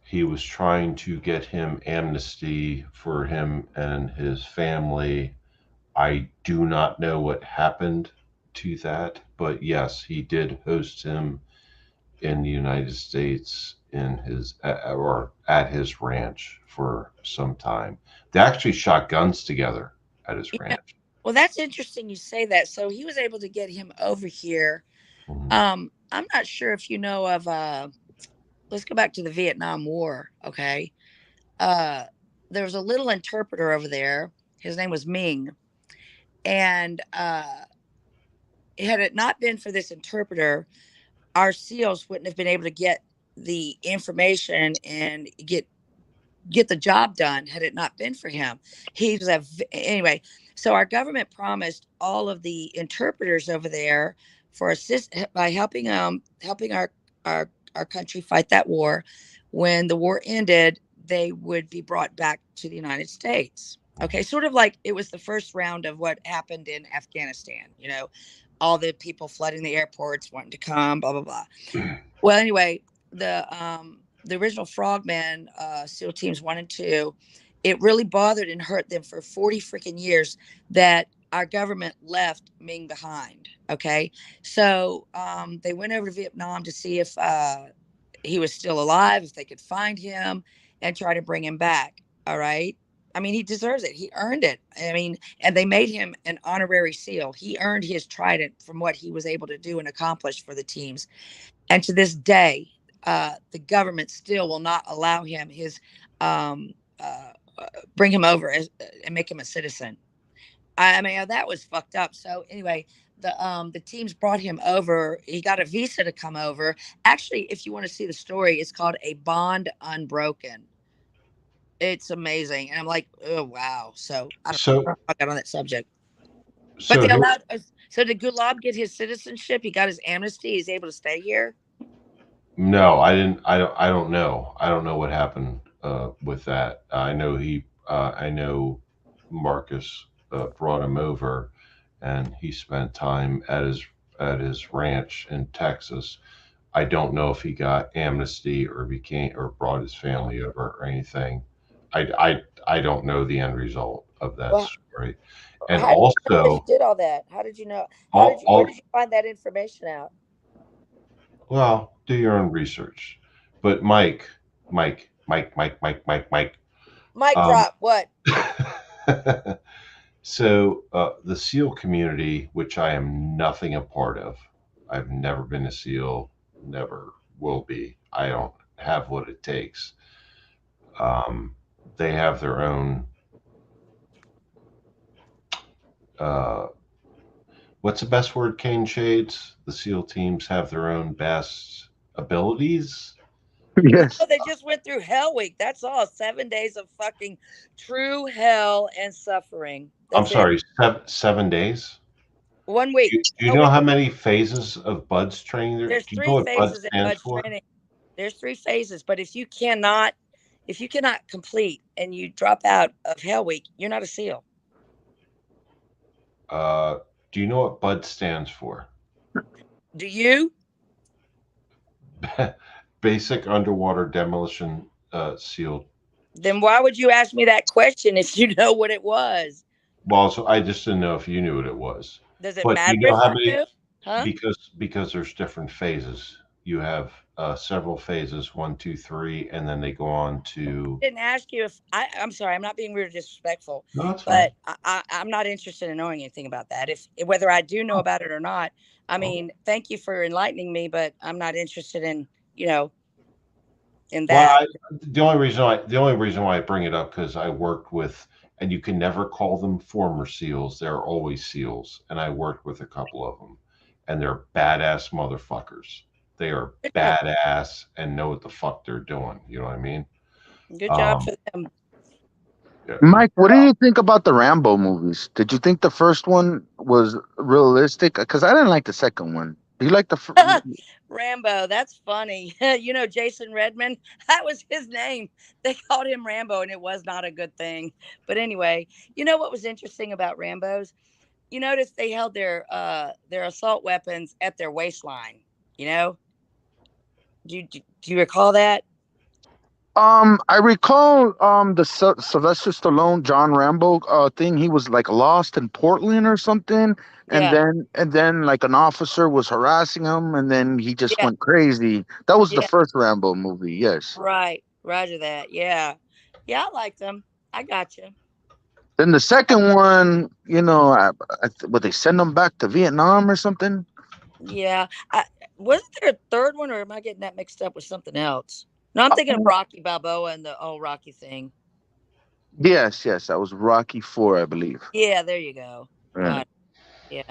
He was trying to get him amnesty for him and his family. I do not know what happened to that, but yes, he did host him in the United States in his or at his ranch for some time. They actually shot guns together at his
Yeah.
ranch.
Well, that's interesting you say that. So he was able to get him over here.
Mhm.
I'm not sure if you know of let's go back to the Vietnam War, okay? Uh there was a little interpreter over there. His name was Ming. And had it not been for this interpreter, our SEALs wouldn't have been able to get the information and get the job done had it not been for him. He was anyway. So our government promised all of the interpreters over there for assist by helping our country fight that war. When the war ended, they would be brought back to the United States. Okay, sort of like it was the first round of what happened in Afghanistan. All the people flooding the airports wanting to come, blah blah blah. Well, anyway, the original Frogman SEAL teams 1 and 2, it really bothered and hurt them for 40 freaking years that our government left Ming behind. Okay, so they went over to Vietnam to see if he was still alive, if they could find him, and try to bring him back. All right. I mean, he deserves it. He earned it. I mean, and they made him an honorary SEAL. He earned his trident from what he was able to do and accomplish for the teams. And to this day, the government still will not allow him his um, bring him over and make him a citizen. I mean, that was fucked up. So anyway, the teams brought him over. He got a visa to come over. Actually, if you want to see the story, it's called A Bond Unbroken. It's amazing, and I'm like, oh wow. So I don't know.
So,
I got on that subject, but
so
they
here,
allowed us. So did Gulab get his citizenship? He got his amnesty. He's able to stay here.
no, I didn't. I don't know. I don't know what happened with that. I know he. I know Marcus brought him over, and he spent time at his ranch in Texas. I don't know if he got amnesty or became or brought his family over or anything. I don't know the end result of that
Well,
story. And
how do you know that he
also,
did all that? How did you know? Where
all
did you find that information out?
well, do your own research. But Mike.
Mic
Um,
drop. What?
so the SEAL community, which I am nothing a part of, I've never been a SEAL, never will be. I don't have what it takes. Um, they have their own. Uh, what's the best word? Cane shades. The SEAL teams have their own best abilities.
No,
Yes.
they just went through Hell Week. That's all. 7 days of fucking true hell and suffering.
I'm
That's it.
sorry, 7 days.
1 week.
Do you
Oh,
know
we
how many phases of BUDS training there?
there's
Do you know
3
what BUDS
phases in
stands
bud
for?
training. There's 3 phases, but if you cannot complete and you drop out of Hell Week, you're not a SEAL.
Uh, do you know what BUDS stands for?
Do you?
Basic Underwater Demolition SEAL.
Then why would you ask me that question if you know what it was?
Well, so I just didn't know if you knew what it was.
Does it
But do
matter
you know
if
how
I
many?
do? Huh?
Because there's different phases. You have several phases, one, two, three, and then they go on to.
Didn't ask you if I'm sorry, I'm not being rude or disrespectful,
No, that's fine.
but I'm not interested in knowing anything about that. If whether I do know
Oh,
about it or not, I
oh.
mean, thank you for enlightening me, but I'm not interested in, you know, in
Well,
that.
the only reason why I bring it up because I worked with, and you can never call them former SEALs. They're always SEALs, and I worked with a couple of them, and they're badass motherfuckers. They are
Good job.
badass and know what the fuck they're doing. You know what I mean?
Good job
Um,
for them.
yeah.
Mike, what do you think about the Rambo movies? Did you think the first one was realistic? Because I didn't like the second one. Do you like the?
Rambo, that's funny. You know, Jason Redman, that was his name. They called him Rambo, and it was not a good thing. But anyway, you know what was interesting about Rambos? You notice they held their assault weapons at their waistline. You know, do you recall that?
I recall the Sylvester Stallone John Rambo thing. He was like lost in Portland or something,
Yeah,
and then like an officer was harassing him, and then he just
yeah,
went crazy. That was the
yeah.
first Rambo movie. Yes.
Right, Roger that. Yeah, yeah, I liked them. I got you.
Then the second one, would they send him back to Vietnam or something?
Yeah, wasn't there a third one, or am I getting that mixed up with something else? No, I'm thinking of
Uh,
Rocky Balboa and the old Rocky thing.
yes, yes, that was Rocky Four, I believe.
Yeah, there you go.
Yeah.
Right. Yeah.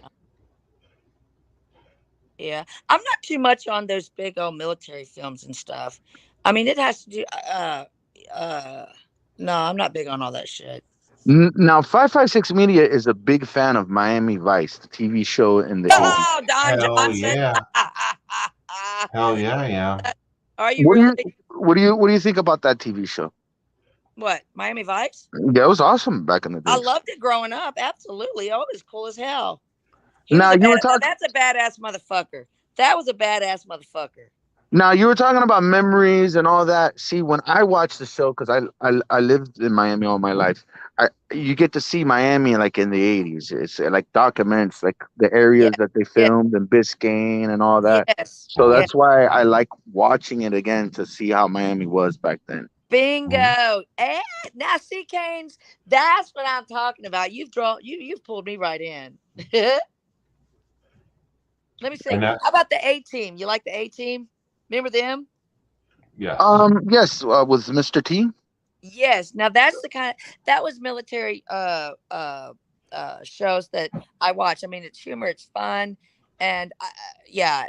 Yeah. I'm not too much on those big old military films and stuff. I mean, it has to do uh no, I'm not big on all that shit.
Now, 556 Media is a big fan of Miami Vice, the TV show in the
Oh,
80s.
Oh, Don
hell
Johnson.
yeah. Hell yeah, yeah.
Are you
What do
really?
you what do you think about that TV show?
What? Miami Vice?
Yeah, it was awesome back in the
I
days.
loved it growing up. Absolutely. Oh, it was cool as hell. He was
Now
a
you were
bad now
talking
that's a badass motherfucker. That was a badass motherfucker.
now you were talking about memories and all that. See, when I watched the show, because I lived in Miami all my life, you get to see Miami like in the 80s. It's like documents, like the
Yeah.
areas that they
Yeah.
filmed and Biscayne and all that.
Yes.
So
Uh-huh.
Yeah.
that's why I like watching it again to see how Miami was back then.
Mhm.
Bingo. And now see, Canes, that's what I'm talking about. You've pulled me right in. Let me see.
And that,
How about the A team? You like the A team? Remember them?
yes.
Yes, with Mr. T.
Yes. Now that's the kind that was military shows that I watch. I mean, it's humor, it's fun, and yeah,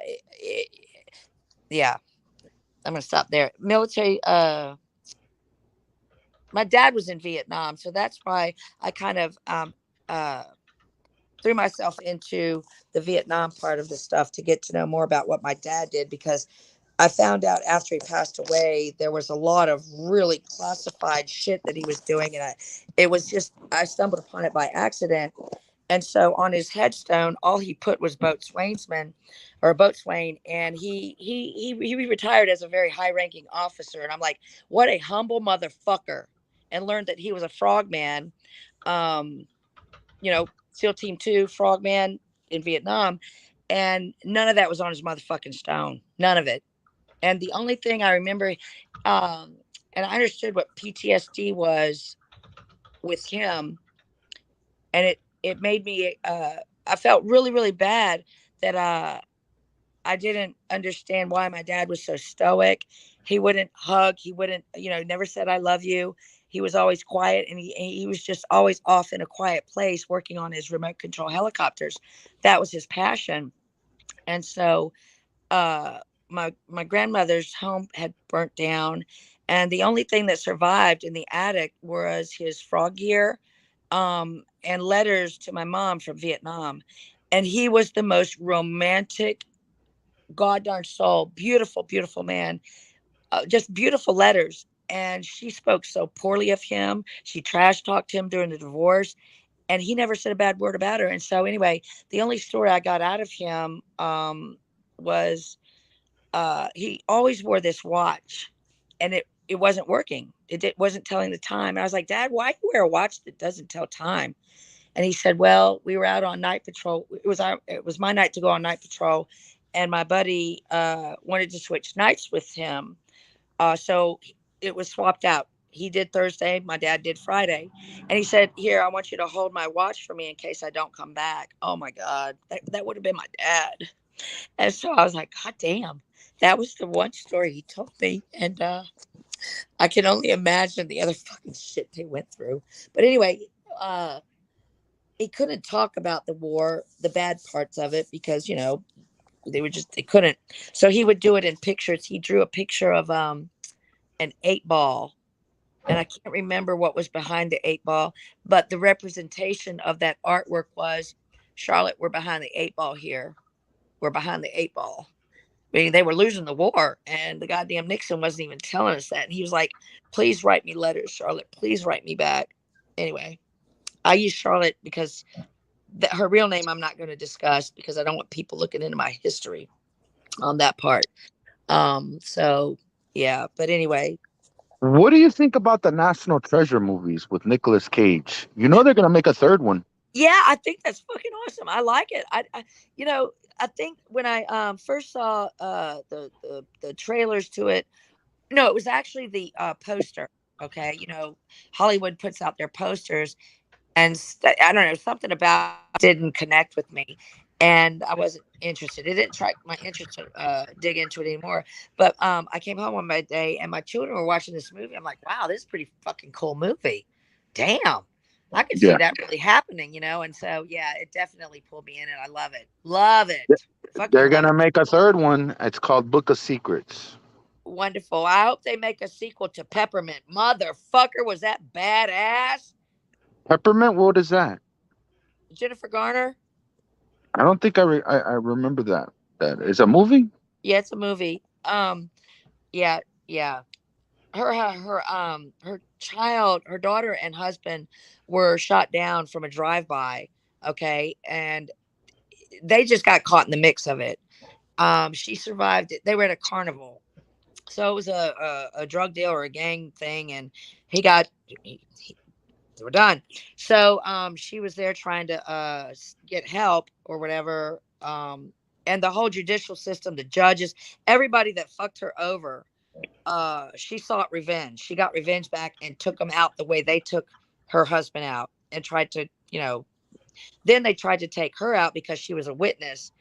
yeah. I'm gonna stop there. Military. My dad was in Vietnam, so that's why I kind of uh threw myself into the Vietnam part of the stuff to get to know more about what my dad did because I found out after he passed away there was a lot of really classified shit that he was doing, and it was just I stumbled upon it by accident. And so on his headstone, all he put was boatswainsman or boatswain, and he retired as a very high-ranking officer. And I'm like, what a humble motherfucker! And learned that he was a frogman. Um, SEAL Team 2, Frogman in Vietnam. And none of that was on his motherfucking stone. None of it. And the only thing I remember, um, and I understood what PTSD was with him, and it made me, I felt really, really bad that I didn't understand why my dad was so stoic. He wouldn't hug. He wouldn't, never said, I love you. He was always quiet, and he was just always off in a quiet place working on his remote control helicopters. That was his passion. And so uh, my grandmother's home had burnt down, and the only thing that survived in the attic was his frog gear and letters to my mom from Vietnam. And he was the most romantic, god darn soul, beautiful, beautiful man, just beautiful letters. And she spoke so poorly of him. She trash talked him during the divorce, and he never said a bad word about her. And so, anyway, the only story I got out of him was he always wore this watch, and it wasn't working. Wasn't telling the time. And I was like, Dad, why do you wear a watch that doesn't tell time? And he said, well, we were out on night patrol. It was my night to go on night patrol, and my buddy wanted to switch nights with him. So it was swapped out. He did Thursday, my dad did Friday. And he said, here, I want you to hold my watch for me in case I don't come back. Oh my God, that would have been my dad. And so I was like, God damn, that was the one story he told me. And I can only imagine the other fucking shit they went through. But anyway, uh, he couldn't talk about the war, the bad parts of it, because, they couldn't. So he would do it in pictures. He drew a picture of an 8 ball, and I can't remember what was behind the 8 ball, but the representation of that artwork was, Charlotte, we're behind the 8 ball here. We're behind the 8 ball. I mean, they were losing the war, and the goddamn Nixon wasn't even telling us that. And he was like, please write me letters, Charlotte. Please write me back. Anyway, I use Charlotte because her real name I'm not going to discuss, because I don't want people looking into my history on that part. So yeah, but anyway,
What do you think about the National Treasure movies with Nicolas Cage? You know they're gonna make a third one.
yeah, I think that's fucking awesome. I like it. You know, I think when I first saw the trailers to it, no, it was actually the poster. Okay, Hollywood puts out their posters, and I don't know, something about it didn't connect with me, and I wasn't interested. It didn't strike my interest to dig into it anymore. But I came home on my day, and my children were watching this movie. I'm like, wow, this is a pretty fucking cool movie. Damn, I could see
Yeah,
that really happening, And so yeah, it definitely pulled me in, and I love it. Love it. Fucking
they're
love
gonna
it.
make a third one. It's called Book of Secrets.
Wonderful. I hope they make a sequel to Peppermint. Motherfucker, was that badass?
Peppermint. What is that?
Jennifer Garner.
I don't think I remember that. That is a movie.
Yeah, it's a movie. Yeah, yeah. Her child, her daughter and husband were shot down from a drive-by. Okay, and they just got caught in the mix of it. She survived it. They were at a carnival, so it was a drug deal or a gang thing, and he got they were done. So she was there trying to get help or whatever. And the whole judicial system, the judges, everybody that fucked her over, she sought revenge. She got revenge back and took them out the way they took her husband out, and tried to, then they tried to take her out because she was a witness.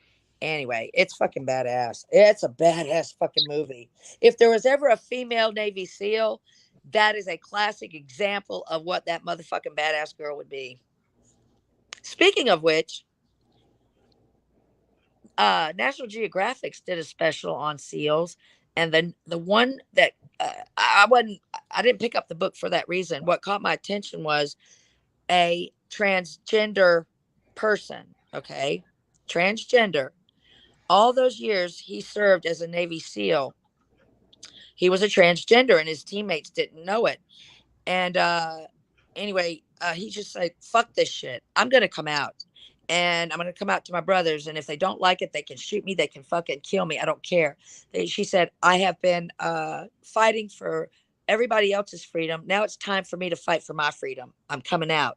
Anyway, it's fucking badass. It's a badass fucking movie. If there was ever a female Navy SEAL, that is a classic example of what that motherfucking badass girl would be. Speaking of which, National Geographic did a special on seals, and then the one that I didn't pick up the book for that reason. What caught my attention was a transgender person. Okay, transgender. All those years he served as a Navy SEAL, he was a transgender, and his teammates didn't know it. And anyway, he just said, fuck this shit. I'm going to come out. And I'm going to come out to my brothers. And if they don't like it, they can shoot me. They can fucking kill me. I don't care. She said, I have been fighting for everybody else's freedom. Now it's time for me to fight for my freedom. I'm coming out.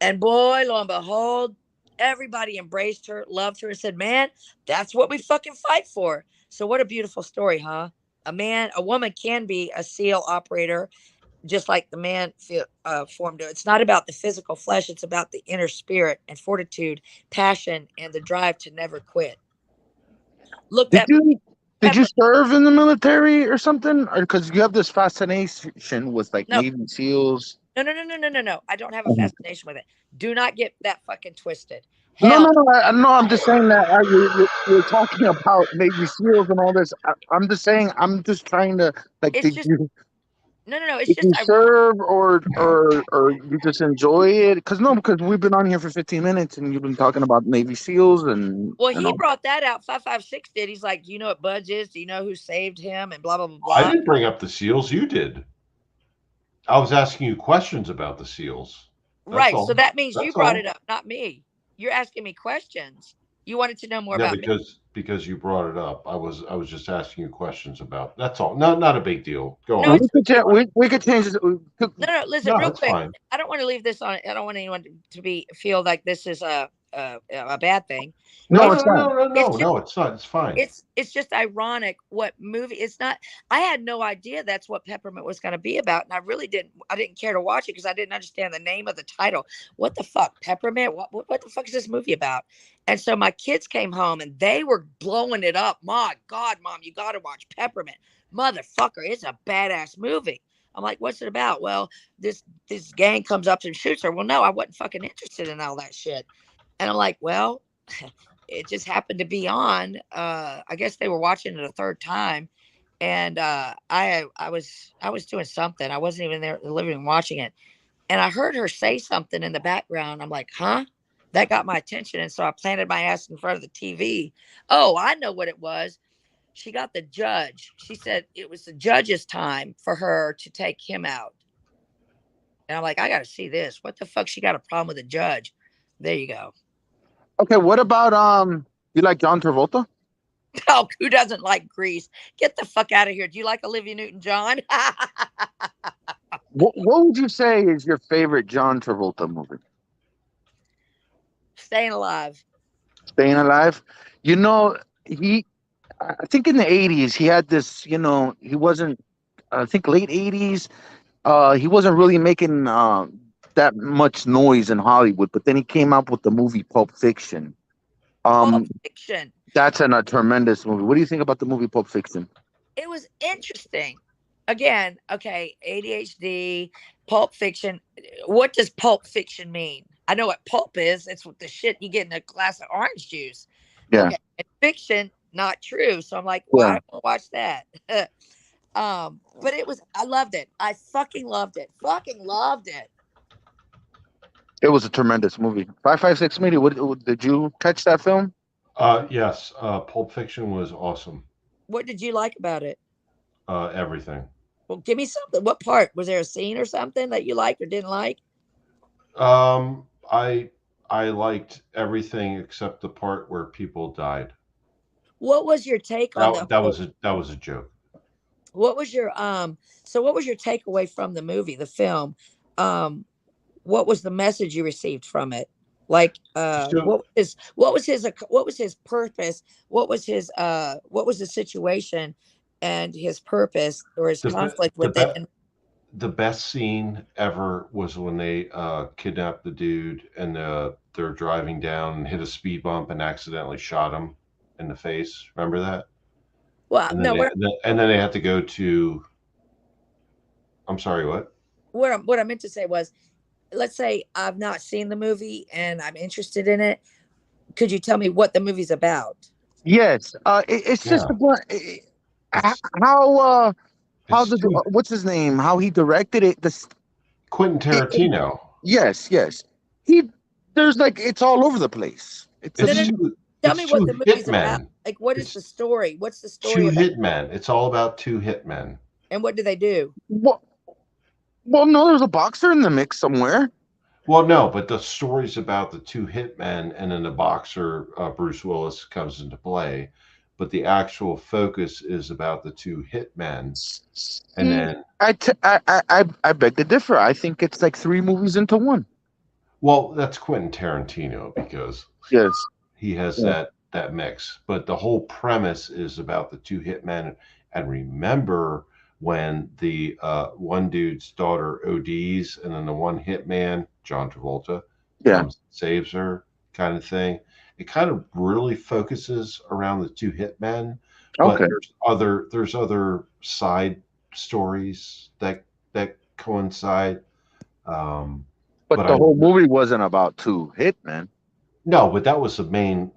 And boy, lo and behold, everybody embraced her, loved her, and said, man, that's what we fucking fight for. So what a beautiful story, huh? A woman can be a SEAL operator, just like the man formed it. It's not about the physical flesh. It's about the inner spirit and fortitude, passion, and the drive to never quit. Look
Did
that movie,
you did you
Pepper.
serve in the military or something? Or because you have this fascination with like
No,
Navy SEAls.
no, no, no, no, no, no, no. I don't have a
Mhm.
fascination with it. Do not get that fucking twisted.
No, no,
Hell,
no. No, I'm just saying that you're talking about Navy SEAls and all this. I'm just saying. I'm just trying to like.
it's
Did
just
you?
No. It's
Did
just
you
I.
serve or you just enjoy it? Because we've been on here for 15 minutes and you've been talking about Navy SEAls
Well,
and
he
all.
brought that out. 556 did. He's like, do you know what Budge is? Do you know who saved him? And blah blah blah
I
blah.
didn't bring up the SEALs. You did. I was asking you questions about the SEALs. That's
Right. So
all.
that means you
That's
brought it
all.
up, not me. You're asking me questions. You wanted to know more
Yeah,
about me.
because you brought it up. I was just asking you questions about. That's all. No, not a big deal. Go
No,
on.
it's
Go on.
We could change this.
no. Listen,
No,
real
that's
quick.
fine.
I don't want to leave this on. I don't want anyone to be feel like this is a bad thing.
No,
No,
It's
it's
no,
not.
no, no,
it's
no,
just
no. It's not. It's fine.
it's just ironic what movie it's not. I had no idea that's what Peppermint was going to be about, and I didn't care to watch it because I didn't understand the name of the title. What the fuck, Peppermint? What the fuck is this movie about? And so my kids came home and they were blowing it up. My God, Mom, you got to watch Peppermint, motherfucker! It's a badass movie. I'm like, what's it about? Well, this gang comes up and shoots her. Well, no, I wasn't fucking interested in all that shit. And I'm like, well, it just happened to be on. I guess they were watching it a third time, and I was doing something. I wasn't even there in the living room watching it, and I heard her say something in the background. I'm like, huh? That got my attention, and so I planted my ass in front of the TV. Oh, I know what it was. She got the judge. She said it was the judge's time for her to take him out. And I'm like, I got to see this. What the fuck? She got a problem with the judge. There you go.
Okay, what about you like John Travolta?
Oh, who doesn't like Grease? Get the fuck out of here. Do you like Olivia Newton-John?
What would you say is your favorite John Travolta movie?
Staying Alive.
Staying Alive. You know, he I think in the 80s he had this, he wasn't I think late 80s, he wasn't really making that much noise in Hollywood, but then he came out with the movie Pulp Fiction.
Pulp
Um
Fiction.
that's a tremendous movie. What do you think about the movie Pulp Fiction?
It was interesting. Again, okay, ADHD, Pulp Fiction. What does Pulp Fiction mean? I know what pulp is. It's what the shit you get in a glass of orange juice.
Yeah.
Okay, and fiction, not true. So I'm like, why
Yeah.
don't I watch that? But I loved it. I fucking loved it. Fucking loved it.
It was a tremendous movie. 556 Media. What did you catch that film?
Yes. Pulp Fiction was awesome.
What did you like about it?
Everything.
Well, give me something. What part? Was there a scene or something that you liked or didn't like?
Um, I I liked everything except the part where people died.
What was your take on the
That
whole?
was that was a joke.
What was your so what was your takeaway from the movie, the film? Um what was the message you received from it? Like
So
what was his purpose? What was the situation and his purpose or his
the be-
conflict
the
with it?
be-
And
the best scene ever was when they kidnapped the dude and they're driving down and hit a speed bump and accidentally shot him in the face. Remember that?
well,
And then
no,
they had to go to. I'm sorry, what?
what I meant to say was, let's say I've not seen the movie and I'm interested in it. Could you tell me what the movie's about?
Yes. It's just
Yeah,
how how
it's
the
too
what's his name? How he directed it.
Quentin
It
Tarantino.
yes, yes. He there's like it's all over the place. It's a
No,
It's
no, no.
two.
Tell me
It's
what
two
the movie's about.
hitmen.
Like, what is the
It's
story? What's the story
two
about?
hitmen. It's all about two hitmen.
And what do they do?
well, well, no, there's a boxer in the mix somewhere.
Well, no, but the story's about the two hitmen, and then the boxer Bruce Willis comes into play. But the actual focus is about the two hitmen, and
See,
then
I beg to differ. I think it's like three movies into one.
well, that's Quentin Tarantino because
Yes.
he has
Yeah.
that mix. But the whole premise is about the two hitmen. And remember when the one dude's daughter ODs, and then the one hitman, John Travolta,
Yeah.
comes and saves her, kind of thing. It kind of really focuses around the two hitmen, but
Okay.
there's other side stories that coincide. Um,
But
but
the
I
whole movie wasn't about two hitmen.
No, but that was the main,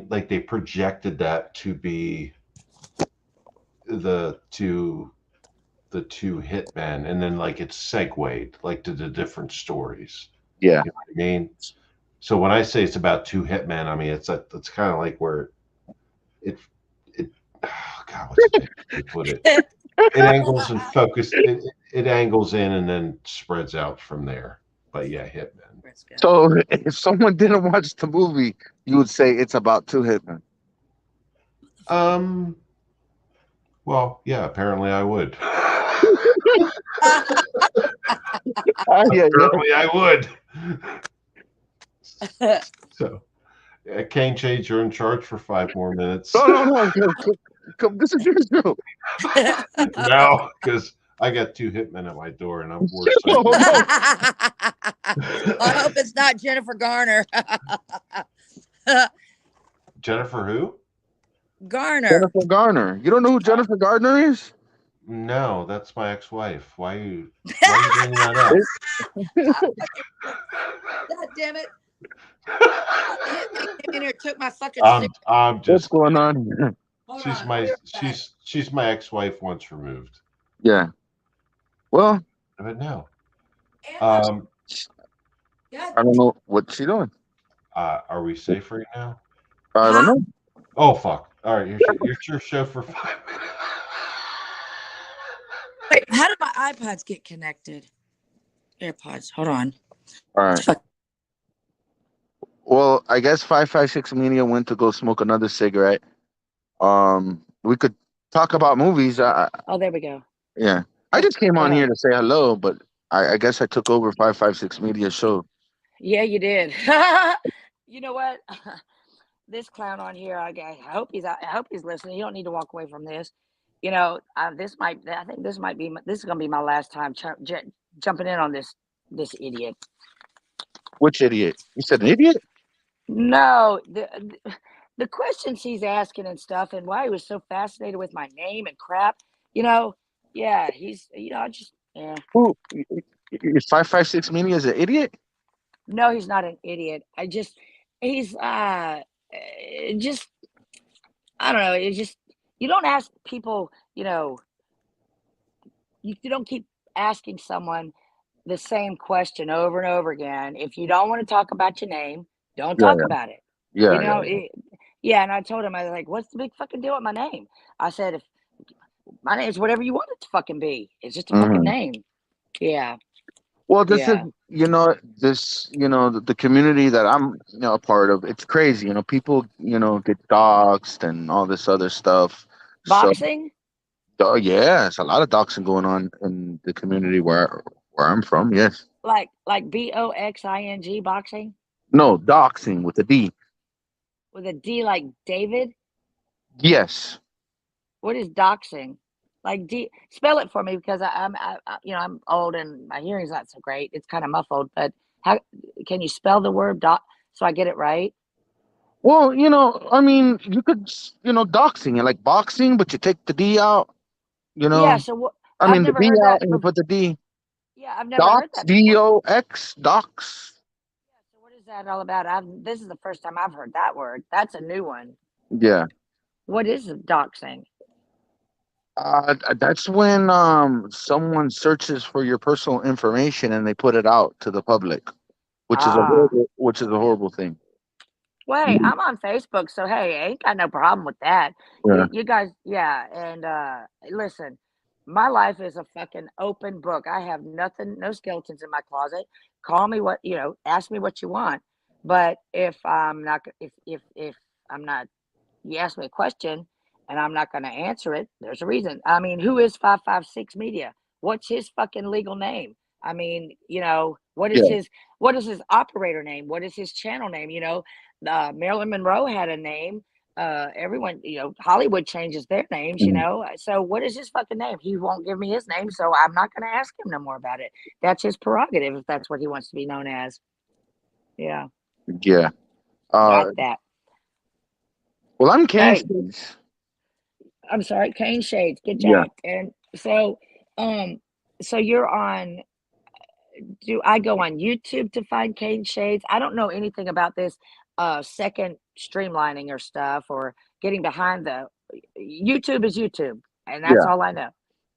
like they projected that to be the two the two hitmen, and then like it's segued like to the different stories.
Yeah.
You know what I mean? So when I say it's about two hitmen, I mean it's kind of like where it it oh God, what's the best way to put it? It angles and focus. It angles in and then spreads out from there. But yeah, hitmen.
So if someone didn't watch the movie, you would say it's about two hitmen.
Um. Well, yeah. Apparently, I would.
Yeah, yeah.
Apparently, I would. So, Cane Shades, you're in charge for 5 more minutes.
No, no, no. Come, this is your show.
No, because I got two hitmen at my door, and I'm worse.
No, no.
I hope it's not Jennifer Garner.
Jennifer, who?
Garner.
Jennifer Garner. You don't know who Jennifer Garner is?
No, that's my ex-wife. Why are you bringing that up?
God damn it. Came in here, took my fucking
I'm
What's
just.
going on here?
Hold
She's
on,
my
I'll be right back.
she's my ex-wife once removed.
Yeah. Well,
But no.
God,
I don't know what she's doing.
Are we safe right now?
I don't know.
Oh fuck! All right, here's your show for 5 minutes.
wait, how did my iPods get connected? AirPods. Hold on.
All right. Well, I guess 556 Media went to go smoke another cigarette. We could talk about movies.
Oh, there we go.
Yeah. I just came on
Uh,
here to say hello, but I guess I took over 556 Media show.
Yeah, you did. You know what? This clown on here, I hope he's listening. You don't need to walk away from this. You know, I think this is gonna be my last time jumping in on this idiot.
Which idiot? You said an idiot?
No, the questions he's asking and stuff, and why he was so fascinated with my name and crap. You know, yeah, he's I just yeah.
Who? Is 556 Media is an idiot?
No, he's not an idiot. He's just I don't know. It's just you don't ask people. You don't keep asking someone the same question over and over again. If you don't want to talk about your name, don't
Yeah,
talk about it.
yeah,
You
yeah,
know,
yeah.
yeah. And I told him, I was like, "What's the big fucking deal with my name?" I said, "If my name's whatever you want it to fucking be, it's just a fucking
Hmm.
name." Yeah,
Well, this is,
yeah.
the community that I'm, a part of. It's crazy, people, get doxxed and all this other stuff. So,
Boxing,
yeah, it's a lot of doxing going on in the community where I'm from. Yes.
like boxing, boxing
No, doxing with a D.
with a D, like David.
Yes.
What is doxing? Like spell it for me because I'm old and my hearing's not so great. It's kind of muffled. But how can you spell the word doc so I get it right?
Well, I mean, you could, doxing, like boxing, but you take the D out, you
Yeah.
know.
So what?
I
I've
mean, the
never
B
heard
out
that.
and you put the D.
Yeah, I've never heard
Dox,
that before.
DOX, dox.
Yeah. So what is that all about? This is the first time I've heard that word. That's a new one.
Yeah.
What is doxing?
That's when someone searches for your personal information and they put it out to the public,
Ah.
which is a horrible thing.
Well, hey,
Mhm.
I'm on Facebook, so hey, I ain't got no problem with that.
Yeah.
You guys, yeah, and listen, my life is a fucking open book. I have nothing, no skeletons in my closet. Call me ask me what you want. But if I'm not, if I'm not, you ask me a question and I'm not going to answer it, there's a reason. I mean, who is 556 Media? What's his fucking legal name? I mean,
Yeah.
what is his operator name? What is his channel name? Marilyn Monroe had a name. Everyone, Hollywood changes their names,
Mhm.
So what is his fucking name? He won't give me his name, so I'm not going to ask him no more about it. That's his prerogative if that's what he wants to be known as. Yeah,
Yeah.
got
Uh,
that.
well, I'm
Hey,
Caneshades.
I'm sorry, Cane Shades. Good
Yeah.
job. And um, so you're on. Do I go on YouTube to find Cane Shades? I don't know anything about this second streamlining or stuff or getting behind the YouTube is YouTube, and that's
Yeah.
all I know.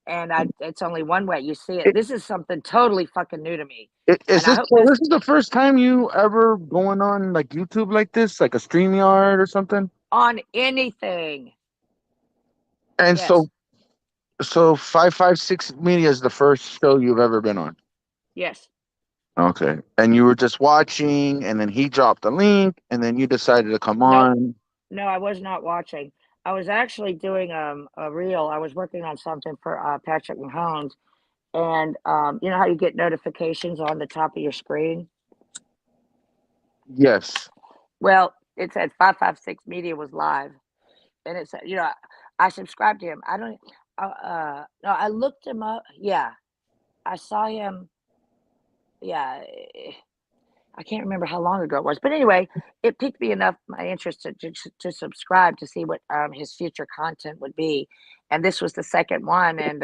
and it's only one way you see it. This is something totally fucking new to me,
Is
and I
this
hope
so?
this
This is the first time you ever going on like YouTube like this, like a StreamYard or something?
on anything.
And
Yes,
so 556 Media is the first show you've ever been on.
yes.
Okay. And you were just watching, and then he dropped the link, and then you decided to come
Nope.
on.
No, I was not watching. I was actually doing a reel. I was working on something for Patrick Mahomes, and you know how you get notifications on the top of your screen.
Yes.
Well, it said 556 Media was live, and it said, you know, I subscribed to him. I don't. No, I looked him up. Yeah, I saw him. Yeah, I can't remember how long ago it was, but anyway, it piqued me enough my interest to subscribe to see what his future content would be, and this was the second one. And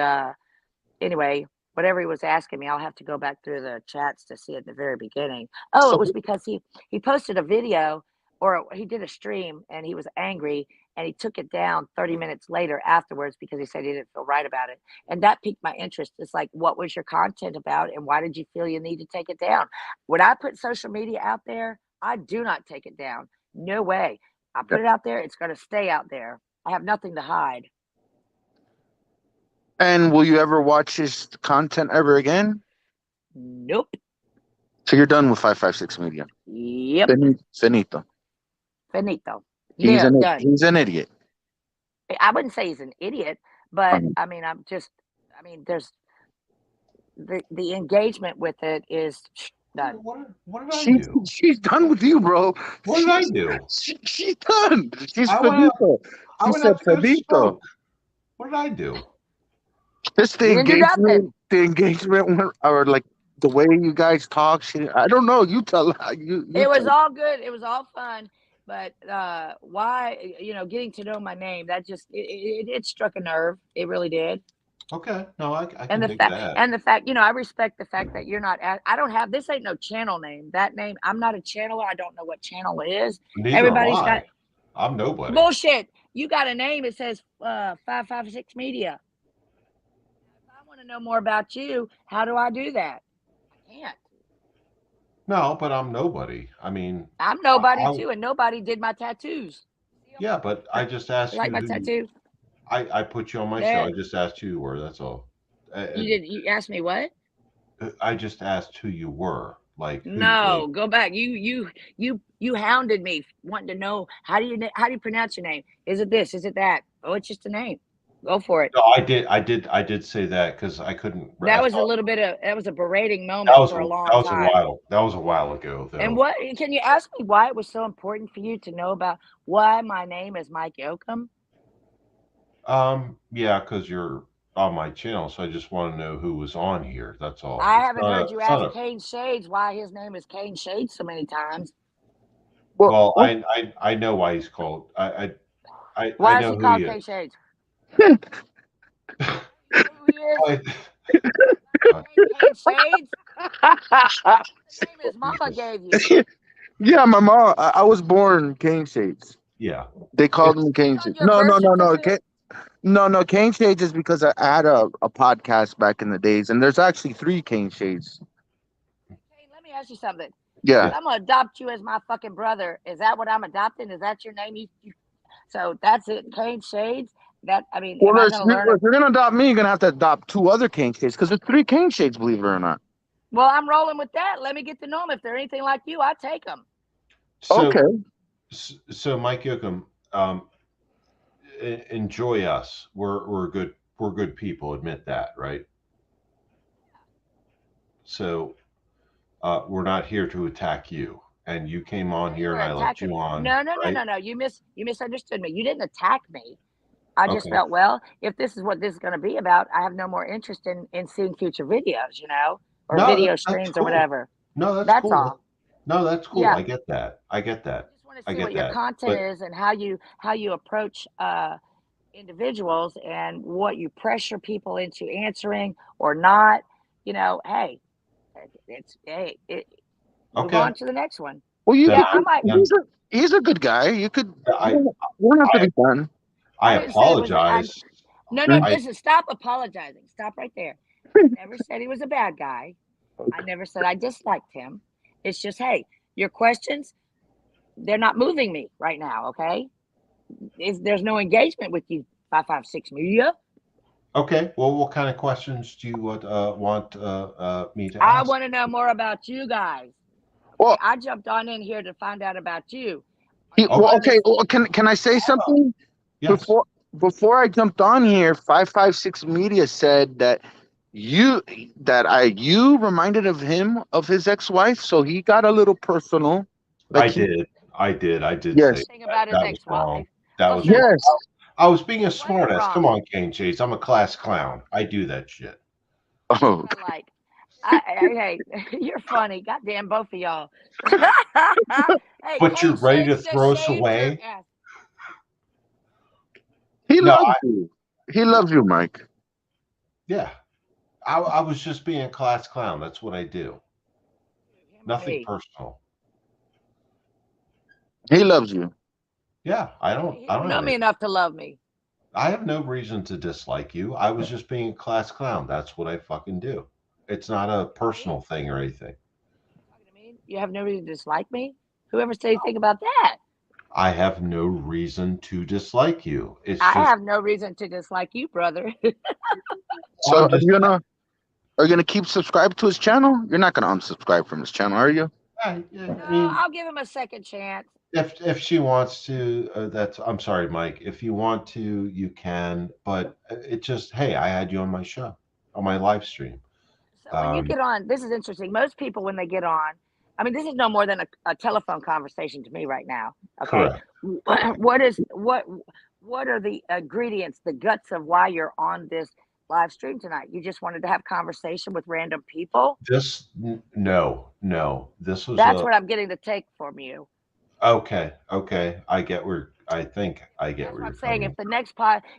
anyway, whatever he was asking me, I'll have to go back through the chats to see at the very beginning. Oh, it
So
was because he posted a video, or he did a stream, and he was angry, and he took it down 30 minutes later afterwards because he said he didn't feel right about it. And that piqued my interest. It's like, what was your content about, and why did you feel you need to take it down? When I put social media out there, I do not take it down. No way. I put it out there, it's going to stay out there. I have nothing to hide.
and will you ever watch his content ever again?
Nope.
So you're done with 556 Media.
Yep.
Finito.
Finito.
He's
Yeah,
an
done.
he's an idiot.
I wouldn't say he's an idiot, but
Um,
I mean, I mean, there's the engagement with it is done.
What did I do?
she's done with you, bro.
What did I do?
She's done. She's
I went out.
finito.
I
She
went
said
out to go
finito.
smoke. What did I do?
Just
You didn't do nothing.
the engagement, or like the way you guys talk. I don't know. You tell you
It was
tell.
all good. It was all fun. But why, you know, getting to know my name, that just it struck a nerve. It really did.
Okay, no, I
And
can dig that.
the fact, you know, I respect the fact that you're not. I don't have this. Ain't no channel name. That name. I'm not a channeler. I don't know what channel it is.
Neither am
Everybody's got
I. I'm nobody.
bullshit. You got a name. It says 556 Media. If I want to know more about you, how do I do that? I can't.
No, but I'm nobody. I mean,
I'm nobody
I
too, and nobody did my tattoos. See 'em?
yeah, but I just asked
You like
you
my
who you.
tattoo?
I put you on my show.
There.
I just asked who you were. That's all.
You
And
did. You asked me what?
I just asked who you were. Like who?
No,
Like
go back. You hounded me, wanting to know how do you pronounce your name? Is it this? Is it that? Oh, it's just a name. Go for it.
no, I did say that because I couldn't.
That
I
was a
thought
little bit of that was a berating moment for a long time.
that was a while ago
And
though.
what can you ask me why it was so important for you to know about why my name is Mike Yoakum?
Yeah, because you're on my channel, so I just want to know who was on here. That's all.
I
It's
haven't
not
heard
a.
you
It's not
ask
a.
Kane Shades why his name is Kane Shades so many times.
Well,
Well,
I know why he's called. I
Why is
know
he
who he
called
is.
Kane Shades? You know who he is?
I,
Not Kane Shades. The name his mama
Jesus.
gave you.
yeah, my mom. I was born Cane Shades.
Yeah.
They called
It's
me Cane
It's on
Shades.
your birth
No.
certificate.
No, Cane Shades is because I had a podcast back in the days, and there's actually 3 Cane Shades.
Kane, let me ask you something.
Yeah.
If I'm gonna adopt you as my fucking brother, is that what I'm adopting? Is that your name? So that's it, Kane Shades. That I mean, am
Well,
I gonna learn
if
it?
you're gonna adopt me, you're gonna have to adopt 2 other Cane Shades because there's 3 Cane Shades, believe it or not.
Well, I'm rolling with that. Let me get to know them. If they're anything like you, I take them.
So
Okay.
so Mike Yoakum, enjoy us. We're good people. Admit that, right? So we're not here to attack you. And you came
I
on
didn't say you
here,
were
and I let
attacking.
you on, right?
No. You misunderstood me. You didn't attack me. I just
Okay.
felt, well, if this is what this is going to be about, I have no more interest in seeing future videos, you know, or
No,
video
that's
streams or
cool.
whatever.
No, that's
That's
cool.
all.
No, that's cool.
Yeah.
I get that. I get
I
that.
just want to
I
see
get
what your
that.
content
But
is and how you approach individuals and what you pressure people into answering or not. You know, hey, move
okay,
on to the next one.
Well, you
then
Yeah,
could.
I might.
He's a good guy. You could.
I
You don't have to
I
be done.
I
I didn't say it was.
apologize.
No,
I
listen, stop apologizing. Stop right there. Never said he was a bad guy. I never said I disliked him. It's just, hey, your questions, they're not moving me right now, okay? There's no engagement with you, 556 Media.
okay. Well, what kind of questions do you want me to
I
ask?
want to know more about you guys. Okay,
Well,
I jumped on in here to find out about you. Are you
well,
on
okay.
this?
Well, can I say something
Yes,
before I jumped on here? 556 Media said that you you reminded of him of his ex-wife, so he got a little personal.
I
Like he
did. I did say
yes
Thing
that.
about his
That was wrong.
ex-wife.
That
Oh,
was
so
wrong.
yes.
I was being a
it wasn't
smartass. Come
wrong.
on, Cane Chase. I'm a class clown. I do that shit.
That's
Oh,
what I like. Hey, you're funny. Goddamn, both of y'all. Hey,
But you're
Cane
ready to
Shades just
throw us
shaved her
away?
ass.
he
No,
loves you. He loves you, Mike.
yeah. I was just being a class clown. That's what I do.
Him or
Nothing
me?
personal.
He loves you.
Yeah, I don't.
He
I
don't
don't have
know me
any.
enough to love me.
I have no reason to dislike you. I was just being a class clown. That's what I fucking do. It's not a
Me?
personal thing or anything.
Talking to me? You have no reason to dislike me? Whoever said anything about that?
I have no reason to dislike you. It's
I
just
have no reason to dislike you, brother.
So
I'm just
are you gonna keep subscribed to his channel? You're not gonna unsubscribe from his channel, are you?
No,
I mean,
I'll give him a second chance.
if she wants to, that's. I'm sorry, Mike. If you want to, you can. But it just, hey, I had you on my show, on my live stream.
So when you
Um,
get on, this is interesting. Most people, when they get on, I mean, this is no more than a telephone conversation to me right now. Okay,
correct.
what are the ingredients, the guts of why you're on this live stream tonight? You just wanted to have conversation with random people.
No, no. This was
That's
a
what I'm getting the take from you.
okay, okay. I get where I think I get
That's
where
what
you're
I'm saying.
coming.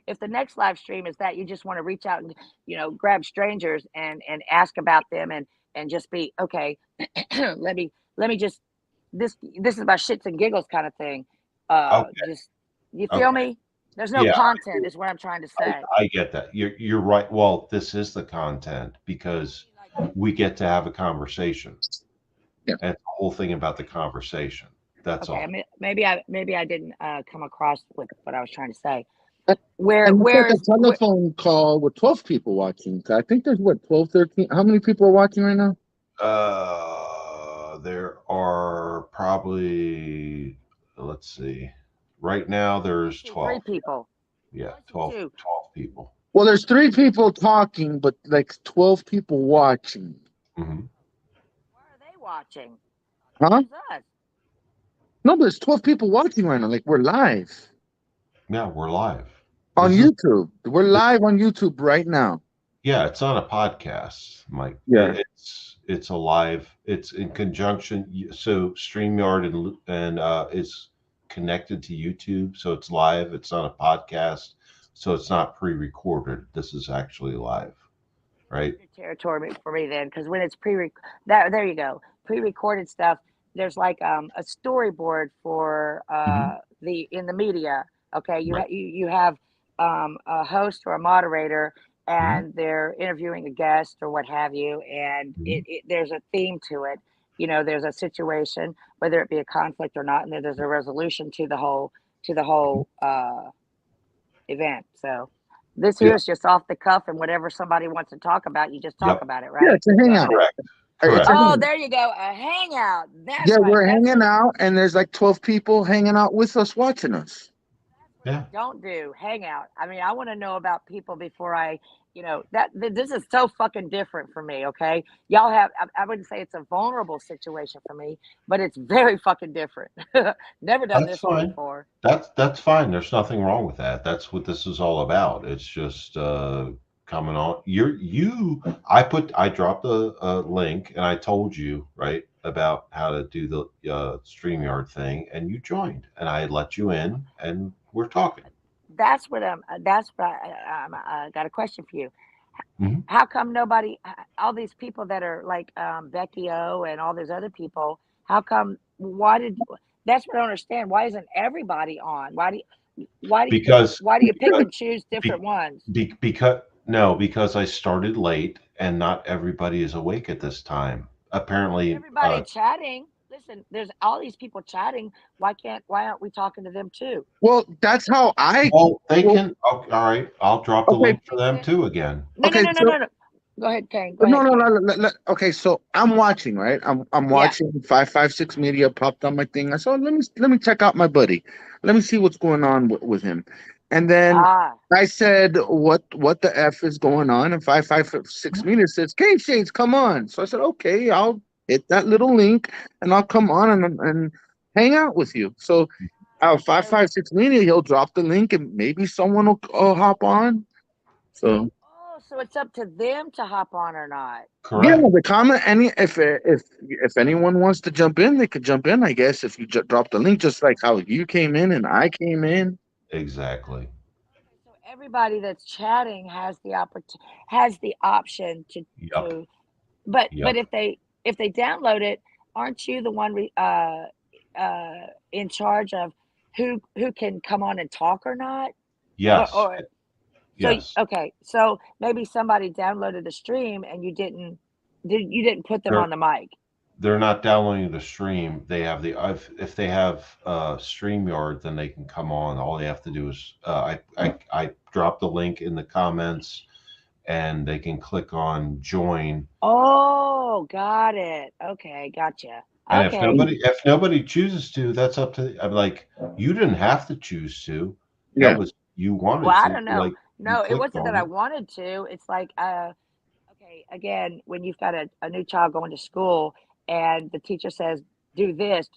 If the next live stream is that you just want to reach out and grab strangers and ask about them and just be okay. let me just this is about shits and giggles kind of thing.
Okay,
Just you feel
okay.
me? There's no
Yeah,
content, is what I'm trying to say.
I get that. You're right. Well, this is the content because
Like,
we get to have a conversation.
Yeah.
And it's the whole thing about the conversation. That's
okay,
all.
maybe I didn't come across with what I was trying to say.
And
Where
and it's like
where
a
is where,
telephone call with 12 people watching. I think there's what, 12, 13. How many people are watching right now?
There are probably, let's see. Right now,
I
there's
see three
12.
people.
Yeah,
I see
12,
two.
12 people.
Well, there's 3 people talking, but like 12 people watching.
Hmm.
Why are they watching?
Huh?
Where's us?
No, but there's 12 people watching right now. Like we're live
Yeah, we're live.
on
This is,
YouTube. We're live on YouTube right now.
yeah, it's not a podcast, Mike.
Yeah.
It's a live. It's in conjunction. So StreamYard and is connected to YouTube, so it's live. It's not a podcast, so it's not pre-recorded. This is actually live, right?
New territory for me then, because when it's that there you go, pre-recorded stuff. There's like a storyboard for
Hmm.
the in the media. Okay,
Right.
you have a host or a moderator,
Hmm.
and they're interviewing a guest or what have you, and
Hmm.
there's a theme to it. There's a situation, whether it be a conflict or not, and then there's a resolution to the whole event. So this
Yeah.
here is just off the cuff, and whatever somebody wants to talk about, you just talk
Yep.
about it,
Yeah,
right?
it's a hangout.
Correct.
It's
Correct.
a
Oh,
hangout.
there you go, a hangout. That's
Yeah,
right.
we're hanging out, and there's like 12 people hanging out with us, watching us.
That's what I
Yeah.
don't do. Hang out. I mean, I want to know about people before this is so fucking different for me. Okay, y'all have. I wouldn't say it's a vulnerable situation for me, but it's very fucking different. Never done
That's
this one
fine.
before.
That's fine. There's nothing wrong with that. That's what this is all about. It's just coming on. I dropped a link and I told you right about how to do the StreamYard thing, and you joined, and I let you in, and we're talking.
That's what I'm. That's what I got a question for you.
Hmm.
How come nobody, all these people that are like Becky O and all those other people, how come, why did, that's what I don't understand. Why isn't everybody on?
because
why do you pick and choose different
be,
ones?
because no, because I started late and not everybody is awake at this time.
There's
Apparently,
everybody chatting. Listen, there's all these people chatting. Why aren't we talking to them too?
Well, that's how I.
well, they
Well,
can. Oh, all right, I'll drop the
okay,
link for
Makes
them
sense.
too again.
No, no,
okay.
no, no,
So
no, no. Go ahead, Kane. Go
no,
ahead,
no, no.
Kane.
Okay, so I'm watching, right? I'm
Yeah.
watching 556 Media popped on my thing. I saw let me check out my buddy. Let me see what's going on with him. And then
Ah.
I said, what the f is going on? And 556 Media says, "Cave Shades, come on." So I said, okay, I'll hit that little link and I'll come on and hang out with you. So
So
556 Media, he'll drop the link and maybe someone will hop on. So.
so it's up to them to hop on or not.
Yeah,
Correct.
the comment. If anyone wants to jump in, they could jump in. I guess if you drop the link, just like how you came in and I came in.
Exactly.
Okay, so everybody that's chatting has the option
Yep.
to but
Yep.
if they download it, aren't you the one in charge of who can come on and talk or not?
Yes.
Or so
Yes.
okay, so maybe somebody downloaded the stream and you didn't put them
They're
on the mic.
they're not downloading the stream. They have the if they have StreamYard, then they can come on. All they have to do is I drop the link in the comments, and they can click on join.
Oh, got it. Okay, gotcha.
And if
Okay.
nobody chooses to, that's up to. I'm like, you didn't have to choose to. That
Yeah,
was you
Well,
wanted
I
to.
don't know.
Like you
No, it
clicked
wasn't that
on
I
it.
wanted to. It's like, okay, again, when you've got a new child going to school and the teacher says, do this,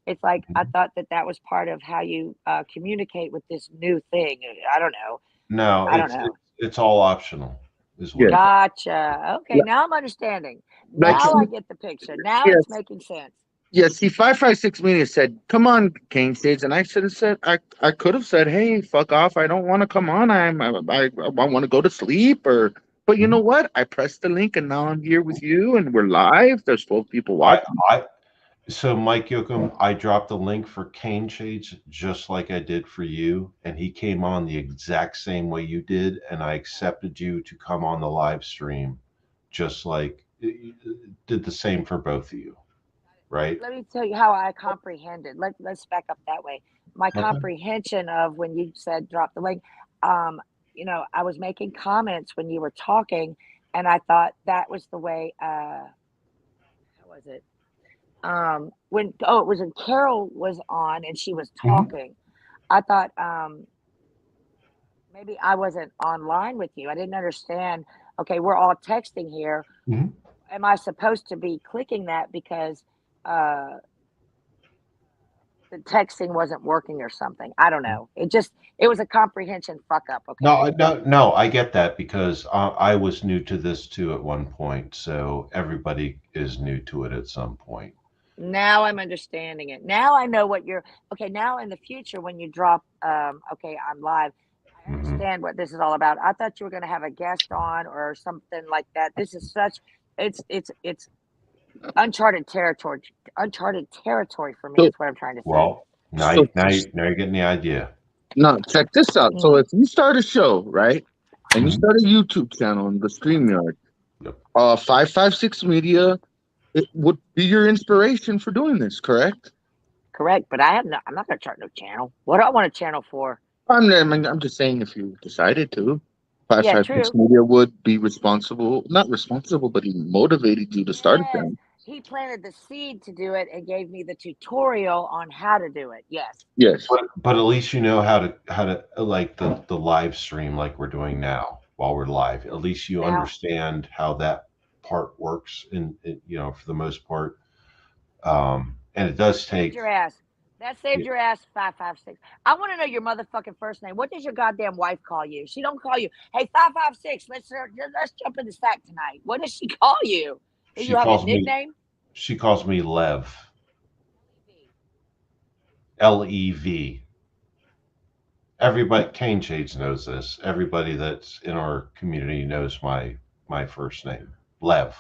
it's like I
Mhm.
thought that that was part of how you communicate with this new thing. I don't know.
No,
I don't know.
it's all optional, is what
yeah.
it is.
Gotcha. Okay, now I'm understanding.
Like,
Now I get the picture. Now it's
yes,
making sense.
yeah. See, 556 Media said, "Come on, Kane Shades," and I should have said, I could have said, "Hey, fuck off! I don't want to come on. I want to go to sleep." Or, but you know
Mhm.
what? I pressed the link, and now I'm here with you, and we're live. There's 12 people
I
watching.
I So Mike Yoakum, I dropped a link for Cane Shades just like I did for you, and he came on the exact same way you did, and I accepted you to come on the live stream, just like did the same for both of you, right?
Let me tell you how I comprehended. Let's back up that way. My
Okay.
comprehension of when you said drop the link, um, I was making comments when you were talking, and I thought that was the way. How was it? When it was when Carol was on and she was
Mhm.
talking. I thought maybe I wasn't online with you. I didn't understand. Okay, we're all texting here.
Mhm.
Am I supposed to be clicking that because uh, the texting wasn't working or something? I don't know. It was a comprehension fuck up.
No,
Okay.
no, I get that because I was new to this too at one point, so everybody is new to it at some point.
Now I'm understanding it. Now I know what you're okay. Now in the future, when you drop, okay, I'm live, I
Hmm.
understand what this is all about. I thought you were going to have a guest on or something like that. This is such, it's uncharted territory for me,
So,
is what I'm trying to say.
Well,
so
now you're getting the idea.
now check this out. So
Mm,
if you start a show, right, and you
Mhm.
start a YouTube channel in the StreamYard,
Yep.
556 Media, it would be your inspiration for doing this, correct?
correct. But I'm not going to start no channel. What do I want a channel for?
I'm just saying if you decided to,
Yeah,
556
true.
Media would be responsible, not responsible, but he motivated you to start it
Yes.
then.
He planted the seed to do it and gave me the tutorial on how to do it. Yes.
Yes.
But at least you know how to like the live stream like we're doing now while we're live. At least you
Now,
understand how that part works for the most part. And it
that
does
saved
take
your ass. That saved
yeah,
your ass. 556. I want to know your motherfucking first name. What does your goddamn wife call you? She don't call you. Hey, 556. Let's jump in the sack tonight. What does she call you? Do
she
you have a
calls me
nickname?
she calls me Lev.
LEV.
Lev. Everybody Cane Shades knows this. Everybody that's in our community knows my first name. Lev.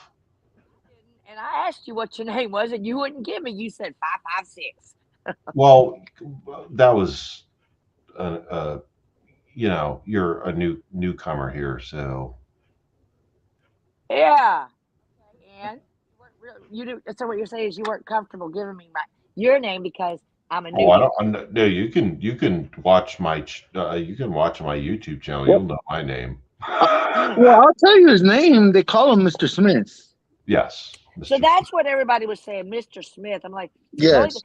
I didn't. And I asked you what your name was, and you wouldn't give me. You said 556.
Well, that was you know, you're a newcomer here, so
Yeah. And you do. So what you're saying is you weren't comfortable giving me your name because I'm a
oh, I don't.
newbie.
No, you can watch you can watch my YouTube channel.
Well,
You'll know my name.
Mm.
well, I'll tell you his name. They call him Mr. Smith.
Yes,
So
Mr.
that's what everybody was saying, Mr. Smith. I'm like, the only
Yes.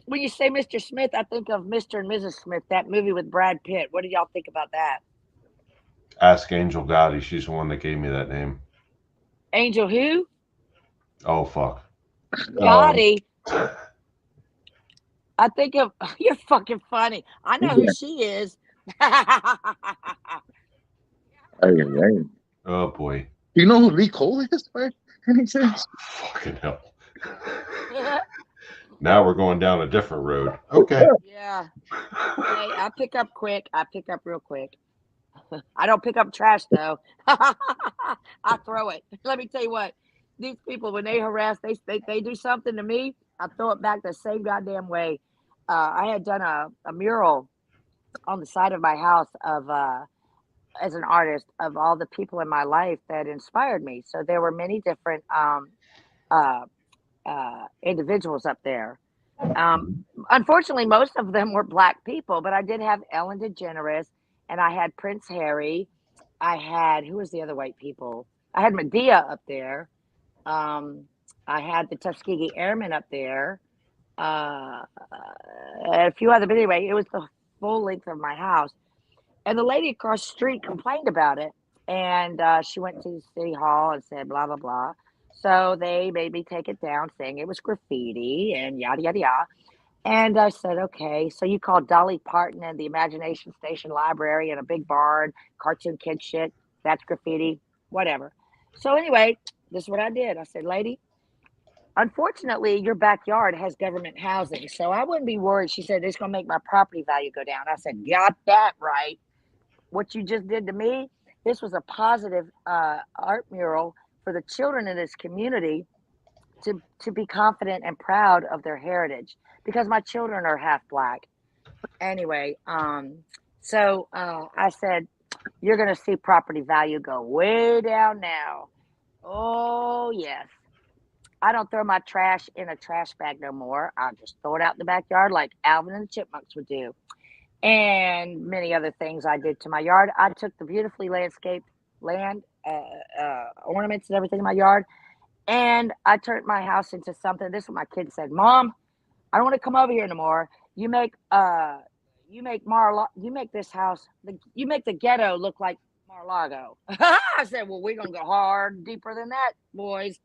when you say Mr. Smith, I think of Mr. and Mrs. Smith, that movie with Brad Pitt. What do y'all think about that?
Ask Angel Gotti. She's the one that gave me that name.
Angel who?
Oh fuck. Um,
Gotti. I think of you're fucking funny. I know who
Yeah.
she is.
Ay, ay, ay.
oh boy.
Do you know who Lee Cole is, by any chance?
Fucking hell. Now we're going down a different road. Okay.
Yeah. Hey, I pick up quick. I pick up real quick. I don't pick up trash though. I throw it. Let me tell you what. These people, when they harass, they do something to me. I throw it back the same goddamn way. I had done a mural on the side of my house of as an artist of all the people in my life that inspired me. So there were many different uh, individuals up there. Um,
Mhm.
Unfortunately, most of them were black people, but I did have Ellen DeGeneres, and I had Prince Harry. I had who was the other white people? I had Medea up there. Um, I had the Tuskegee Airmen up there. A few other, but anyway, it was the full length of my house. And the lady across the street complained about it. And she went to City Hall and said, blah, blah, blah. So they made me take it down, saying it was graffiti and yada, yada, yada. And I said, okay. So you call Dolly Parton and the Imagination Station Library and a big barn, cartoon kid shit. That's graffiti, whatever. So anyway, this is what I did. I said, lady, unfortunately, your backyard has government housing. So I wouldn't be worried. She said, it's going to make my property value go down. I said, got that right. What you just did to me, this was a positive art mural for the children in this community to be confident and proud of their heritage because my children are half black. Anyway, so I said, you're going to see property value go way down now. Oh, yes. I don't throw my trash in a trash bag no more. I'll just throw it out in the backyard like Alvin and the Chipmunks would do. And many other things I did to my yard. I took the beautifully landscaped land, ornaments and everything in my yard, and I turned my house into something. This is what my kids said, Mom, I don't want to come over here anymore. You make you make this house, you make the ghetto look like Mar-a-Lago. I said, well, we're gonna go hard, deeper than that, boys.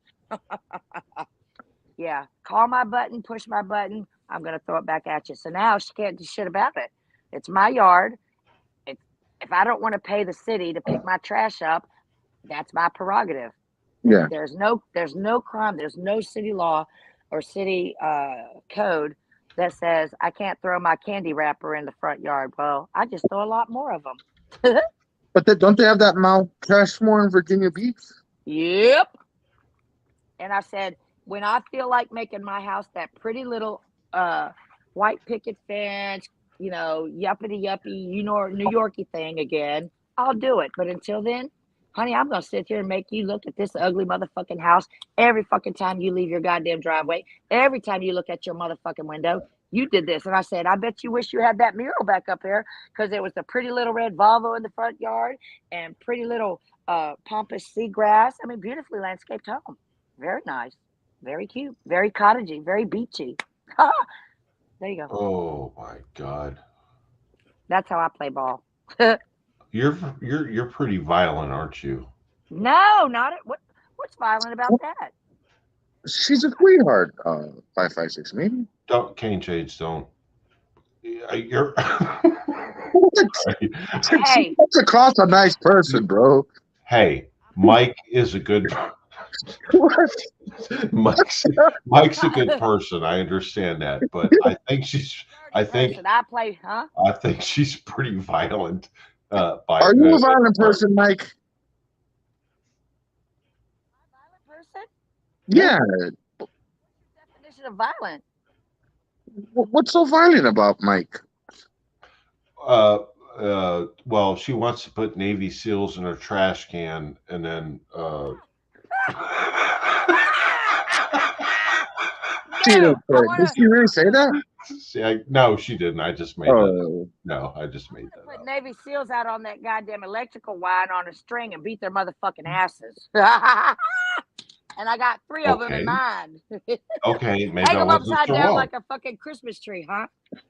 Yeah, call my button, push my button. I'm gonna throw it back at you. So now she can't do shit about it. It's my yard. It's if I don't want to pay the city to pick my trash up, that's my prerogative.
Yeah.
There's no crime. There's no city law or city code that says I can't throw my candy wrapper in the front yard. Well, I just throw a lot more of them.
But don't they have that Mount Trashmore in Virginia Beach?
Yep. And I said, when I feel like making my house that pretty little white picket fence, yuppity yuppie, New Yorkie thing again, I'll do it. But until then, honey, I'm gonna sit here and make you look at this ugly motherfucking house every fucking time you leave your goddamn driveway, every time you look at your motherfucking window. You did this. And I said, I bet you wish you had that mural back up here because there was the pretty little red Volvo in the front yard and pretty little pompous seagrass. I mean, beautifully landscaped home. Very nice. Very cute. Very cottagey. Very beachy. There you go.
Oh my God.
That's how I play ball.
You're pretty violent, aren't you?
No, not it. What's violent about that?
She's a sweetheart. 556 maybe.
Don't cane shades. Don't. You're.
She
Hey,
comes across a nice person, bro.
Hey, Mike is a good.
What?
Mike's Mike's a good person. I understand that, but I think she's. I think
person. I play, huh?
I think she's pretty violent. By
Are you a violent person, Mike?
Violent person?
Yeah.
Definition of violent.
What's so violent about Mike?
Well, she wants to put Navy SEALs in her trash can, and then
She
No,
didn't
I
say-
want
Did
to.
she really say that?
see, no, she didn't. I just made that up.
Oh,
No, I just
I
made
want to
that
put
up.
Navy SEAls out on that goddamn electrical wire on a string and beat their motherfucking asses. And I got 3 of them in
Okay,
mind.
okay, maybe
Hang
I
them
wasn't
upside
so
down
wrong.
like a fucking Christmas tree, huh?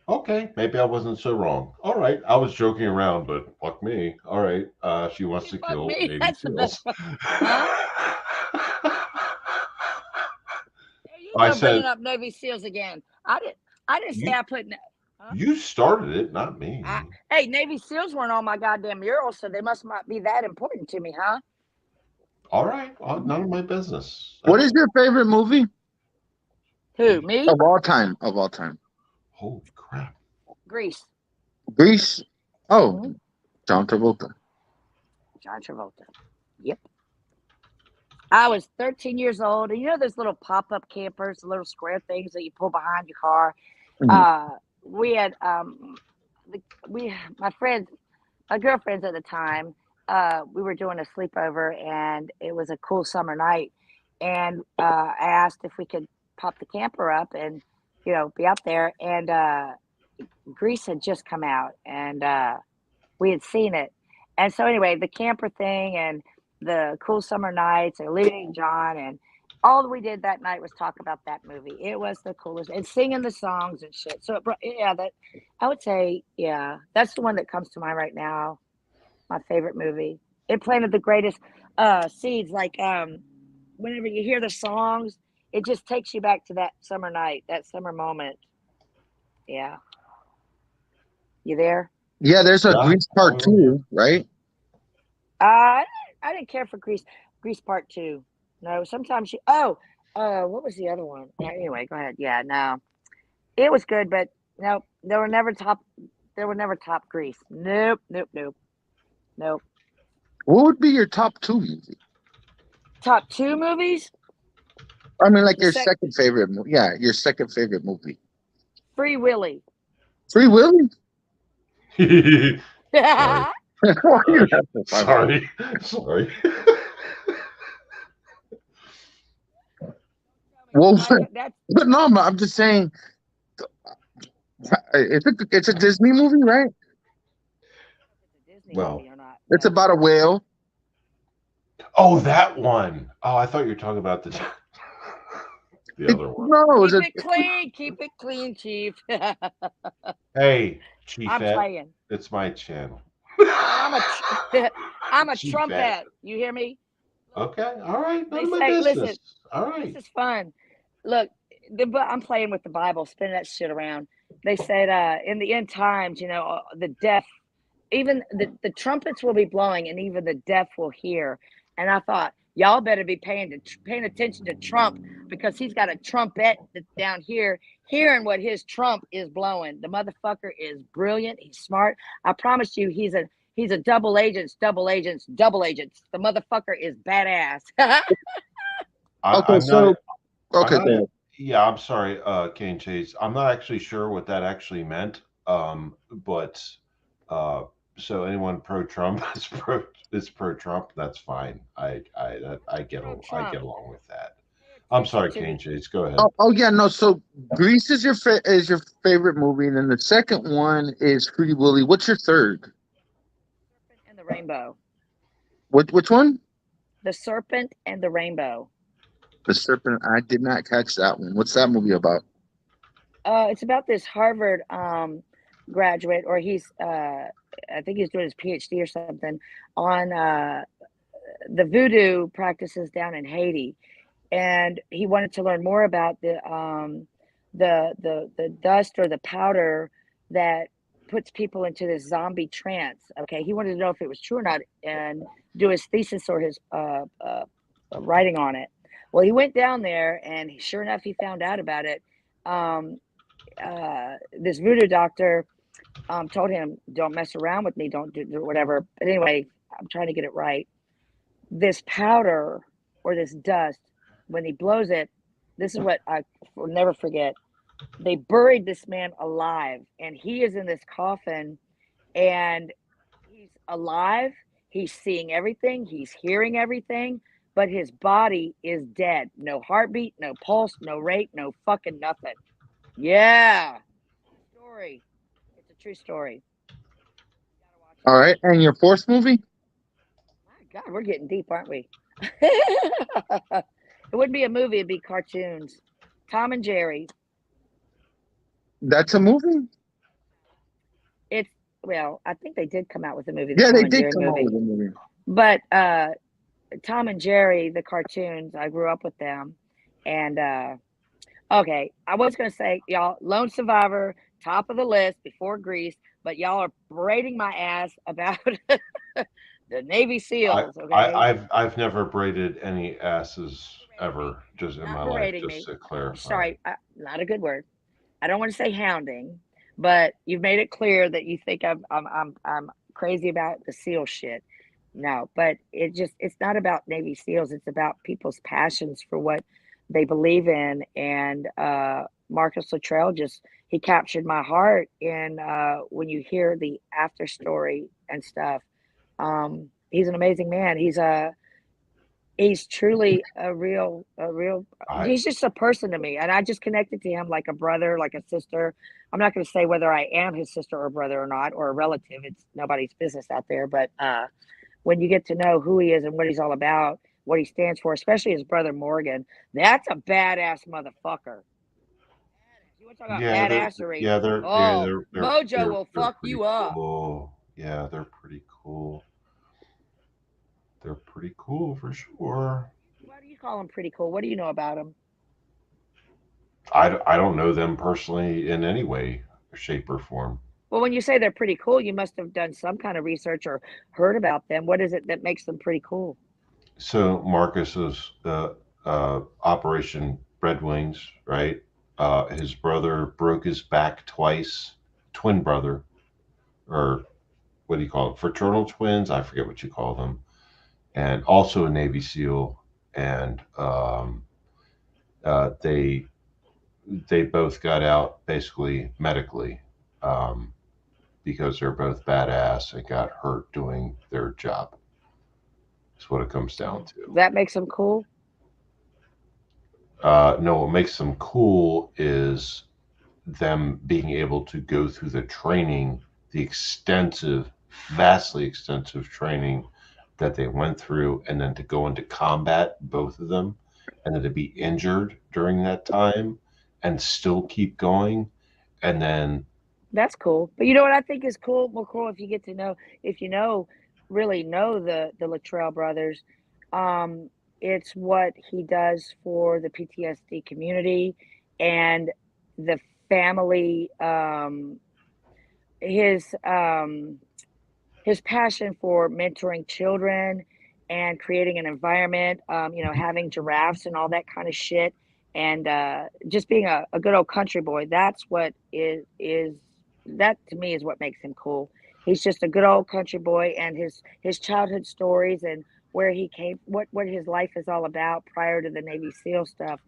Okay, maybe I wasn't so wrong. All right, I was joking around, but fuck me. All right, she wants
You
to
fuck
kill
me.
Navy
That's the best
SEAls.
part. Huh? There you
I
go,
said
bringing up Navy SEAls again. I didn't say
you.
I put. Huh?
You started it, not
I,
me.
hey, Navy SEAls weren't on my goddamn mural, so they must not be that important to me, huh?
All right, well, none of my business.
what
That's
is your favorite movie
Who? Me?
of all time? Of all time,
holy crap.
Grease.
Grease. Oh,
Mm-hmm.
John Travolta.
John Travolta. Yep. I was 13 years old, and you know those little pop-up campers, the little square things that you pull behind your car.
Mhm.
Uh, we had we my friends, my girlfriends at the time. We were doing a sleepover, and it was a cool summer night. And I asked if we could pop the camper up and be out there. And Grease had just come out, and we had seen it. And so anyway, the camper thing and the cool summer nights and leaving John and all we did that night was talk about that movie. It was the coolest and singing the songs and shit. So yeah, that I would say, yeah, that's the one that comes to mind right now. My favorite movie. It planted the greatest seeds. Like whenever you hear the songs, it just takes you back to that summer night, that summer moment. Yeah, you there?
Yeah, there's a
Yeah,
Grease Part
I'm here.
Two, right?
Uh, I didn't care for Grease. Grease Part Two. No, sometimes you. Oh, what was the other one? Anyway, go ahead. Yeah, no, it was good, but no, they were never top. They were never top Grease. Nope, nope, nope, nope.
What would be your top two movie?
Top two movies.
I mean, like
The
your
sec
second favorite. Yeah, your second favorite movie.
Free Willy.
Free Willy.
Sorry.
Why are you laughing?
Sorry. Sorry.
Well,
That's
but no, I'm just saying. It's a Disney movie, right?
if it's a Disney
Well,
movie or not.
It's
No.
about a whale.
oh, that one. Oh, I thought you were talking about the the other one.
No,
Keep it clean. Keep it clean, Chief.
Hey,
I'm
Chiefette,
playing.
it's my channel.
And I'm a
Chiefette.
trumpet. You hear me?
Okay, all right, none
They
of my
say,
business.
listen,
All
this
right.
is fun. Look, I'm playing with the Bible, spinning that shit around. They said in the end times, the deaf, even the trumpets will be blowing, and even the deaf will hear. And I thought, y'all better be paying attention to Trump because he's got a trumpet that's down here, hearing what his trump is blowing. The motherfucker is brilliant. He's smart. I promise you, he's a double agents, double agents, double agents. The motherfucker is badass.
Okay,
I'm not.
so
I'm
okay,
not.
go ahead.
Yeah, I'm sorry, Kane Chase. I'm not actually sure what that actually meant. But uh, so anyone pro Trump is pro Trump. That's fine. I get
Pro
I
Trump.
get along with that.
Pay
I'm
attention
sorry,
to
Kane
the
Chase. Go ahead.
Oh yeah, no. So Grease is your favorite movie, and then the second one is Free Willy. What's your third?
serpent and the rainbow.
Which one?
The serpent and the rainbow.
The Serpent. I did not catch that one. What's that movie about?
It's about this Harvard graduate, or I think he's doing his PhD or something on the voodoo practices down in Haiti, and he wanted to learn more about the dust or the powder that puts people into this zombie trance. Okay, he wanted to know if it was true or not, and do his thesis or his writing on it. Well, he went down there, and sure enough, he found out about it. Um, this voodoo doctor told him, "Don't mess around with me. Don't do whatever." But anyway, I'm trying to get it right. This powder or this dust, when he blows it, this is what I will never forget. They buried this man alive, and he is in this coffin, and he's alive. He's seeing everything. He's hearing everything, but his body is dead. No heartbeat, no pulse, no rate, no fucking nothing. Yeah, true story. It's a true story. You gotta watch
All
it.
right, and your fourth movie?
My God, we're getting deep, aren't we? It wouldn't be a movie; it'd be cartoons. Tom and Jerry.
That's a movie.
It's well, I think they did come out with a movie, the
Yeah,
Tom
they
and
did
Jerry
come out
movie.
with a movie.
But Tom and Jerry, the cartoons, I grew up with them, and okay, I was gonna say, y'all, Lone Survivor, top of the list before Grease, but y'all are berating my ass about the Navy
I,
SEALs. Okay,
I've never braided any asses
not berating me,
ever, just in
not
my life,
berating
just
me.
to clarify.
Sorry, not a good word. I don't want to say hounding, but you've made it clear that you think I'm crazy about the SEAL shit. No, but it's not about Navy SEALs. It's about people's passions for what they believe in. And Marcus Luttrell just he captured my heart in when you hear the after story and stuff. He's an amazing man. He's truly a real
I
he's just a person to me, and I just connected to him like a brother, like a sister. I'm not going to say whether I am his sister or brother or not, or a relative. It's nobody's business out there, but when you get to know who he is and what he's all about, what he stands for, especially his brother Morgan, that's a badass motherfucker. Badass. You want to talk about
yeah,
badassery? Oh, Mojo will
they're
fuck
pretty
you up.
cool. Yeah, they're pretty cool. They're pretty cool for sure.
Why do you call him pretty cool? What do you know about him?
I don't know them personally in any way, shape, or form.
Well, when you say they're pretty cool, you must have done some kind of research or heard about them. What is it that makes them pretty cool?
So Marcus is Operation Red Wings, right? His brother broke his back twice, twin brother, or what do you call it? Fraternal twins? I forget what you call them. And also a Navy SEAL. And uh, they they both got out basically medically um, because they're both badass and got hurt doing their job. That's what it comes down to.
That makes them cool.
No, what makes them cool is them being able to go through the training, the extensive, vastly extensive training that they went through, and then to go into combat, both of them, and then to be injured during that time and still keep going. And then,
That's cool. But you know what I think is cool? More cool if you get to know, if you know, really know the Luttrell brothers. Um, it's what he does for the PTSD community and the family. His his passion for mentoring children and creating an environment, having giraffes and all that kind of shit, and just being a good old country boy. That's what is that to me is what makes him cool. He's just a good old country boy, and his childhood stories and where he came, what his life is all about prior to the Navy SEAL stuff.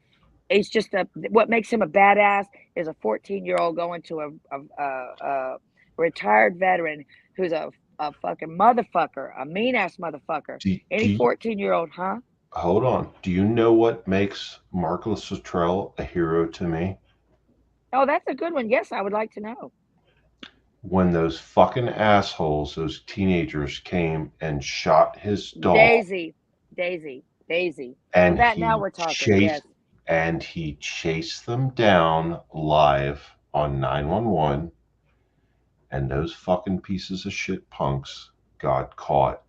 It's just a what makes him a badass is a 14-year-old going to a retired veteran who's a fucking motherfucker, a mean ass motherfucker.
do
Any
you,
14-year-old, huh?
hold on. Do you know what makes Marcus Luttrell a hero to me?
Oh, that's a good one. Yes, I would like to know.
When those fucking assholes, those teenagers came and shot his dog
Daisy, Daisy, Daisy.
and
That now we're talking. Yes.
he chased them down live on 911, and those fucking pieces of shit punks got caught.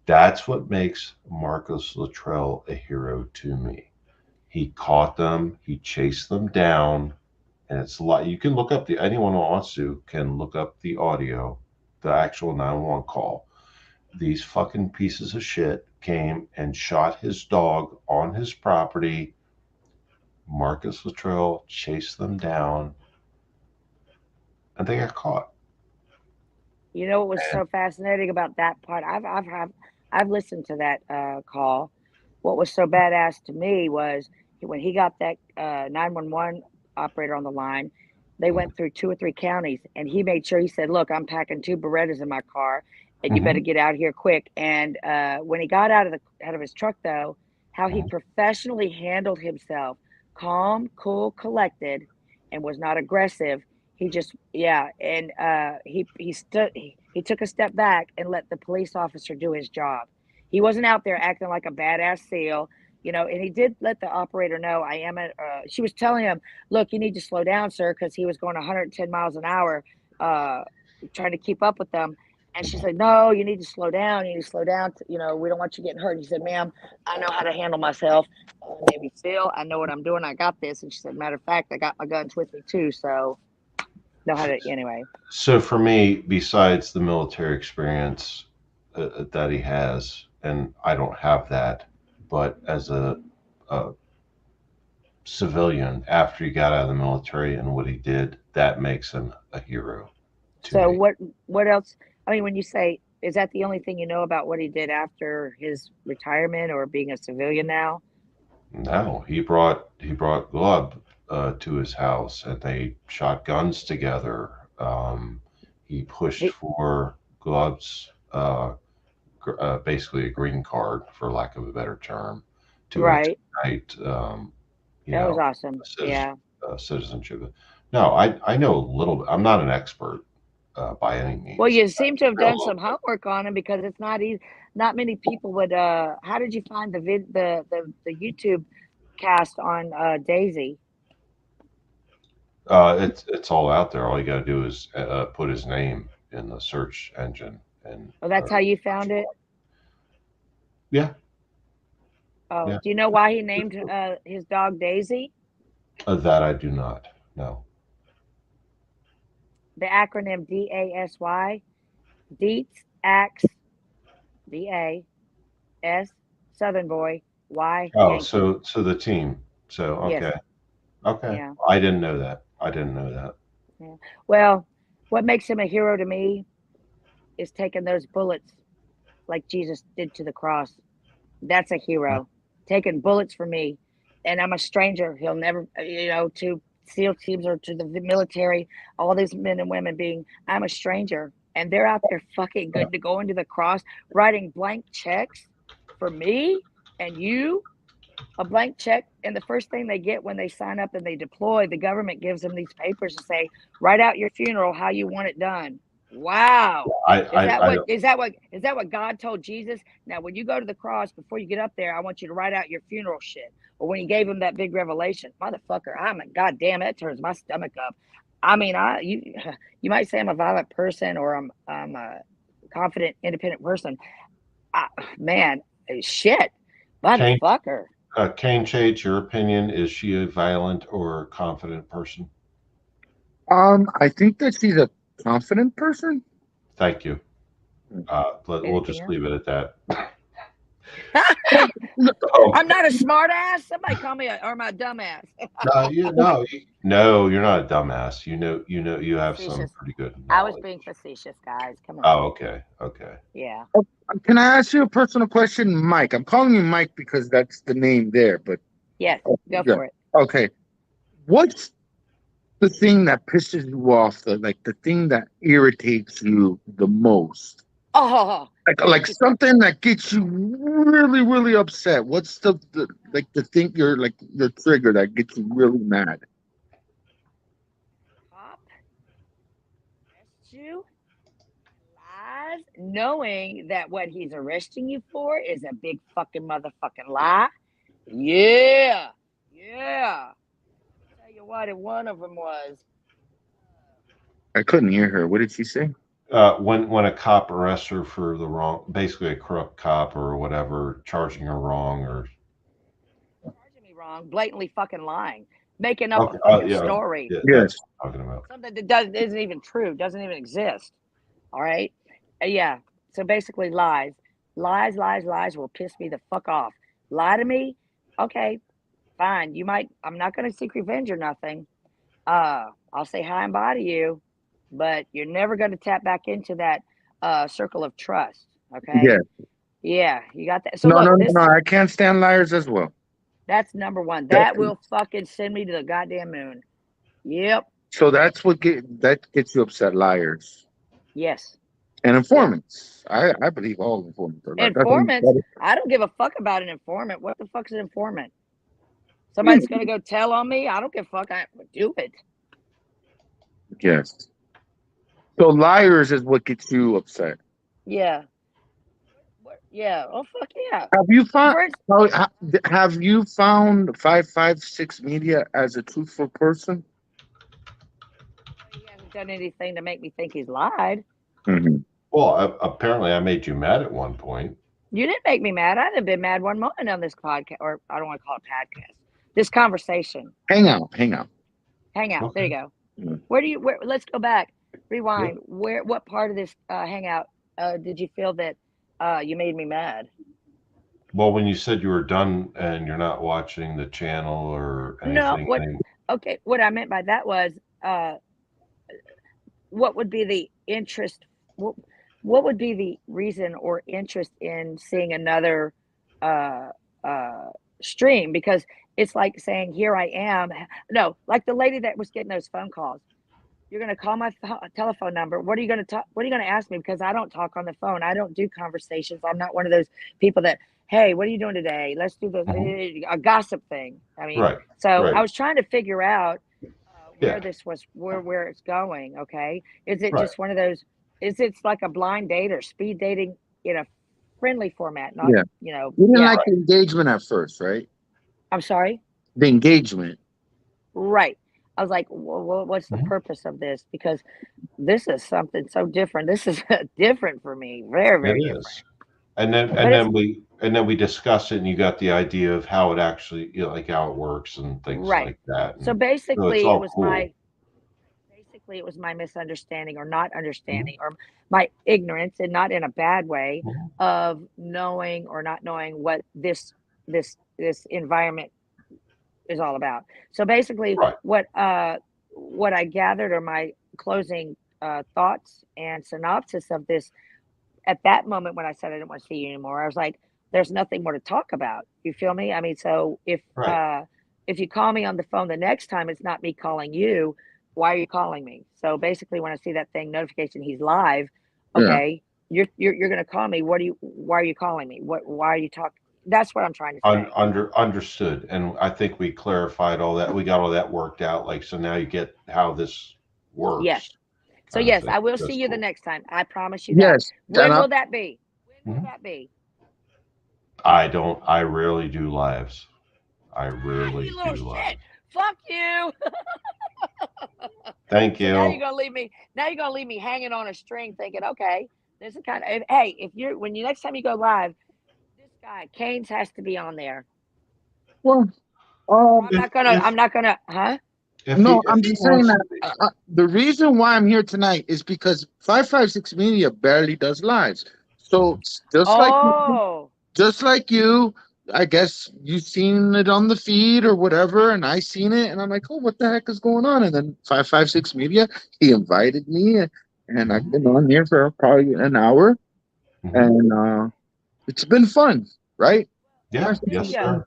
That's what makes Marcus Luttrell a hero to me. He caught them, he chased them down, and it's a lot. You can look up the anyone who wants to can look up the audio, the actual 911 call. These fucking pieces of shit came and shot his dog on his property. Marcus Luttrell chased them down, and they got caught.
You know what was
And
so fascinating about that part? I've listened to that call. What was so badass to me was when he got that 911 operator on the line. They went through 2 or 3 counties, and he made sure, he said, look, I'm packing 2 Berettas in my car, and you better
Mhm.
get out here quick. And when he got out of his truck, though, how he
Mhm.
professionally handled himself, calm, cool, collected, and was not aggressive. He just, yeah, and he stood, he took a step back and let the police officer do his job. He wasn't out there acting like a badass SEAL, and he did let the operator know, I am a, she was telling him, look, you need to slow down, sir, because he was going 110 miles an hour, trying to keep up with them. And she
Mhm.
said, no, you need to slow down. You need to slow down. We don't want you getting hurt. And he said, ma'am, I know how to handle myself. Maybe Phil, I know what I'm doing. I got this. And she said, matter of fact, I got my guns with me too. So know how to, anyway.
So for me, besides the military experience that he has, and I don't have that, but as a civilian after he got out of the military and what he did, that makes him a hero to
So
me.
what else? I mean, when you say, is that the only thing you know about what he did after his retirement or being a civilian now?
No, he brought Glub to his house, and they shot guns together. He pushed
He,
for Glub's basically a green card, for lack of a better term, to
right.
expedite you
That was
know
awesome. Yeah.
citizenship. No, I know a little bit. I'm not an expert by any
Well,
means.
you seem to have
I know a
done
little
some
bit.
homework on him because it's not easy. Not many people would. How did you find the YouTube cast on Daisy?
It's all out there. All you got to do is put his name in the search engine and
Oh, that's how you found it.
yeah,
Oh,
yeah.
do you know why he named his dog Daisy?
That I do not know.
The acronym DASY, Deets Axe, DAS, Southern Boy, Y
Oh,
Yankee.
so the team. So
Yes.
okay, okay.
Yeah.
I didn't know that. I didn't know that.
Yeah. Well, what makes him a hero to me is taking those bullets like Jesus did to the cross. That's a hero. Taking bullets for me. And I'm a stranger. He'll never, to SEAL teams or to the military, all these men and women I'm a stranger. And they're out there fucking good to go into the cross, writing blank checks for me and you, a blank check. And the first thing they get when they sign up and they deploy, the government gives them these papers to say, write out your funeral, how you want it done. Wow. Is that
I
what is that what is that what God told Jesus? Now, when you go to the cross, before you get up there, I want you to write out your funeral shit. Or when he gave him that big revelation, motherfucker, goddamn, that turns my stomach up. I mean, you might say I'm a violent person or I'm a confident, independent person. I, man, shit,
Kane
motherfucker.
Kane Shades, your opinion, is she a violent or confident person?
I think that she's a confident person.
Thank you. We'll
Anything
just
else?
leave it at that.
No,
I'm not a smart ass. Somebody call me or my dumb ass.
No, you're not a dumbass. You have some
Facetious.
pretty good
I was
knowledge.
being facetious, guys. Come on.
Oh, okay, okay.
Yeah.
can I ask you a personal question, Mike? I'm calling you Mike because that's the name there, but
Yes. Go
yeah.
for it.
Okay. What's the thing that pisses you off? The thing that irritates you the most?
Oh,
Like something that gets you really, really upset. What's the thing you're like your trigger that gets you really mad?
cop arrests you, lies, knowing that what he's arresting you for is a big fucking motherfucking lie. Yeah. Yeah. Tell you what, and one of them was
I couldn't hear her. What did she say?
When a cop arrests her for the wrong, basically a corrupt cop or whatever, charging her wrong or
charging me wrong, blatantly fucking lying, making up a
okay,
fucking
yeah,
story,
yeah, that's
Yes.
what I'm talking about.
something that isn't even true, doesn't even exist. All right. Yeah. So basically, lies will piss me the fuck off. Lie to me. Okay. Fine. You might, I'm not going to seek revenge or nothing. I'll say hi and bye to you, but you're never going to tap back into that circle of trust. Okay.
Yeah.
Yeah. You got that. So
No,
look,
no, no, no. I can't stand liars as well.
that's number one.
That-
That will fucking send me to the goddamn moon. Yep.
So that's what gets you upset, liars
Yes.
and
Yeah.
informants. I believe all informants are liars.
Informants. I don't give a fuck about an informant. What the fuck's an informant?
Yeah,
Somebody's gonna go tell on me. I don't give a fuck. I do it.
yes. So liars is what gets you upset.
Yeah. Yeah. Oh fuck yeah.
Have you found?
For instance,
Have you found 556 Media as a truthful person?
he hasn't done anything to make me think he's lied.
Mhm.
Well, apparently I made you mad at one point.
You didn't make me mad. I'd have been mad one moment on this podcast, or I don't want to call it podcast. This conversation.
Hang out, hang out.
Hangout. There you
Okay.
go.
Mhm.
Where let's go back.
Yeah.
Rewind. What part of this hangout did you feel that you made me mad?
Well, when you said you were done and you're not watching the channel or
No,
anything,
okay, what I meant by that was what would be the interest what would be the reason or interest in seeing another uh uh stream? Because it's like saying, here I am. No, like the lady that was getting those phone calls. You're going to call my telephone number. What are you going to talk? What are you going to ask me? Because I don't talk on the phone. I don't do conversations. I'm not one of those people that, hey, what are you doing today? Let's do this,
Mhm.
a gossip thing. I mean,
Right,
so
right,
I was trying to figure out where
yeah,
this was, where it's going. Okay, is it
right.
just one of those? Is it like a blind date or speed dating in a friendly format? Not,
Yeah.
you know,
You didn't
yeah.
like the engagement at first, right?
I'm sorry.
The engagement.
Right. I was like, well, what's the
Mhm.
purpose of this? Because this is something so different. This is different for me. Very,
It
very different.
is. And then
But it's
we discuss it, and you got the idea of how it actually, like how it works and things
right.
like that.
So
And so it's all cool.
basically it was my misunderstanding or not
Mhm.
understanding or my ignorance, and not in a bad way,
Mhm.
of knowing or not knowing what this environment is all about. So basically
Right.
what I gathered, or my closing thoughts and synopsis of this, at that moment when I said I didn't want to see you anymore, I was like, there's nothing more to talk about. You feel me? I mean, so
Right.
if you call me on the phone the next time, it's not me calling you. Why are you calling me? So basically, when I see that thing notification, he's live.
Yeah.
Okay, you're going to call me. Why are you calling me? Why are you talking? That's what I'm trying to say.
Understood. And I think we clarified all that. We got all that worked out. Like, so now you get how this
Yes.
works,
So
kind of
yes,
thing.
I will see
That's
you the
cool.
next time. I promise you that.
Yes. And
When will that be? When will
Mhm.
that be?
I rarely do lives. I
Ah,
rarely
you little
do
shit.
lives.
Fuck you.
Thank
So now you're
you.
gonna leave me. Now you're gonna leave me hanging on a string, thinking, okay, this is kind of. Hey, if you're when you next time you go live, this guy Canes has to be on there,
well,
or I'm
If
not gonna.
if
I'm not gonna. Huh?
no,
if
I'm
he
just saying
wants to
that
be,
the reason why I'm here tonight is because 556 Media barely does lives. So
Oh,
just like you, I guess you've seen it on the feed or whatever, and I seen it, and I'm like, oh, what the heck is going on? And then 556 Media, he invited me, and I've
Mhm.
been on here for probably an hour,
Mhm.
and it's been fun, right?
well,
Yeah,
there
yes,
you go.
sir.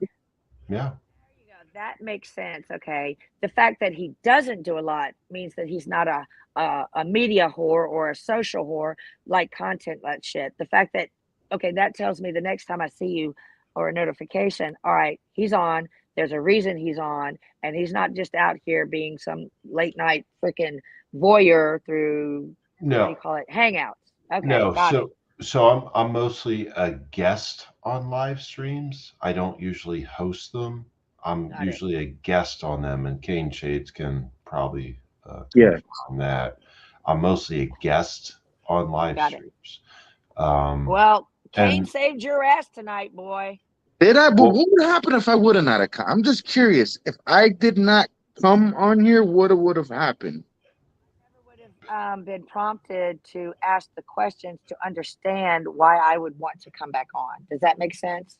Yeah,
There you go. That makes sense. Okay. The fact that he doesn't do a lot means that he's not a media whore or a social whore, like content that shit. The fact that okay, that tells me the next time I see you or a notification, all right, he's on. There's a reason he's on, and he's not just out here being some late night freaking voyeur through what do you
no,
call it? Hangouts. Okay,
no.
got it.
So I'm mostly a guest on live streams. I don't usually host them. I'm
Got it.
usually a guest on them, and Cane Shades can probably
Yeah.
confirm that. I'm mostly a guest on live
Got it.
streams. Um,
Well, Kane
and
saved your ass tonight, boy.
Did I? But
well,
what would happen if I would have not have come? I'm just curious. If I did not come on here, what would have happened?
Never would have been prompted to ask the questions to understand why I would want to come back on. Does that make sense?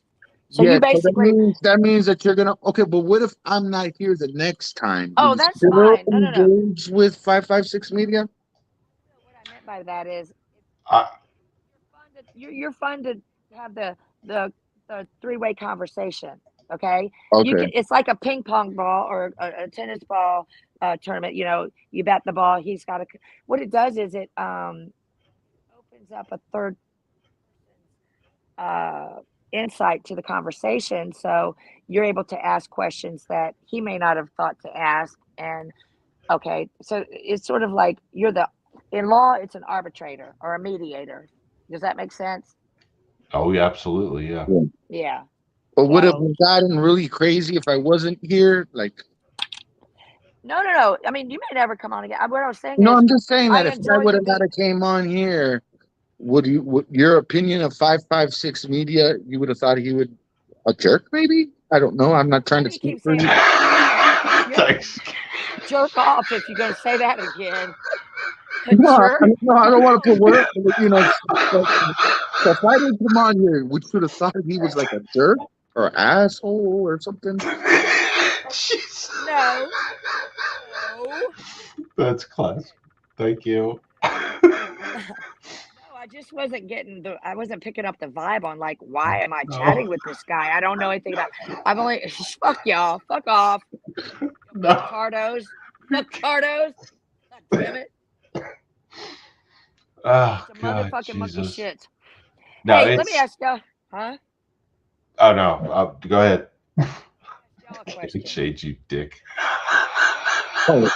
So
Yeah,
you
so
basically,
that means that you're gonna okay, but what if I'm not here the next time? Will
oh,
you
that's
still
fine. No, no, no.
engage with 556 Media?
What I meant by that is,
I,
you're fun to have the the three-way conversation. Okay, you
Okay.
can. It's like a ping pong ball or a tennis ball tournament. You know, you bat the ball. He's got a. What it does is it opens up a third uh, insight to the conversation, so you're able to ask questions that he may not have thought to ask. And okay, so it's sort of like you're the in law. It's an arbitrator or a mediator. Does that make sense?
Oh, yeah, absolutely. Yeah.
Yeah.
Yeah.
But would it
So
have gotten really crazy if I wasn't here? Like,
no, no, no. I mean, you may never come on again. What I was saying
no,
is,
I'm just saying
I
that if I
enjoy
would
you
have not
being.
have came on here, would your opinion of 556 Media, you would have thought he would a jerk? Maybe, I don't know. I'm not
Why
trying
do
to
you
speak
keep
for
saying
you.
you're
Thanks.
jerk off if you're going to say that again? A
No,
jerk?
no, I don't want to
No.
put words. You know, so if I didn't come on here, we should have thought he was like a jerk or asshole or something.
Jesus.
No. No.
That's class. Thank you.
No, I just wasn't getting I wasn't picking up the vibe on like, why am I
No,
chatting with this guy? I don't know anything about. I've only fuck y'all, fuck off,
no.
fuck tardos. God damn it,
Oh,
bunch of
God,
motherfucking monkey
Jesus.
shit.
No,
Hey, let me
it's.
ask y'all, huh?
Oh, no. Go ahead.
Ask y'all a
Can't
question.
shade you, dick.
Oh,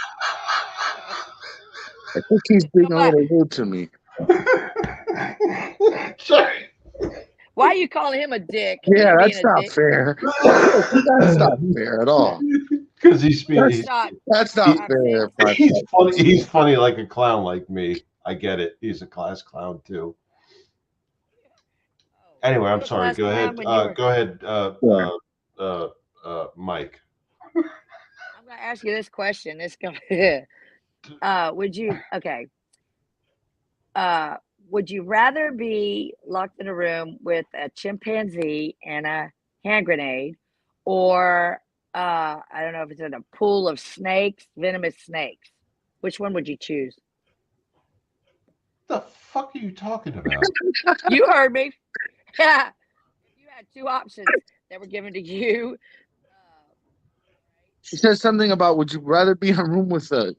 I think he's being
Come
a
on,
little rude to me.
Sorry.
why are you calling him a dick? He
Yeah,
ain't being
that's
a
not
dick.
fair. That's not fair at all.
Because he's
Of course
being
not.
That's
For
not
he,
God's
fair.
sakes.
Five,
he's
five,
funny.
six.
He's funny like a clown like me. I get it. He's a class clown too.
Oh, were
Anyway, I'm
you a
sorry.
class
Go
clown
ahead.
when you were?
Go ahead.
Yeah.
Mike.
I'm gonna ask you this question. This going would you okay? Uh, would you rather be locked in a room with a chimpanzee and a hand grenade, or I don't know if it's in a pool of snakes, venomous snakes? Which one would you choose?
The fuck are you talking about?
You heard me. Yeah. If you had two options that were given to you,
She says something about would you rather be in a room with a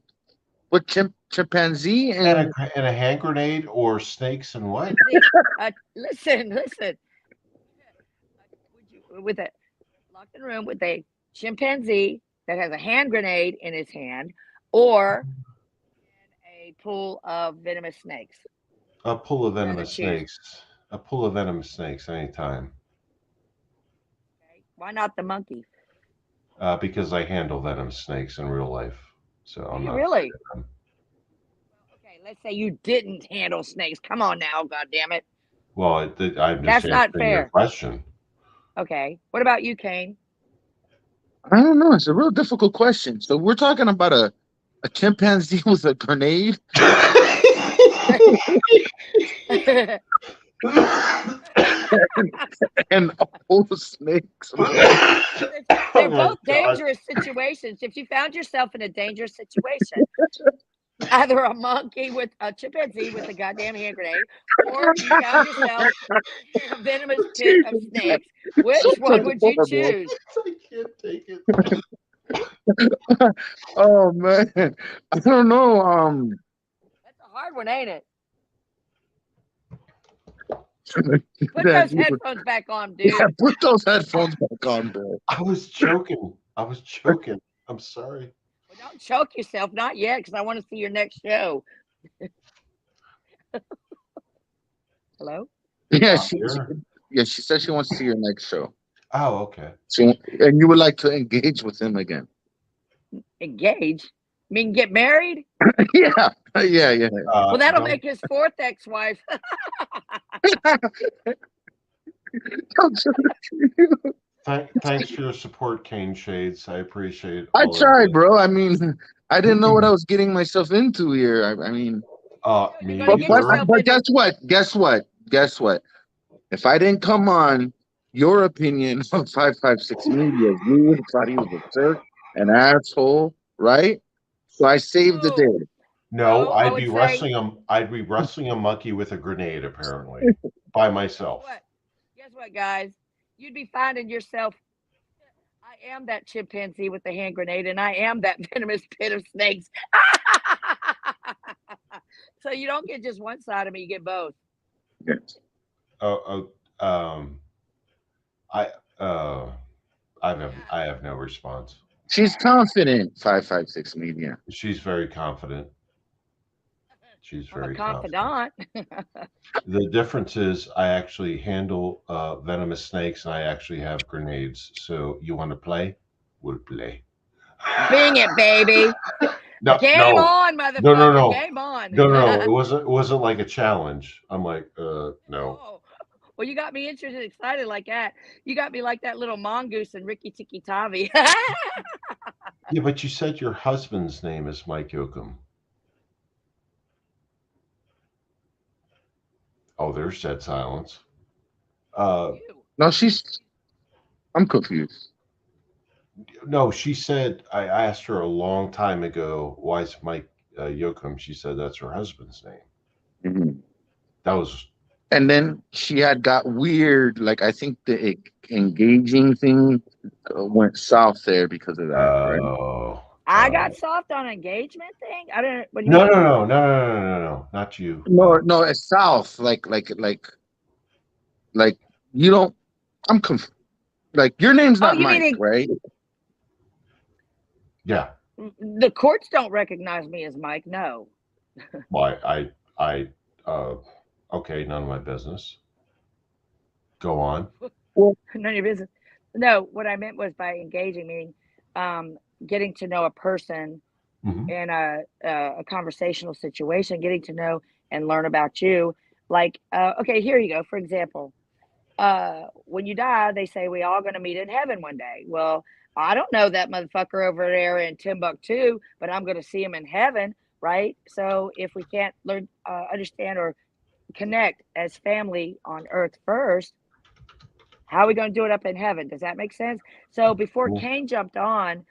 chimpanzee
And
and
a hand grenade or snakes and what?
chimpanzee. Listen, listen. Would you with a locked in a room with a chimpanzee that has a hand grenade in his hand, or a pool of venomous snakes?
A pool of
Would you rather
venomous
choose?
snakes. A pool of venomous snakes anytime.
Okay. Why not the monkey?
Because I handle venomous snakes in real life, so
Do
I'm
you
not afraid
really?
of them.
Okay, let's say you didn't handle snakes. Come on now, God damn it.
Well, I'm just
That's not
answering your
fair.
question.
Okay. What about you, Kane?
I don't know. It's a real difficult question. So we're talking about a chimpanzee with a grenade and a pool of snakes.
Because
Oh
they're
my
both
god!
dangerous situations. If you found yourself in a dangerous situation, either a monkey with a chimpanzee with a goddamn hand grenade, or you found yourself in a venomous pit of snakes,
So
which one would you
horrible.
choose?
I can't take it.
Oh man, I don't know.
That's a hard one, ain't it? Put
Yeah,
those headphones back on, dude.
yeah, put those headphones back on, Bill.
I was joking. I was joking. I'm sorry.
Well, don't choke yourself, not yet, because I want to see your next show. Hello?
Yeah,
I'm here.
yeah, she said she wants to see your next show.
Oh, okay.
So, and you would like to engage with him again?
Engage? I mean, get married?
Yeah, yeah, yeah.
Well, that'll
Don't.
make his fourth ex-wife.
Thanks for your support, Cane Shades. I appreciate
I
all of
tried,
this.
bro. I mean, I didn't know what I was getting myself into here. I mean,
No, you're
Me
going to get
but
either.
yourself
but
into.
guess what? Guess what? Guess what? If I didn't come on, your opinion of 556 Media, you would have thought he was a jerk, an asshole, right? So I saved the
No,
day.
No,
I would say,
I'd be wrestling a monkey with a grenade, apparently, by
guess
myself.
what? Guess what, guys? You'd be finding yourself am that chimpanzee with the hand grenade, and I am that venomous pit of snakes. So you don't get just one side of me; you get both.
Yes.
Oh, I uh, I have no response.
She's confident. 556 media.
She's very confident. She's
I'm a
very confident.
confidant.
The difference is I actually handle venomous snakes and I actually have grenades. So you want to play? We'll play.
Bing it, baby.
No,
Game
no,
on,
no, no,
motherfucker.
no,
Game on.
no, no. It wasn't like a challenge. I'm like, no.
Oh, well, you got me interested, excited like that. You got me like that little mongoose and Ricky Tikki Tavi.
Yeah, but you said your husband's name is Mike Yoakum. Oh, there's dead silence. Uh,
You.
No, I'm confused.
no, she said I asked her a long time ago why is Mike Yoakum. She said that's her husband's name.
Mhm.
That was
And then she had got weird. Like I think the engaging thing went south there because of that, right?
oh.
I got soft on engagement thing. I don't. What do you
No,
mean?
no, no, no, no, no, no, no, not you.
No, no, it's south. Like you don't. I'm conf- like your name's
Oh,
not
you
Mike,
mean
right?
Yeah.
the courts don't recognize me as Mike? No.
Well, uh, okay, none of my business. Go on.
Well,
None of your business. No, what I meant was by engaging, meaning getting to know a person
Hmm.
in a conversational situation, getting to know and learn about you. Like, okay, here you go. For example, when you die, they say we all going to meet in heaven one day. Well, I don't know that motherfucker over there in Timbuktu, but I'm going to see him in heaven, right? So if we can't learn, understand, or connect as family on earth first, how are we going to do it up in heaven? Does that make sense? So before
Cool.
Kane jumped on,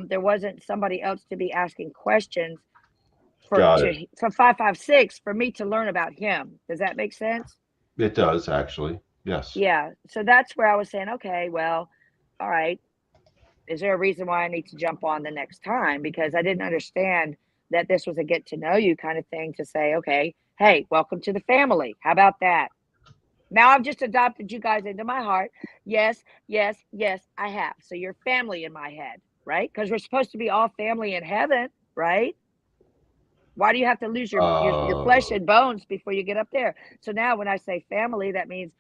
there wasn't somebody else to be asking questions
Got it.
for 556 for me to learn about him. Does that make sense?
It does actually. Yes.
Yeah. So that's where I was saying, okay, well, all right. Is there a reason why I need to jump on the next time? Because I didn't understand that this was a get to know you kind of thing to say, okay, hey, welcome to the family. How about that? Now I've just adopted you guys into my heart. Yes, yes, yes, I have. So you're family in my head, right? Because we're supposed to be all family in heaven, right? Why do you have to lose your
Uh,
flesh and bones before you get up there? So now when I say family, that means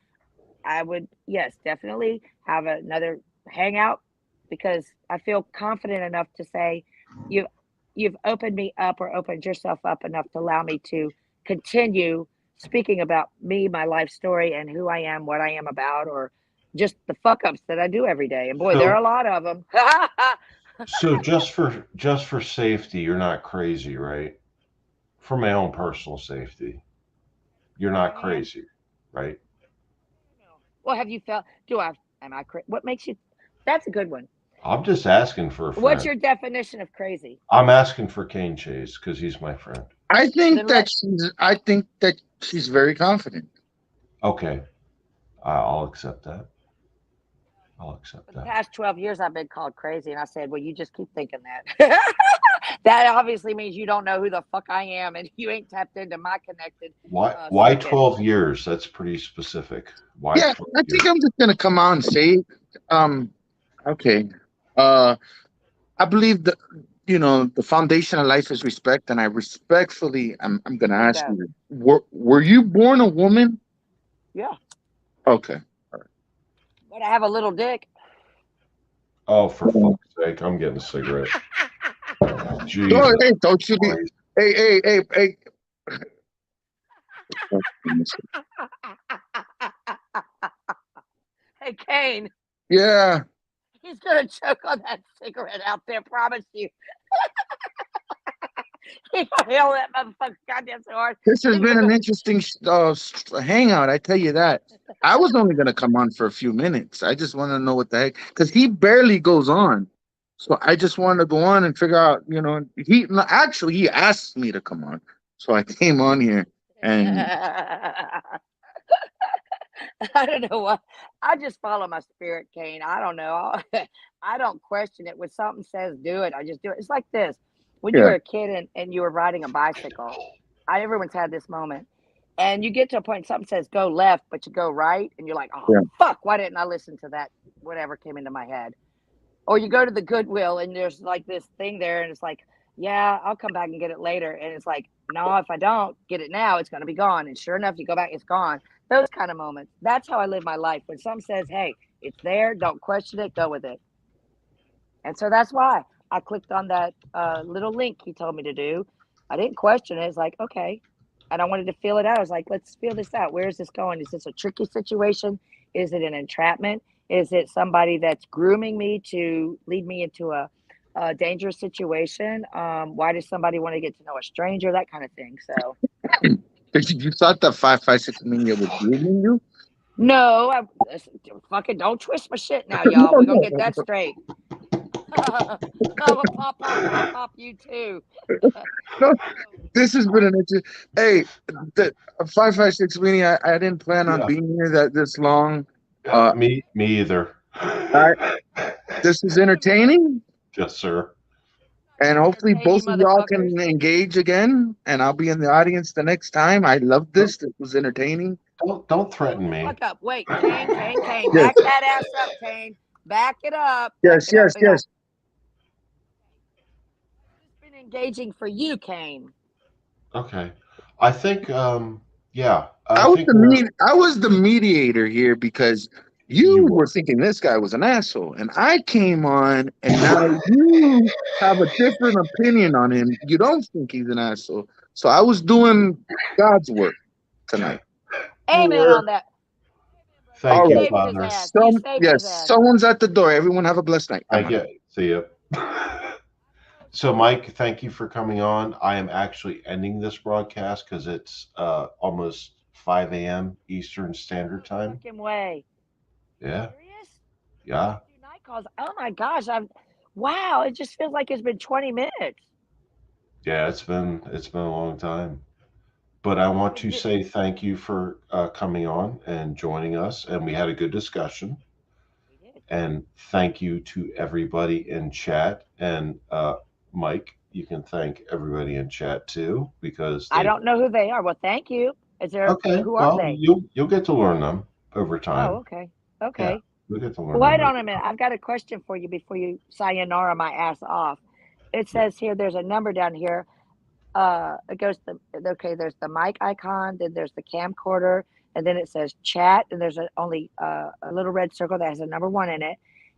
I would, yes, definitely have another hangout because I feel confident enough to say you you've opened me up or opened yourself up enough to allow me to continue speaking about me, my life story, and who I am, what I am about, or just the fuck ups that I do every day. And boy, there are
so
a lot of them.
so just for safety, you're not crazy, right? For my own personal safety, you're not
Man,
crazy, right?
well, have you felt? Do I? Am I? What makes you? That's a good one.
I'm just asking for a
What's
friend.
your definition of crazy?
I'm asking for Kane Chase because he's my friend.
Then let
I think that she's very confident.
Okay, I'll accept that. I'll
for
accept
the
that.
past 12 years I've been called crazy, and I said, well, you just keep thinking that. That obviously means you don't know who the fuck I am and you ain't tapped into my connected
Why
circuit.
12 years? That's pretty specific. Why
Yeah,
12
I
years?
think I'm just gonna come out and say it. Um, okay. Uh, I believe that the foundation of life is respect, and I respectfully, I'm gonna ask
Bingo.
you, were you born a woman?
Yeah.
Okay.
But I have a little dick.
Oh, for fuck's sake, I'm getting a cigarette.
Oh,
Jesus
hey, don't you be,
Christ.
hey.
Hey, Kane,
Yeah,
he's going to choke on that cigarette out there, promise you. He gonna yell that motherfucker goddamn so hard.
this has been an interesting hangout. I tell you that. I was only gonna come on for a few minutes. I just want to know what the heck, because he barely goes on. So I just wanted to go on and figure out. He no, actually he asked me to come on, so I came on here and
I don't know what. I just follow my spirit, Kane. I don't know. I don't question it. When something says do it, I just do it. It's like this. When you
Yeah,
were a kid and you were riding a bicycle, everyone's had this moment. And you get to a point, something says go left, but you go right, and you're like, oh,
yeah.
fuck, why didn't I listen to that? Whatever came into my head. Or you go to the Goodwill and there's like this thing there, and it's like, yeah, I'll come back and get it later. And it's like, no, if I don't get it now, it's going to be gone. And sure enough, you go back, it's gone. Those kind of moments. That's how I live my life. When someone says, hey, it's there, don't question it, go with it. And so that's why I clicked on that little link he told me to do. I didn't question it. It's like, okay. And I wanted to feel it out. I was like, let's feel this out. Where is this going? Is this a tricky situation? Is it an entrapment? Is it somebody that's grooming me to lead me into a dangerous situation? Why does somebody want to get to know a stranger? That kind of thing. So,
You thought that 556 Mania was grooming you?
no, fucking don't twist my shit now,
No,
y'all. We're going to get
no,
that straight. I'm a pop you too.
no.
So,
This has been an interesting. Hey, the 556 Mania. I didn't plan on
Yeah,
being here that this long.
yeah,
Uh,
me either.
I, this is
wait a minute.
entertaining,
Yes, sir.
Not
and
gonna
hopefully
entertain you
both of y'all
motherfuckers.
can engage again. And I'll be in the audience the next time. I love
Don't
this. This was entertaining.
don't
Hold
threaten
the
me.
fuck up. Wait, Kane.
Yes,
Back that ass up, Kane. Back it up. Back
yes,
it up.
yes,
Yeah.
yes.
How's this been engaging for you, Kane?
Okay. I think yeah, I
I was
think
the
we're
I was the mediator here because you
you
were
were.
thinking this guy was an asshole, and I came on, and now you have a different opinion on him. You don't think he's an asshole, so I was doing God's work tonight.
You
Amen
were.
on that. Amen, brother. You
All
Thank you,
right,
saving his
Father.
ass. You saving his
yes,
ass.
someone's at the door. Everyone have a blessed night.
I
Bye.
get see you.
I know it's
So,
funny.
Mike, thank you for coming on. I am actually ending this broadcast because it's almost 5 a.m. Eastern Standard
No
Time.
fucking way.
Yeah,
Serious? I
yeah,
don't do night calls. Oh my gosh. Wow. It just feels like it's been 20 minutes.
yeah. It's been a long time. But I want
But
to say thank you for coming on and joining us, and we had a good discussion.
we did.
And thank you to everybody in chat. And Mike, you can thank everybody in chat too because
I
they.
don't know who they are. Well, thank you. Is there,
Okay,
who are
well,
they?
you'll get to learn them over
Oh,
time.
okay.
Yeah,
Okay.
you'll get to learn
Well,
them
wait
over
on a minute.
time.
I've got a question for you before you sayonara my ass off. It
Yeah.
says here there's a number down here. It goes to okay. There's the mic icon, then there's the camcorder, and then it says chat, and there's only a little red circle that has a number one in it,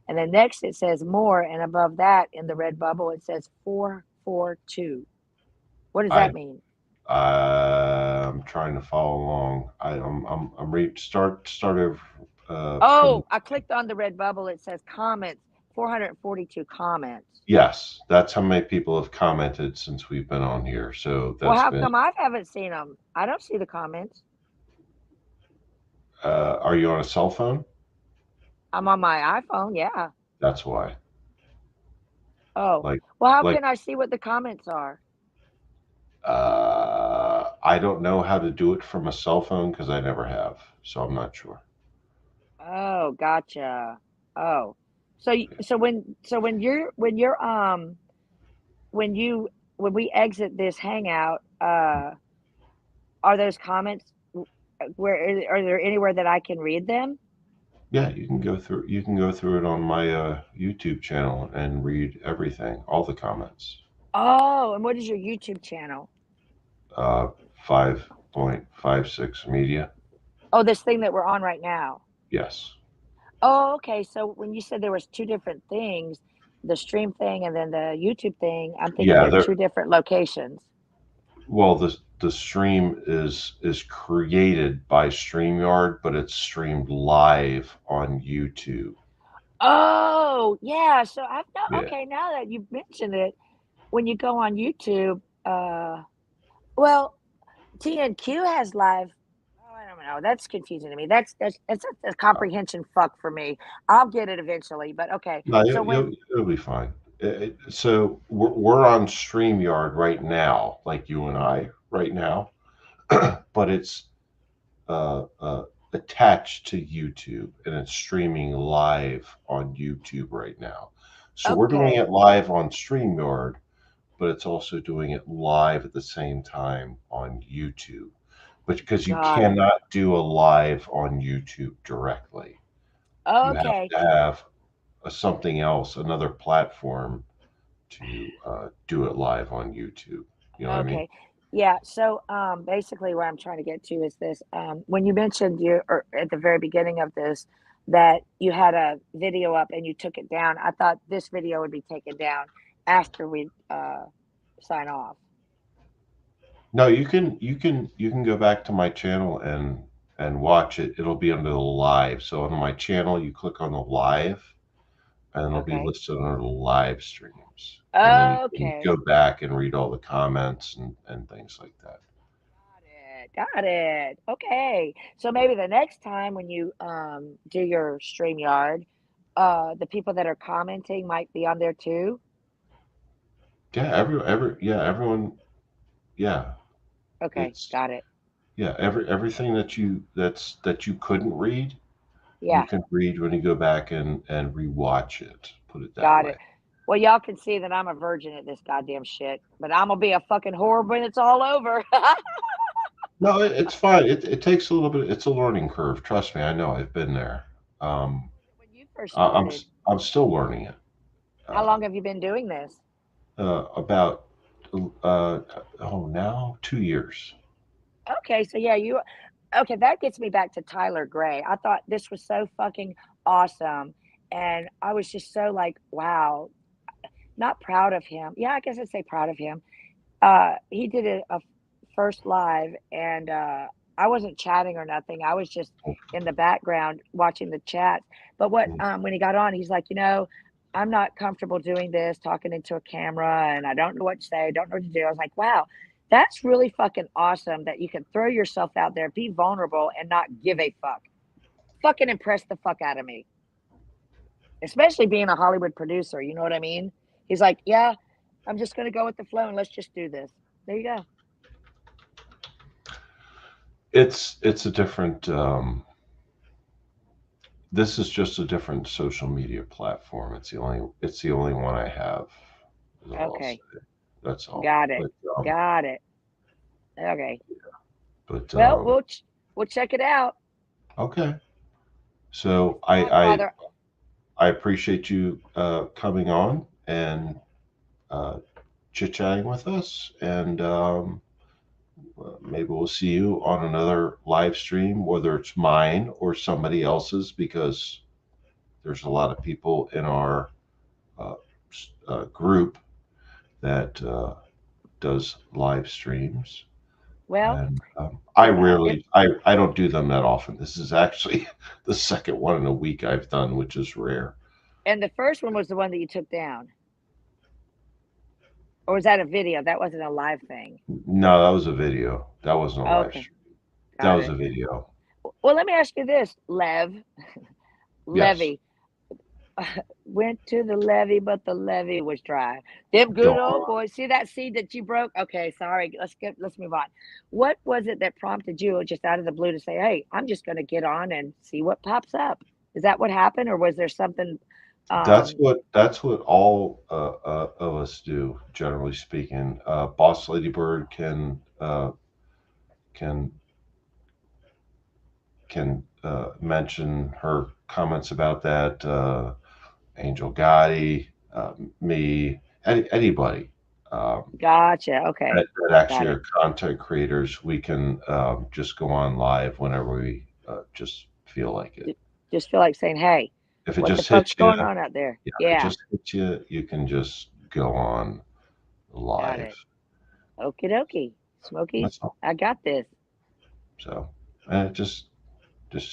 and then next it says more, and above that in the red bubble it says 442. What does
I
that mean?
I'm trying to follow along. I'm start over from
Oh, I clicked on the red bubble. It says comments. 442 comments.
yes. That's how many people have commented since we've been on here. So
Well,
that's
how
been.
come I haven't seen them? I don't see the comments.
Are you on a cell phone?
I'm on my iPhone. Yeah.
That's why.
Oh,
Like
well, how
like
can I see what the comments are?
I don't know how to do it from a cell phone because I never have. So I'm not sure.
Oh, gotcha. Oh, when you when we exit this hangout, are those comments where are there anywhere that I can read them?
Yeah, you can go through it on my YouTube channel and read everything, all the comments.
Oh, and what is your YouTube channel?
5.56 media.
Oh, this thing that we're on right now.
Yes.
Oh, okay. So when you said there was two different things, the stream thing and then the YouTube thing, I'm thinking
Yeah,
they're two different locations.
well, the stream is created by StreamYard, but it's streamed live on YouTube.
Oh, yeah. So I've no
Yeah.
okay, now that you've mentioned it, when you go on YouTube, well, TNQ has live. Oh, I don't know. That's confusing to me. That's a comprehension fuck for me. I'll get it eventually, but okay.
No,
So
you'll be fine. So we're on StreamYard right now, like you and I right now, but it's uh, uh, attached to YouTube, and it's streaming live on YouTube right now. So we're doing
Okay.
it live on StreamYard, but it's also doing it live at the same time on YouTube. But because you
Got it.
cannot do a live on YouTube directly, you have
Okay.
to have something else, another platform to do it live on YouTube. You know what I mean?
Okay. Yeah. So basically where I'm trying to get to is this. When you mentioned you or at the very beginning of this that you had a video up and you took it down, I thought this video would be taken down after we sign off.
No, you can go back to my channel and watch it. It'll be under the live. So on my channel, you click on the live, and it'll be
Okay.
listed under the live streams. And then you can
Okay.
go back and read all the comments and things like that.
Got it. Okay. So maybe the next time when you do your StreamYard, the people that are commenting might be on there too.
Yeah, everyone, yeah.
Okay,
It's
got it.
yeah, everything that you couldn't read, you
Yeah,
can read when you go back and rewatch it. Put it that
got
way.
it. Well, y'all can see that I'm a virgin at this goddamn shit, but I'm gonna be a fucking whore when it's all over.
No, it's fine. It takes a little bit. It's a learning curve. Trust me, I know. I've been there. Um,
When you first
I- I'm
started,
s- I'm still learning it.
how
Uh,
long have you been doing this?
about uh, now 2 years.
Okay, so yeah, you okay, that gets me back to Tyler Gray. I thought this was so fucking awesome. And I was just so like, wow, not proud of him. Yeah, I guess I'd say proud of him. He did a first live and I wasn't chatting or nothing. I was just in the background watching the chat. But what when he got on, he's like, I'm not comfortable doing this, talking into a camera, and I don't know what to say, don't know what to do. I was like, wow, that's really fucking awesome that you can throw yourself out there, be vulnerable, and not give a fuck. Fucking impress the fuck out of me. Especially being a Hollywood producer, you know what I mean? He's like, yeah, I'm just gonna go with the flow and let's just do this. There you go.
It's a different. This is just a different social media platform. It's the only one I have. Is all I'll say.
Okay.
That's all.
Got it.
But
Got it. Okay.
but
Well, we'll check it out.
okay.
It's
So
The
I I
Godfather.
I appreciate you coming on and uh, chit chatting with us, and maybe we'll see you on another live stream, whether it's mine or somebody else's, because there's a lot of people in our uh, group that does live streams.
Well,
And I
if if
rarely, I don't do them that often. This is actually the second one in a week I've done, which is rare.
and the first one was the one that you took down, or was that a video? That wasn't a live thing.
No, that was a video. That wasn't a live
Okay,
stream. That
got
was
it.
a video.
Well, let me ask you this,
Yes.
Levy. Went to the levee, but the levee was dry. Them good old
Dawn.
boys. See that seed that you broke? Okay, sorry. Let's move on. What was it that prompted you just out of the blue to say, "Hey, I'm just going to get on and see what pops up"? Is that what happened, or was there something?
That's
Um,
what all of us do, generally speaking. Boss Lady Bird can mention her comments about that. Angel Gotti, me, anybody
gotcha. Okay,
that
got
actually
it.
are content creators. We can just go on live whenever we just feel like it.
J- Just feel like saying, "Hey,
If it
what the
just
fuck's
hits you,
going on out there?"
yeah, if it
Yeah,
just hits you, you can just go on
got
live.
it. Okie dokie, Smokey.
That's all.
I got this.
So, just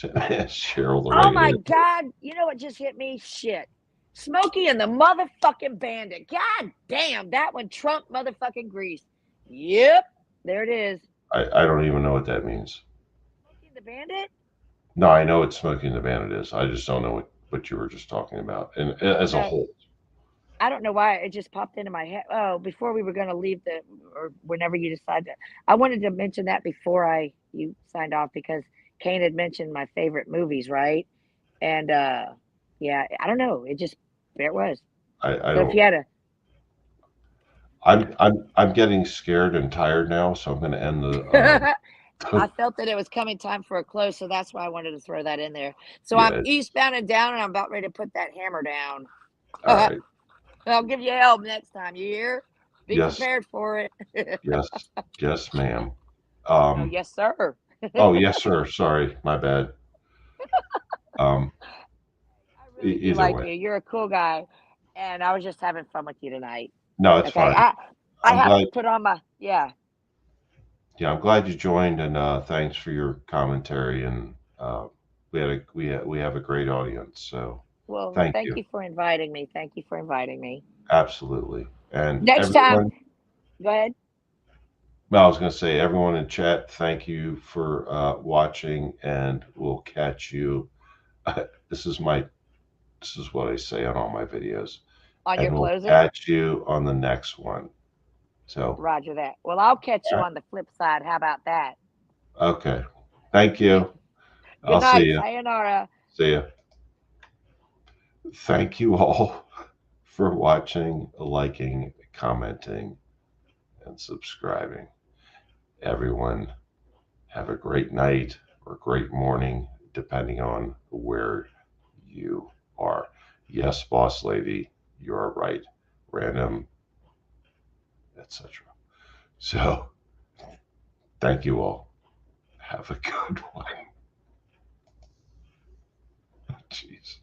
Cheryl the
Oh my
regular.
God. You know what just hit me? Shit. Smokey and the motherfucking bandit. God damn, that one Trump motherfucking grease. Yep. There it is.
I don't even know what that means.
Smokey and the bandit?
No, I know what Smoking the Bandit is. I just don't know what you were just talking about, and as a
No,
whole.
I don't know why it just popped into my head. Oh, before we were going to leave or whenever you decide to, I wanted to mention that before you signed off because Kane had mentioned my favorite movies, right? And yeah, I don't know. It just there it was.
I
So if
don't.
you had a
I'm getting scared and tired now, so I'm going to end
I felt that it was coming time for a close, so that's why I wanted to throw that in there. So I'm
yeah.
eastbound and down, and I'm about ready to put that hammer down.
All right.
I'll give you help next time. You hear? Be
Yes.
prepared for it.
Yes. Yes, ma'am.
No, yes, sir.
Oh, yes, sir. Sorry, my bad. Um,
I really do
either
like
way.
you. You're a cool guy, and I was just having fun with you tonight.
No, it's
Okay,
fine.
I
I'm
have
glad.
to put on my yeah.
Yeah, I'm glad you joined, and thanks for your commentary. And we have a great audience. So
Well,
thank
thank
you.
you for inviting me. Thank you for inviting me.
Absolutely. And
Next time,
everyone,
go ahead.
well, I was going to say, everyone in chat, thank you for watching, and we'll catch you. This is my this is what I say on all my videos,
On your
and we'll
closing.
catch you on the next one. So,
Roger that. Well, I'll catch
all
you
right.
on the flip side. How about that?
Okay. Thank you.
Good
I'll see
night.
you.
Sayonara.
See you. Thank you all for watching, liking, commenting, and subscribing. Everyone, have a great night or great morning, depending on where you are. Yes, boss lady, you're right. Random, etc. So, thank you all. Have a good one. Jeez.